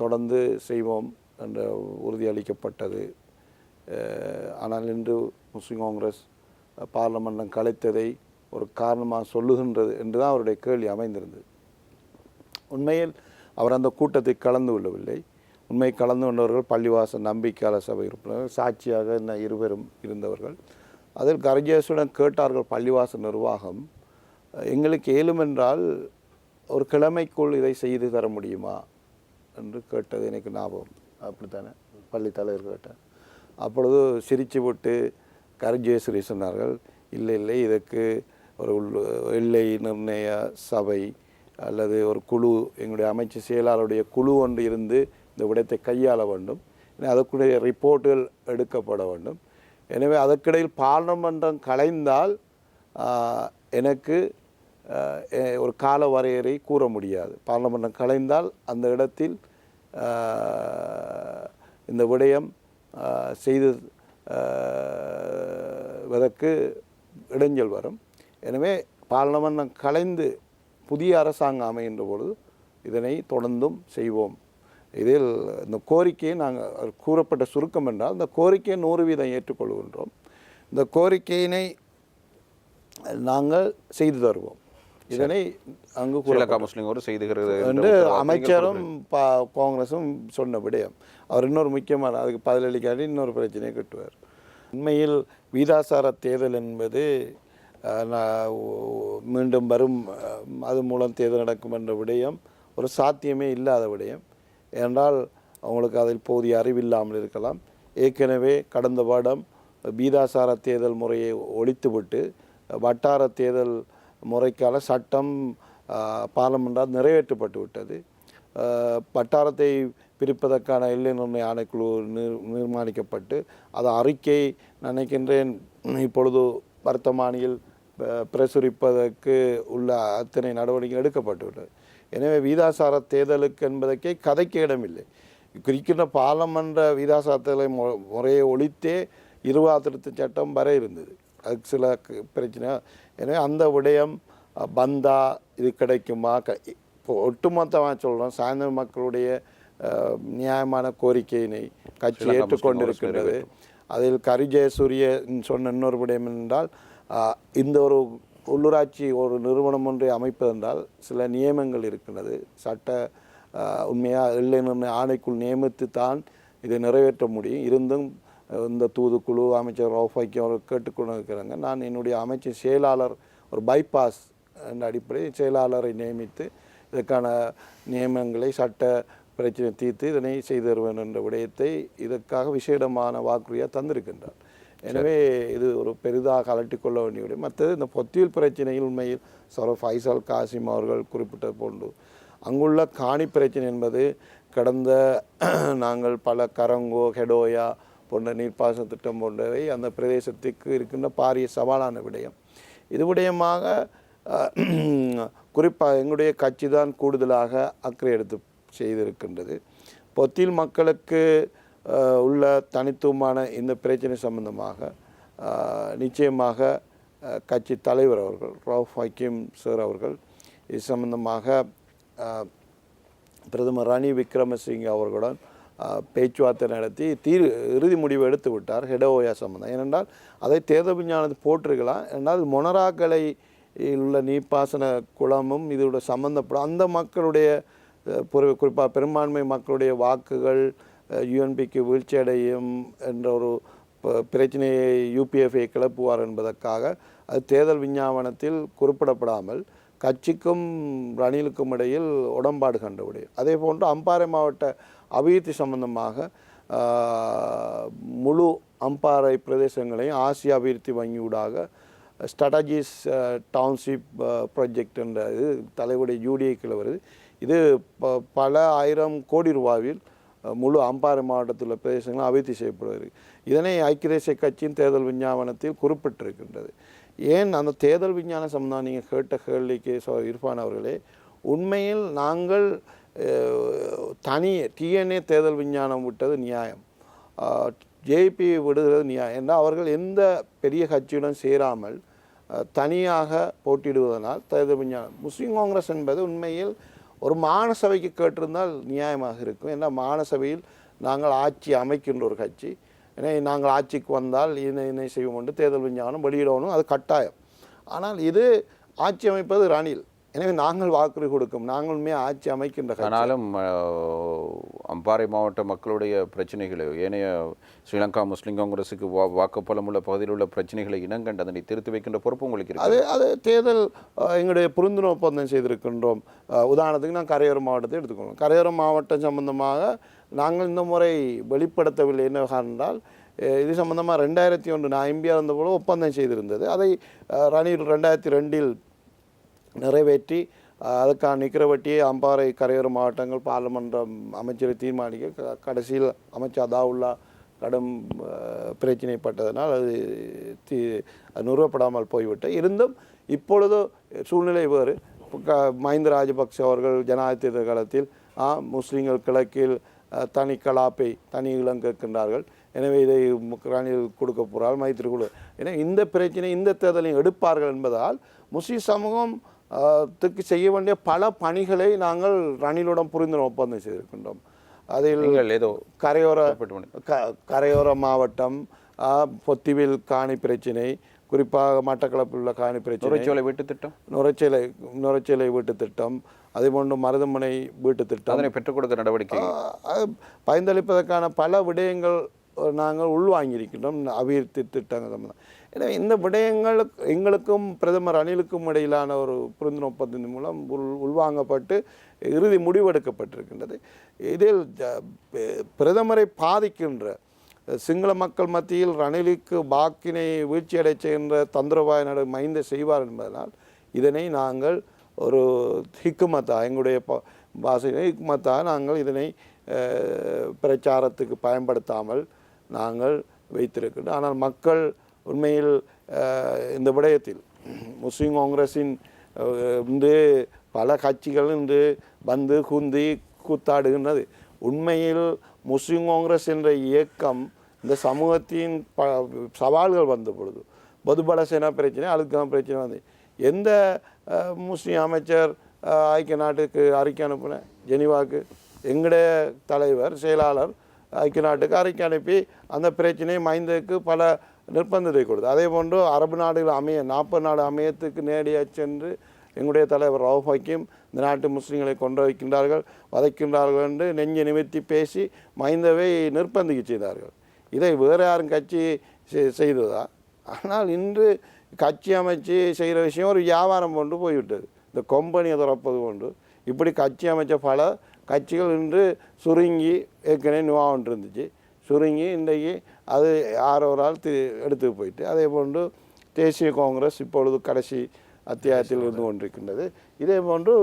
தொடர்ந்து செய்வோம் என்ற உறுதியளிக்கப்பட்டது. ஆனால் இன்று முஸ்லிம் காங்கிரஸ் பார்லமென்றம் கலைத்ததை ஒரு காரணமாக சொல்லுகின்றது என்று தான் அவருடைய கேள்வி அமைந்திருந்தது. உண்மையில் அவர் அந்த கூட்டத்தை கலந்து கொள்ளவில்லை. உண்மை கலந்து கொண்டவர்கள் பள்ளிவாசல் நம்பிக்கையாளர் சபை உறுப்பினர்கள், சாட்சியாக என்ன 2 பேரும் இருந்தவர்கள். அதில் கரஜேசுடன் கேட்டார்கள் பள்ளிவாசல் நிர்வாகம், எங்களுக்கு ஏழுமென்றால் ஒரு கிழமைக்குள் இதை செய்து தர முடியுமா என்று கேட்டது எனக்கு ஞாபகம். அப்படித்தானே பள்ளி தலைவர் கேட்டார். அப்பொழுது சிரித்து விட்டு கரஜேஸ்வரி சொன்னார்கள், இல்லை இதற்கு ஒரு எல்லை நிர்ணய சபை அல்லது ஒரு குழு, எங்களுடைய அமைச்சர் செயலாளருடைய குழு ஒன்று இருந்து இந்த விடயத்தை கையாள வேண்டும், அதற்குடைய ரிப்போர்ட்டுகள் எடுக்கப்பட வேண்டும். எனவே அதற்கிடையில் பார்லமென்றம் கலைந்தால் எனக்கு ஒரு கால வரையறை கூற முடியாது. பார்லமென்றம் கலைந்தால் அந்த இடத்தில் இந்த விடயம் செய்ததற்கு இடைஞ்சல் வரும். எனவே பார்லமென்றம் கலைந்து புதிய அரசாங்கம் அமைகின்ற பொழுது இதனை தொடர்ந்தும் செய்வோம். இதில் இந்த கோரிக்கையை நாங்கள் கூறப்பட்ட சுருக்கம் என்றால் இந்த கோரிக்கையை 100% ஏற்றுக்கொள்கின்றோம். இந்த கோரிக்கையினை நாங்கள் செய்து தருவோம். இதனை அங்கு செய்துகிறது என்று அமைச்சரும் காங்கிரஸும் சொன்ன விடயம். அவர் இன்னொரு முக்கியமான அதுக்கு பதிலளிக்காட்டி இன்னொரு பிரச்சனையை கட்டுவார். உண்மையில் வீதாசார தேர்தல் என்பது மீண்டும் வரும், அது மூலம் தேர்தல் நடக்கும் என்ற விடயம் ஒரு சாத்தியமே இல்லாத விடயம். ஏனென்றால் அவங்களுக்கு அதில் போதிய அறிவில்லாமல் இருக்கலாம். ஏற்கனவே கடந்த வருடம் வீதாசார தேர்தல் முறையை ஒழித்துவிட்டு வட்டார தேர்தல் முறைக்கான சட்டம் பார்லமென்றால் நிறைவேற்றப்பட்டு விட்டது. வட்டாரத்தை பிரிப்பதற்கான எல்லை நிர்ணய ஆணைக்குழு நிர்மாணிக்கப்பட்டு அது அறிக்கை நினைக்கின்றேன் இப்பொழுது வர்த்தமானியில் பிரசுரிப்பதற்கு உள்ள அத்தனை நடவடிக்கை எடுக்கப்பட்டுவிட்டது. எனவே வீதாசார தேர்தலுக்கு என்பதற்கே கதைக்கு இடமில்லை. குறிக்கின்ற பார்லமென்ற வீதாசார தேர்தலை முறையை ஒழித்தே 20 திருத்த சட்டம் வர இருந்தது. அதுக்கு சில பிரச்சனை. எனவே அந்த விடயம் பந்தா இது கிடைக்குமா? இப்போ ஒட்டுமொத்தமாக சொல்கிறோம், சாயந்தர மக்களுடைய நியாயமான கோரிக்கையினை கட்சி ஏற்றுக்கொண்டிருக்கின்றது. அதில் கரி ஜெயசூரிய சொன்ன இன்னொரு விடயம் என்றால் இந்த ஒரு உள்ளூராட்சி ஒரு நிறுவனம் ஒன்றை அமைப்பதென்றால் சில நியமங்கள் இருக்கின்றது. சட்ட உண்மையாக இல்லை ஆணைக்குள் நியமித்து தான் இதை நிறைவேற்ற முடியும். இருந்தும் இந்த தூதுக்குழு அமைச்சர் ரவுஃபாக்கி அவர்கள் கேட்டுக்கொண்டு இருக்கிறாங்க. நான் என்னுடைய அமைச்சர் செயலாளர் ஒரு பைபாஸ் என்ற அடிப்படையில் செயலாளரை நியமித்து இதற்கான நியமனங்களை சட்ட பிரச்சனை தீர்த்து இதனை செய்து தருவேன் என்ற விடயத்தை இதற்காக விசேடமான வாக்குறுதியாக தந்திருக்கின்றார். எனவே இது ஒரு பெரிதாக அலட்டிக்கொள்ள வேண்டிய விடயம். மற்றது இந்த பொத்தியில் பிரச்சனையில் உண்மையில் ஃபைசல் காசிம் அவர்கள் குறிப்பிட்டது போன்று அங்குள்ள காணி பிரச்சனை என்பது கடந்த நாங்கள் பல கரங்கோ ஹெடோயா போன்ற நீர்ப்பாசன திட்டம் போன்றவை அந்த பிரதேசத்துக்கு இருக்கின்ற பாரிய சவாலான விடயம். இது விடயமாக குறிப்பாக எங்களுடைய கட்சி தான் கூடுதலாக அக்கறை எடுத்து செய்திருக்கின்றது. பொத்தியில் மக்களுக்கு உள்ள தனித்துவமான இந்த பிரச்சனை சம்பந்தமாக நிச்சயமாக கட்சி தலைவர் அவர்கள் ரவுஃப் ஹக்கீம் சார் அவர்கள் இது சம்பந்தமாக பிரதமர் ரணில் விக்ரமசிங்கே அவர்களுடன் பேச்சுவார்த்தை நடத்தி இறுதி முடிவு எடுத்து விட்டார் ஹெடோயா சம்பந்தம். ஏனென்றால் அதை தேர்தல் விஞ்ஞானத்தை போட்டிருக்கலாம். ஏனென்றால் மொனராக்கலை உள்ள நீர்ப்பாசன குளமும் இதோட சம்பந்தப்படும் அந்த மக்களுடைய குறிப்பாக பெரும்பான்மை மக்களுடைய வாக்குகள் யூஎன்பிக்கு வீழ்ச்சி அடையும் என்ற ஒரு பிரச்சனையை யூபிஎஃப்ஐ கிளப்புவார் என்பதற்காக அது தேர்தல் விஞ்ஞாபனத்தில் குறிப்பிடப்படாமல் கட்சிக்கும் ரணிலுக்கும் இடையில் உடன்பாடு கண்டவுடைய. அதே போன்று அம்பாறை மாவட்ட அபிவிருத்தி சம்பந்தமாக முழு அம்பாறை பிரதேசங்களையும் ஆசிய அபிவிருத்தி வங்கியூடாக ஸ்ட்ராட்டஜிஸ் டவுன்ஷிப் ப்ராஜெக்ட் என்ற இது தலைவருடைய யூடிஐக்கில் வருது. இது பல ஆயிரம் கோடி ரூபாவில் முழு அம்பாறை மாவட்டத்தில் உள்ள பிரதேசங்களும் அபிவிருத்தி செய்யப்படுவது. இதனை ஐக்கிய தேசிய கட்சியின் தேர்தல் விஞ்ஞாபனத்தில் குறிப்பிட்டிருக்கின்றது. ஏன் அந்த தேர்தல் விஞ்ஞான சம்பந்தம் நீங்கள் கேட்ட கேள்விக்கு இர்ஃபான் அவர்களே, உண்மையில் நாங்கள் டிஎன்ஏ தேர்தல் விஞ்ஞானம் விட்டது நியாயம், ஜேபி விடுகிறது நியாயம் என்றால் அவர்கள் எந்த பெரிய கட்சியுடன் சேராமல் தனியாக போட்டியிடுவதனால் தேர்தல் விஞ்ஞானம். முஸ்லீம் காங்கிரஸ் என்பது உண்மையில் ஒரு மாநசபைக்கு கேட்டிருந்தால் நியாயமாக இருக்கும். ஏன்னா மாநசபையில் நாங்கள் ஆட்சி அமைக்கின்ற ஒரு கட்சி, ஏன்னா நாங்கள் ஆட்சிக்கு வந்தால் இணை செய்வோம் என்று தேர்தல் விஞ்ஞானம் வெளியிடணும், அது கட்டாயம். ஆனால் இது ஆட்சி அமைப்பது ரணில், எனவே நாங்கள் வாக்குறுதி கொடுக்கும், நாங்கள் உண்மையாக ஆட்சி அமைக்கின்ற. ஆனாலும் அம்பாறை மாவட்ட மக்களுடைய பிரச்சனைகளை ஏனைய ஸ்ரீலங்கா முஸ்லீம் காங்கிரஸுக்கு வாக்குப்பலம் உள்ள பகுதியில் உள்ள பிரச்சனைகளை இனங்கண்டு அதனை திருத்தி வைக்கின்ற பொறுப்பு உங்களுக்கு இருக்கு. அது தேர்தல் எங்களுடைய புரிந்துணர்வு ஒப்பந்தம் செய்திருக்கின்றோம். உதாரணத்துக்கு நான் கரையோர மாவட்டத்தை எடுத்துக்கணும். கரையோர மாவட்டம் சம்பந்தமாக நாங்கள் இந்த முறை வெளிப்படுத்தவில்லை. என்ன காரணம், இது சம்பந்தமாக 2001 நான் எம்பியாக இருந்தபோது ஒப்பந்தம் செய்திருந்தது. அதை ரணில் 2002 நிறைவேற்றி அதுக்கான நிற்கிறவட்டியை அம்பாறை கரையோர மாவட்டங்கள் பார்லிமென்றம் அமைச்சரை தீர்மானிக்க கடைசியில் அமைச்சர் அதாவுல்லா கடும் பிரச்சனைப்பட்டதனால் அது நிறுவப்படாமல் போய்விட்டு இருந்தும் இப்பொழுது சூழ்நிலை வேறு. மஹிந்த ராஜபக்ஷ அவர்கள் ஜனாதிபதி காலத்தில் முஸ்லீம்கள் கிழக்கில் தனி கலாப்பை தனி இளம் கேட்கின்றார்கள், எனவே இதை ரணில் கொடுக்க போகிறார் மைத்திரி குழு, ஏன்னா இந்த பிரச்சனை இந்த தேர்தலையும் எடுப்பார்கள் என்பதால் முஸ்லீம் சமூகம் செய்ய வேண்டிய பல பணிகளை நாங்கள் ரணிலுடன் புரிந்துணர்வு ஒப்பந்தம் செய்திருக்கின்றோம். அதில் ஏதோ கரையோர மாவட்டம், பொத்திவில் காணி பிரச்சினை, குறிப்பாக மட்டக்களப்பில் உள்ள காணி பிரச்சனை, நுரைச்சேலை வீட்டு திட்டம், அதேபோன்று மருதமனை வீட்டு திட்டம், அதனை பெற்றுக் கொடுத்த நடவடிக்கை பயந்தளிப்பதற்கான பல விடயங்கள் நாங்கள் உள்வாங்கியிருக்கின்றோம் அபிவிருத்தி திட்டங்கள் சம்பந்தம். எனவே இந்த விடயங்கள் எங்களுக்கும் பிரதமர் ரணிலுக்கும் இடையிலான ஒரு புரிந்துணர்வு ஒப்பந்தத்தின் மூலம் உள்வாங்கப்பட்டு இறுதி முடிவெடுக்கப்பட்டிருக்கின்றது. இதில் பிரதமரை பாதிக்கின்ற சிங்கள மக்கள் மத்தியில் ரணிலுக்கு வாக்கினை வீழ்ச்சியடை செய்கின்ற தந்திரவாய நட மைந்த செய்வார் என்பதனால் இதனை நாங்கள் ஒரு ஹிக்குமத்தாக எங்களுடைய பாசையை ஹிக்குமத்தாக நாங்கள் இதனை பிரச்சாரத்துக்கு பயன்படுத்தாமல் நாங்கள் வைத்திருக்கின்றோம். ஆனால் மக்கள் உண்மையில் இந்த விடயத்தில் முஸ்லீம் காங்கிரஸின் இன்று பல கட்சிகள் இன்று வந்து குந்தி கூத்தாடுகின்றது. உண்மையில் முஸ்லீம் காங்கிரஸ் என்ற இயக்கம் இந்த சமூகத்தின் சவால்கள் வந்த பொழுது பொதுபல சேனா பிரச்சனை, அழுக்கான பிரச்சனை வந்து எந்த முஸ்லீம் அமைச்சர் ஐக்கிய நாட்டுக்கு அறிக்கை அனுப்பின ஜெனிவாக்கு எங்களுடைய தலைவர் செயலாளர் ஐக்கிய நாட்டுக்கு அறிக்கை அனுப்பி அந்த பிரச்சனையை மைந்தருக்கு பல நிர்பந்தத்தை கொடுத்து, அதே போன்று அரபு நாடுகள் 40 நாடு அமையத்துக்கு நேரடியாக சென்று எங்களுடைய தலைவர் ரவுஃப் ஹக்கீம் இந்த நாட்டு முஸ்லீம்களை கொண்டு வைக்கின்றார்கள், வதைக்கின்றார்கள் என்று நெஞ்சை நிமித்தி பேசி மைந்தவை நிர்பந்திக்க செய்தார்கள். இதை வேறு யாரும் கட்சி செய்ததா? ஆனால் இன்று கட்சி அமைச்சு செய்கிற விஷயம் ஒரு வியாபாரம் கொண்டு போய்விட்டது. இந்த கொம்பனியை துறப்பது கொண்டு இப்படி கட்சி அமைச்ச பல கட்சிகள் இன்று சுருங்கி, ஏற்கனவே நுவாவன் இருந்துச்சு, சுருங்கி இன்றைக்கு அது யாரோ ஒரு ஆள் எடுத்து போயிட்டு, அதே போன்று தேசிய காங்கிரஸ் இப்பொழுது கடைசி அத்தியாயத்தில் இருந்து கொண்டிருக்கின்றது. இதே போன்று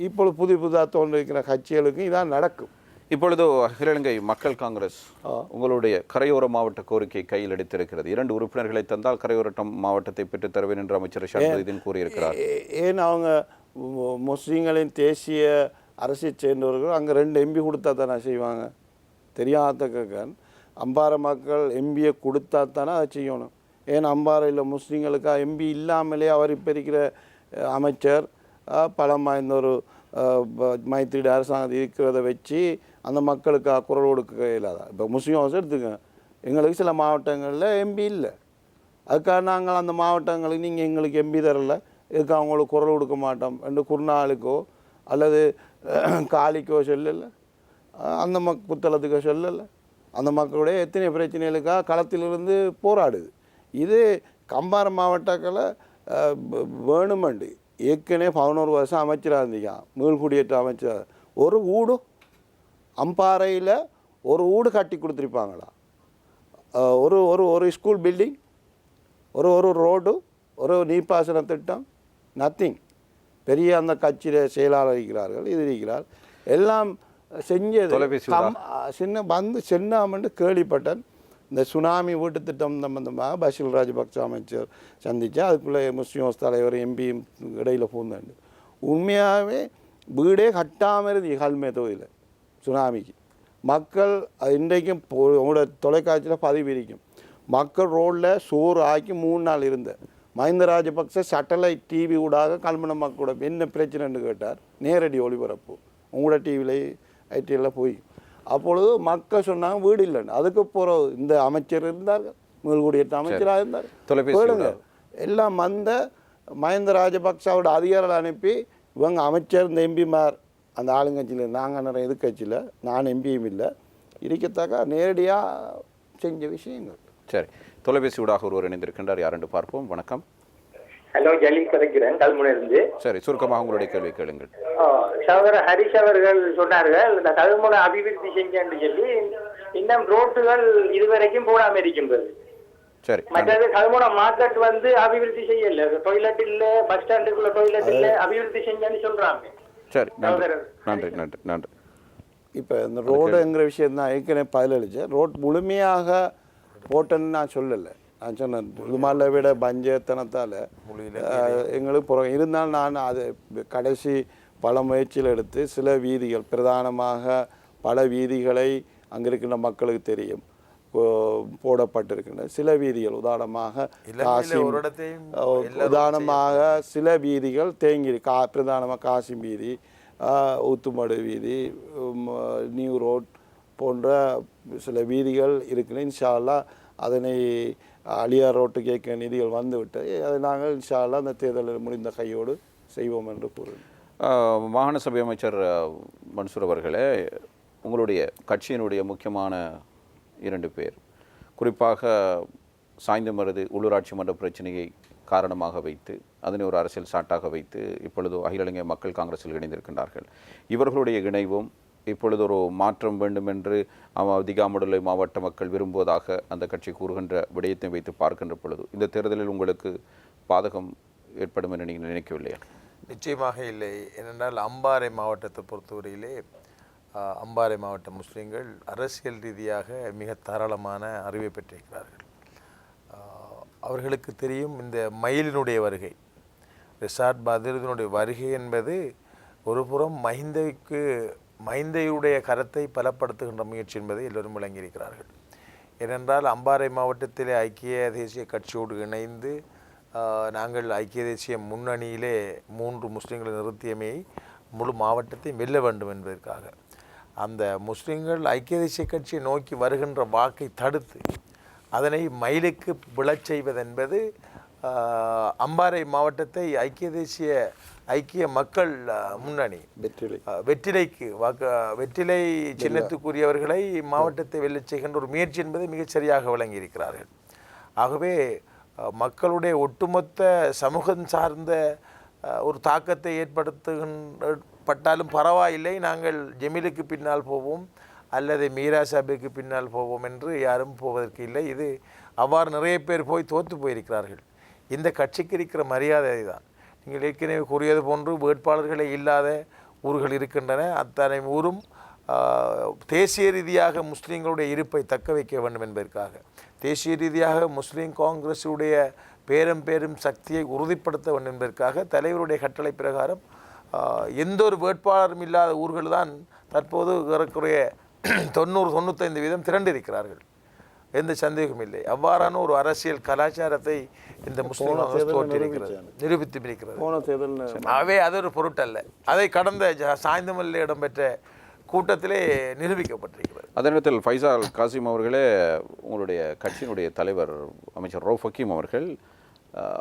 இப்பொழுது புதிதாக தோன்றிருக்கிற கட்சிகளுக்கு இதான் நடக்கும். இப்பொழுது அகில இலங்கை மக்கள் காங்கிரஸ் உங்களுடைய கரையோர மாவட்ட கோரிக்கை கையில் எடுத்திருக்கிறது. 2 உறுப்பினர்களை தந்தால் கரையோர மாவட்டத்தை பெற்றுத் தருவேன் என்று அமைச்சர் ஷர்புதீன் கூறியிருக்கிறார். ஏன் அவங்க முஸ்லீம்களின் தேசிய அரசை சேர்ந்தவர்கள் அங்கே 2 எம்பி கொடுத்தா தானே செய்வாங்க? தெரியாத கேட்கன் அம்பாறை மக்கள் எம்பியை கொடுத்தா தானே அதை செய்யணும். ஏன் அம்பாறையில் முஸ்லீம்களுக்கா எம்பி இல்லாமலே அவர் இப்போ இருக்கிற அமைச்சர் பலம் வாய்ந்த ஒரு மைத்திரி அரசாங்கம் இருக்கிறத வச்சு அந்த மக்களுக்காக குரல் கொடுக்க இல்லாத. இப்போ முஸ்லீம் ஹவுஸ் எடுத்துக்க, எங்களுக்கு சில மாவட்டங்களில் எம்பி இல்லை, அதுக்காக நாங்கள் அந்த மாவட்டங்களுக்கு நீங்கள் எங்களுக்கு எம்பி தரல, இதுக்கு அவங்களுக்கு குரல் கொடுக்க மாட்டோம் என்று குர்நாளுக்கோ அல்லது காலிக்கோ சொல்லலை, அந்த புத்தளத்துக்கோ சொல்லலை. அந்த மக்களுடைய எத்தனை பிரச்சனைகளுக்காக களத்திலிருந்து போராடுது. இது கம்பார மாவட்டங்களை வேணுமெண்டு ஏற்கனவே 11 வருஷம் அமைச்சராக இருந்தீங்க, மீள்குடியேற்ற அமைச்சர். ஒரு வீடு அம்பாறையில் ஒரு வீடு கட்டி கொடுத்துருப்பாங்களா? ஒரு ஒரு ஒரு ஸ்கூல் பில்டிங், ஒரு ரோடு, ஒரு நீர்ப்பாசன திட்டம், நத்திங். பெரிய அந்த கட்சியில் செயலாளர் இருக்கிறார்கள், இது இருக்கிறார், எல்லாம் செஞ்சது சென்னாமண்டு கேள்விப்பட்டேன். இந்த சுனாமி வீட்டு திட்டம் சம்பந்தமாக பஷீர் ராஜபக்ச அமைச்சர் சந்தித்தா, அதுக்குள்ளே முஸ்லீம் ஹவுஸ் தலைவர் எம்பியும் இடையில் பூந்தாண்டு. உண்மையாகவே வீடே கட்டாமல் இருந்து ஹல்மே தொகுதியில் சுனாமிக்கு மக்கள் இன்றைக்கும் உங்களோட தொலைக்காட்சியில் பதிவு இருக்கும். மக்கள் ரோடில் சோறு ஆக்கி 3 நாள் இருந்த மஹிந்த ராஜபக்ச சேட்டலைட் டிவி ஊடாக கல்முனை மக்களோட என்ன பிரச்சனைன்னு கேட்டார். நேரடி ஒளிபரப்பு உங்களோட டிவியில் ஐடியில் போய் அப்பொழுது மக்கள் சொன்னாங்க வீடு இல்லைன்னு. அதுக்கு போகிற இந்த அமைச்சர் இருந்தார்கள், மீள்குடியேற்ற அமைச்சராக இருந்தார், போயிடுங்க எல்லாம் வந்த மஹிந்த ராஜபக்சாவோட அதிகாரிகள் அனுப்பி இவங்க அமைச்சர் இந்த எம்பிமார் அந்த ஆளுங்கட்சியில், நாங்கள் நிறைய எதிர்கட்சியில், நான் எம்பியும் இல்லை, இருக்கத்தக்க நேரடியாக செஞ்ச விஷயங்கள். சரி, தொலைபேசி ஊடாக ஒருவர் இணைந்திருக்கின்றார், யார் என்று பார்ப்போம். வணக்கம். ஹலோ, ஜலீல் கதைக்கிறேன் கல்முனையிலிருந்து. சரி, சுருக்கமாக உங்களுடைய கேள்வி கேளுங்கள். சகோதரர் ஹரிஷ் அவர்கள் சொன்னார்கள் இந்த கல்முனை அபிவிருத்தி செஞ்சேன்னு சொல்லி இன்னும் ரோட்டுகள் இதுவரைக்கும் போடாம இருக்கின்றது. சரி, மற்றது கல்முனை மார்க்கெட் வந்து அபிவிருத்தி செய்யல, டொய்லெட் இல்ல, பஸ் ஸ்டாண்டுக்குள்ள டொய்லெட் இல்ல, அபிவிருத்தி செஞ்சேன்னு சொல்றாங்க. சரி, நன்றி நன்றி நன்றி நன்றி. இப்போ இந்த ரோடுங்கிற விஷயம் தான் ஏற்கனவே பதிலளிச்சேன். ரோட் முழுமையாக போட்டேன்னு நான் சொல்லலை. நான் சொன்னேன் இது மாதிரில விட பஞ்சத்தனத்தால் எங்களுக்கு இருந்தாலும் நான் அது கடைசி பல முயற்சியில் எடுத்து சில வீதிகள், பிரதானமாக பல வீதிகளை அங்கே இருக்கின்ற மக்களுக்கு தெரியும் போடப்பட்டிருக்கின்றன. சில வீதிகள் உதாரணமாக சில வீதிகள் தேங்கி பிரதானமாக காசிம் வீதி, ஊத்துமடு வீதி, நியூ ரோட் போன்ற சில வீதிகள் இருக்கின்றன. இன்ஷா அல்லாஹ் அதனை அலியார் ரோட்டு கேட்க நிதிகள் வந்துவிட்டது. அதை நாங்கள் இன்ஷா அல்லாஹ் அந்த தேர்தலில் முடிந்த கையோடு செய்வோம் என்று கூறுகிறேன். மாகாண சபை அமைச்சர் மன்சூர் அவர்களே, உங்களுடைய கட்சியினுடைய முக்கியமான 2 பேர் குறிப்பாக சாய்ந்தமருது உள்ளூராட்சி மன்ற பிரச்சனையை காரணமாக வைத்து அதனை ஒரு அரசியல் சாட்டாக வைத்து இப்பொழுது அகில இலங்கை மக்கள் காங்கிரஸில் இணைந்திருக்கின்றார்கள். இவர்களுடைய இணைவும் இப்பொழுது ஒரு மாற்றம் வேண்டும் என்று திகாமடுலை மாவட்ட மக்கள் விரும்புவதாக அந்த கட்சி கூறுகின்ற விடயத்தை வைத்து பார்க்கின்ற பொழுது இந்த தேர்தலில் உங்களுக்கு பாதகம் ஏற்படும் என்று நீங்கள் நினைக்கவில்லையா? நிச்சயமாக இல்லை. ஏனென்றால் அம்பாறை மாவட்டத்தை பொறுத்தவரையிலே அம்பாறை மாவட்ட முஸ்லீம்கள் அரசியல் ரீதியாக மிக தாராளமான அறிவை பெற்றிருக்கிறார்கள். அவர்களுக்கு தெரியும் இந்த மயிலினுடைய வருகை, ரிஷாட் பதிலுடைய வருகை என்பது ஒரு புறம் மஹிந்தையுடைய கரத்தை பலப்படுத்துகின்ற முயற்சி என்பதை எல்லோரும் விளங்கியிருக்கிறார்கள். ஏனென்றால் அம்பாறை மாவட்டத்திலே ஐக்கிய தேசிய கட்சியோடு இணைந்து நாங்கள் ஐக்கிய தேசிய முன்னணியிலே 3 முஸ்லீம்களை நிறுத்தியமையை முழு மாவட்டத்தை வெல்ல வேண்டும் என்பதற்காக. அந்த முஸ்லீம்கள் ஐக்கிய தேசிய கட்சியை நோக்கி வருகின்ற வாக்கை தடுத்து அதனை மயிலுக்கு விழச் செய்வதென்பது அம்பாறை மாவட்டத்தை ஐக்கிய மக்கள் முன்னணி வெற்றிலைக்கு வெற்றிலை சின்னத்துக்குரியவர்களை மாவட்டத்தை வெல்லச் செய்கின்ற ஒரு முயற்சி என்பதை மிகச் சரியாக வழங்கியிருக்கிறார்கள். ஆகவே மக்களுடைய ஒட்டுமொத்த சமூகம் சார்ந்த ஒரு தாக்கத்தை ஏற்படுத்தப்பட்டாலும் பரவாயில்லை, நாங்கள் ஜமீலுக்கு பின்னால் போவோம் அல்லது மீரா சாபிக்கு பின்னால் போவோம் என்று யாரும் போவதற்கு இல்லை. இது அவ்வாறு நிறைய பேர் போய் தோற்று போயிருக்கிறார்கள். இந்த கட்சிக்கு இருக்கிற மரியாதை தான். நீங்கள் ஏற்கனவே கூறியது போன்று வேட்பாளர்களே இல்லாத ஊர்கள் இருக்கின்றன. அத்தனை ஊரும் தேசிய ரீதியாக முஸ்லீம்களுடைய இருப்பை தக்க வைக்க வேண்டும் என்பதற்காக, தேசிய ரீதியாக முஸ்லீம் காங்கிரஸுடைய பெரும் சக்தியை உறுதிப்படுத்த வேண்டும் என்பதற்காக தலைவருடைய கட்டளை பிரகாரம் எந்த ஒரு வேட்பாளரும் இல்லாத ஊர்கள் தான் தற்போது ஏறக்குறைய 90-95% திரண்டிருக்கிறார்கள். எந்த சந்தேகமும் இல்லை. அவ்வாறான ஒரு அரசியல் கலாச்சாரத்தை இந்த முஸ்லீம் நிரூபித்திருக்கிறது. ஆகவே அது ஒரு பொருட்டல்ல. அதை கடந்த சாய்ந்தமல்லில் இடம்பெற்ற கூட்டத்திலே நிரூபிக்கப்பட்டிருக்கிறது. அதே நேரத்தில் ஃபைசால் காசிம் அவர்களே, உங்களுடைய கட்சியினுடைய தலைவர் அமைச்சர் ரவுஃப் ஹக்கீம் அவர்கள்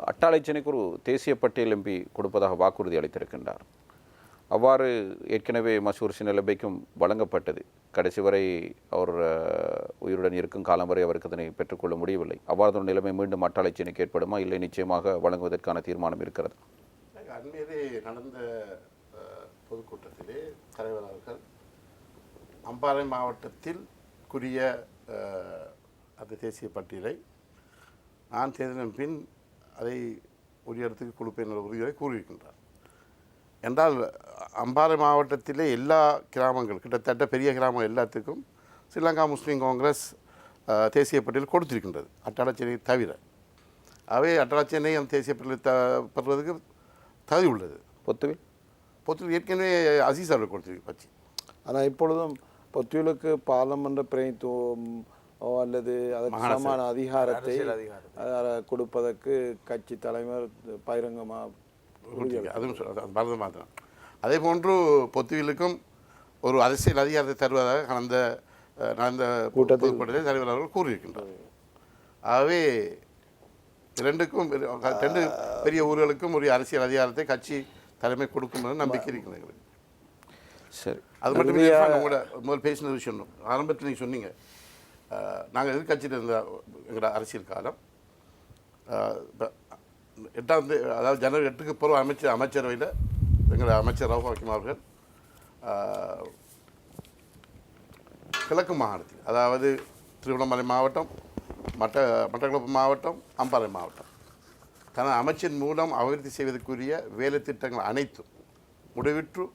அட்டாளைச்சேனைக்கு ஒரு தேசிய பட்டியல் எம்பி கொடுப்பதாக வாக்குறுதி அளித்திருக்கின்றார். அவ்வாறு ஏற்கனவே மசூர் சினலபைக்கும் வழங்கப்பட்டது. கடைசி வரை அவர் உயிருடன் இருக்கும் காலம் வரை அவருக்கு அதனை பெற்றுக்கொள்ள முடியவில்லை. அவ்வாறு ஒரு நிலைமை மீண்டும் அட்டாளைச்சேனைக்கு ஏற்படுமா, இல்லை நிச்சயமாக வழங்குவதற்கான தீர்மானம் இருக்கிறது? அண்மையிலே நடந்த பொதுக்கூட்டத்திலே தலைவர் அவர்கள் அம்பாறை மாவட்டத்தில் கூறிய அந்த தேசிய பட்டியலை நான் தேர்தலின் பின் அதை உரிய இடத்துக்கு கொடுப்பேன் என்ற உறுதியை கூறியிருக்கின்றார். என்றால் அம்பாறை மாவட்டத்திலே எல்லா கிராமங்கள், கிட்டத்தட்ட பெரிய கிராமங்கள் எல்லாத்துக்கும் ஸ்ரீலங்கா முஸ்லீம் காங்கிரஸ் தேசிய பட்டியல் கொடுத்திருக்கின்றது, அட்டாளச்சேனை தவிர. அவை அட்டாளச்சேனை அந்த தேசிய பட்டியல் பெறுவதற்கு தகுதி உள்ளது. பொத்துவில் ஏற்கனவே அசீஸ் அவர்கள் கொடுத்திருக்கு கட்சி. ஆனால் இப்பொழுதும் பொத்துவிலுக்கு பாராளுமன்ற பிரதிநிதித்துவம் அல்லது அதற்கு சமான அதிகாரத்தை கொடுப்பதற்கு கட்சி தலைவர் பகிரங்கமாக அதுவும் மாத்திரம். அதே போன்று பொத்துவிலுக்கும் ஒரு அரசியல் அதிகாரத்தை தருவதாக நடந்த கூட்டத்தில் தலைவர் அவர்கள் கூறியிருக்கின்றார். ஆகவே இரண்டுக்கும் 2 பெரிய ஊர்களுக்கும் ஒரு அரசியல் அதிகாரத்தை கட்சி தலைமை கொடுக்கும் என்று நம்பிக்கை இருக்கிறது. சரி, அது மட்டுமே உங்களோட முதல் பேசின விஷயம் ஆரம்பத்தில் நீங்கள் சொன்னீங்க, நாங்கள் எதிர்கட்சியில் இருந்த எங்களோட அரசியல் காலம் 8ஆம் தேதி, அதாவது ஜனவரி 8க்கு பிறகு அமைச்சரவையில் எங்களோட அமைச்சர் ரவுஃப் ஹக்கீம் அவர்கள் கிழக்கு மாகாணத்தில், அதாவது திருவண்ணாமலை மாவட்டம், மட்டக்களப்பு மாவட்டம், அம்பாறை மாவட்டம் தனது அமைச்சின் மூலம் அபிவிருத்தி செய்வதற்குரிய வேலை திட்டங்கள் அனைத்தும் முடிவிற்று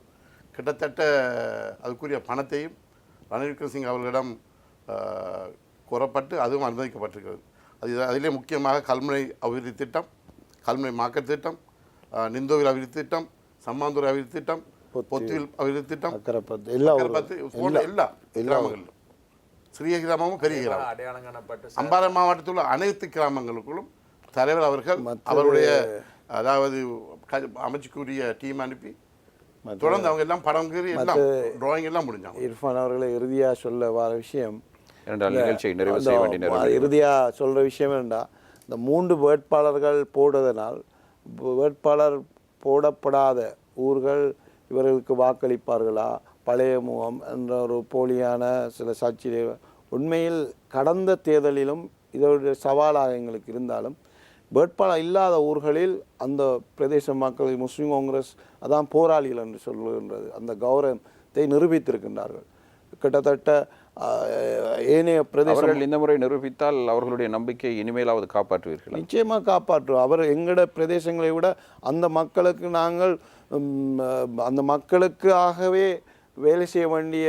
கிட்டத்தட்ட அதுக்குரிய பணத்தையும் ரணில் விக்ரமசிங்கே அவர்களிடம் கோரப்பட்டு அதுவும் அனுமதிக்கப்பட்டிருக்கிறது. அதிலே முக்கியமாக கல்முனை அபிவிருத்தி திட்டம், கல்முனை மாக்கத் திட்டம், நிந்தோவில் அபிவிருத்தி திட்டம், சம்மாந்தூர் அபிவிருத்தி திட்டம், பொத்துவில் அபிவிருத்தி திட்டம், எல்லா கிராமங்களிலும், சிறிய கிராமமும் பெரிய கிராமம், அம்பாறை மாவட்டத்தில் உள்ள அனைத்து கிராமங்களுக்குள்ளும் தலைவர் அவர்கள் அவருடைய அதாவது அமைச்சுக்குரிய டீம் அனுப்பி தொடர்ந்து அவங்க எல்லாம் படம் கீறி எல்லாம் டிராயிங் எல்லாம் முடிஞ்சாங்க. இர்ஃபான் அவர்களை இறுதியாக சொல்ல வர விஷயம், இறுதியாக சொல்கிற விஷயம் என்னென்னா, இந்த 3 வேட்பாளர்கள் போடுவதனால் வேட்பாளர் போடப்படாத ஊர்கள் இவர்களுக்கு வாக்களிப்பார்களா, பழைய முகம் என்ற ஒரு போலியான சில சாட்சி. உண்மையில் கடந்த தேர்தலிலும் இதோடைய சவாலாக எங்களுக்கு இருந்தாலும் வேட்பாளர் இல்லாத ஊர்களில் அந்த பிரதேச மக்கள் முஸ்லீம் காங்கிரஸ் அதான் போராளிகள் என்று சொல்லுகின்றது, அந்த கௌரவத்தை நிரூபித்திருக்கின்றார்கள். கிட்டத்தட்ட ஏனைய பிரதேசங்கள் இந்த முறை நிரூபித்தால் அவர்களுடைய நம்பிக்கை இனிமேலாவது காப்பாற்றுவீர்கள்? நிச்சயமாக காப்பாற்றுவோம். அவர் எங்களோட பிரதேசங்களை விட அந்த மக்களுக்கு நாங்கள் அந்த மக்களுக்காகவே வேலை செய்ய வேண்டிய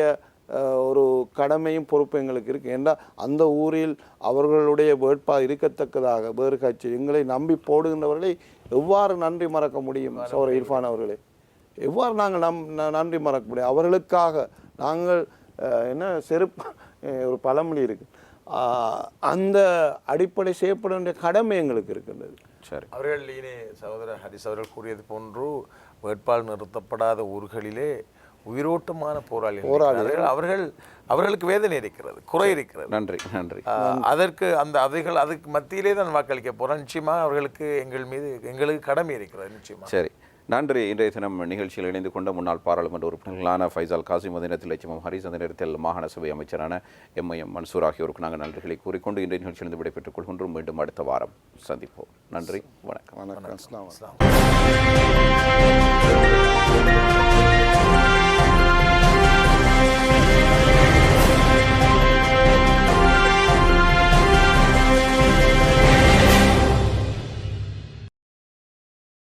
ஒரு கடமையும் பொறுப்பு எங்களுக்கு இருக்குது. ஏன்னா அந்த ஊரில் அவர்களுடைய வேட்பாளர் இருக்கத்தக்கதாக வேறு கட்சி எங்களை நம்பி போடுகின்றவர்களை எவ்வாறு நன்றி மறக்க முடியும்? சௌர இர்ஃபான் அவர்களே, எவ்வாறு நாங்கள் நன்றி மறக்க முடியும்? அவர்களுக்காக நாங்கள் என்ன செருப்பு ஒரு பழமொழி இருக்குது, அந்த அடிப்படை செய்யப்பட வேண்டிய கடமை எங்களுக்கு இருக்கின்றது. சரி, அவர்கள் சகோதரர் ஹரிஸ் அவர்கள் கூறியது போன்று வேட்பாளர் நிறுத்தப்படாத ஊர்களிலே உயிரோட்டமான போராளிகள். அவர்களுக்கு வேதனை இருக்கிறது, குறை இருக்கிறது. நன்றி நன்றி. அதுக்கு மத்தியிலே தான் வாக்களிக்க போகிறோம். நிச்சயமாக அவர்களுக்கு எங்களுக்கு கடமை இருக்கிறது. நிச்சயமாக. சரி, நன்றி. இன்றைய தினம் நிகழ்ச்சியில் இணைந்து கொண்ட முன்னாள் பாராளுமன்ற உறுப்பினர்களான ஃபைசால் காசிம், அதே நேரத்தில் எச்எம் ஹரிஸ், அதே நேரத்தில் மாகாண சபை அமைச்சரான எம்ஐஎம் மன்சூர் ஆகியோருக்கு நாங்கள் நன்றிகளை கூறிக்கொண்டு இன்றைய நிகழ்ச்சியிலிருந்து விடைபெற்றுக் கொள்கின்றோம். மீண்டும் அடுத்த வாரம் சந்திப்போம். நன்றி, வணக்கம். வணக்கம்.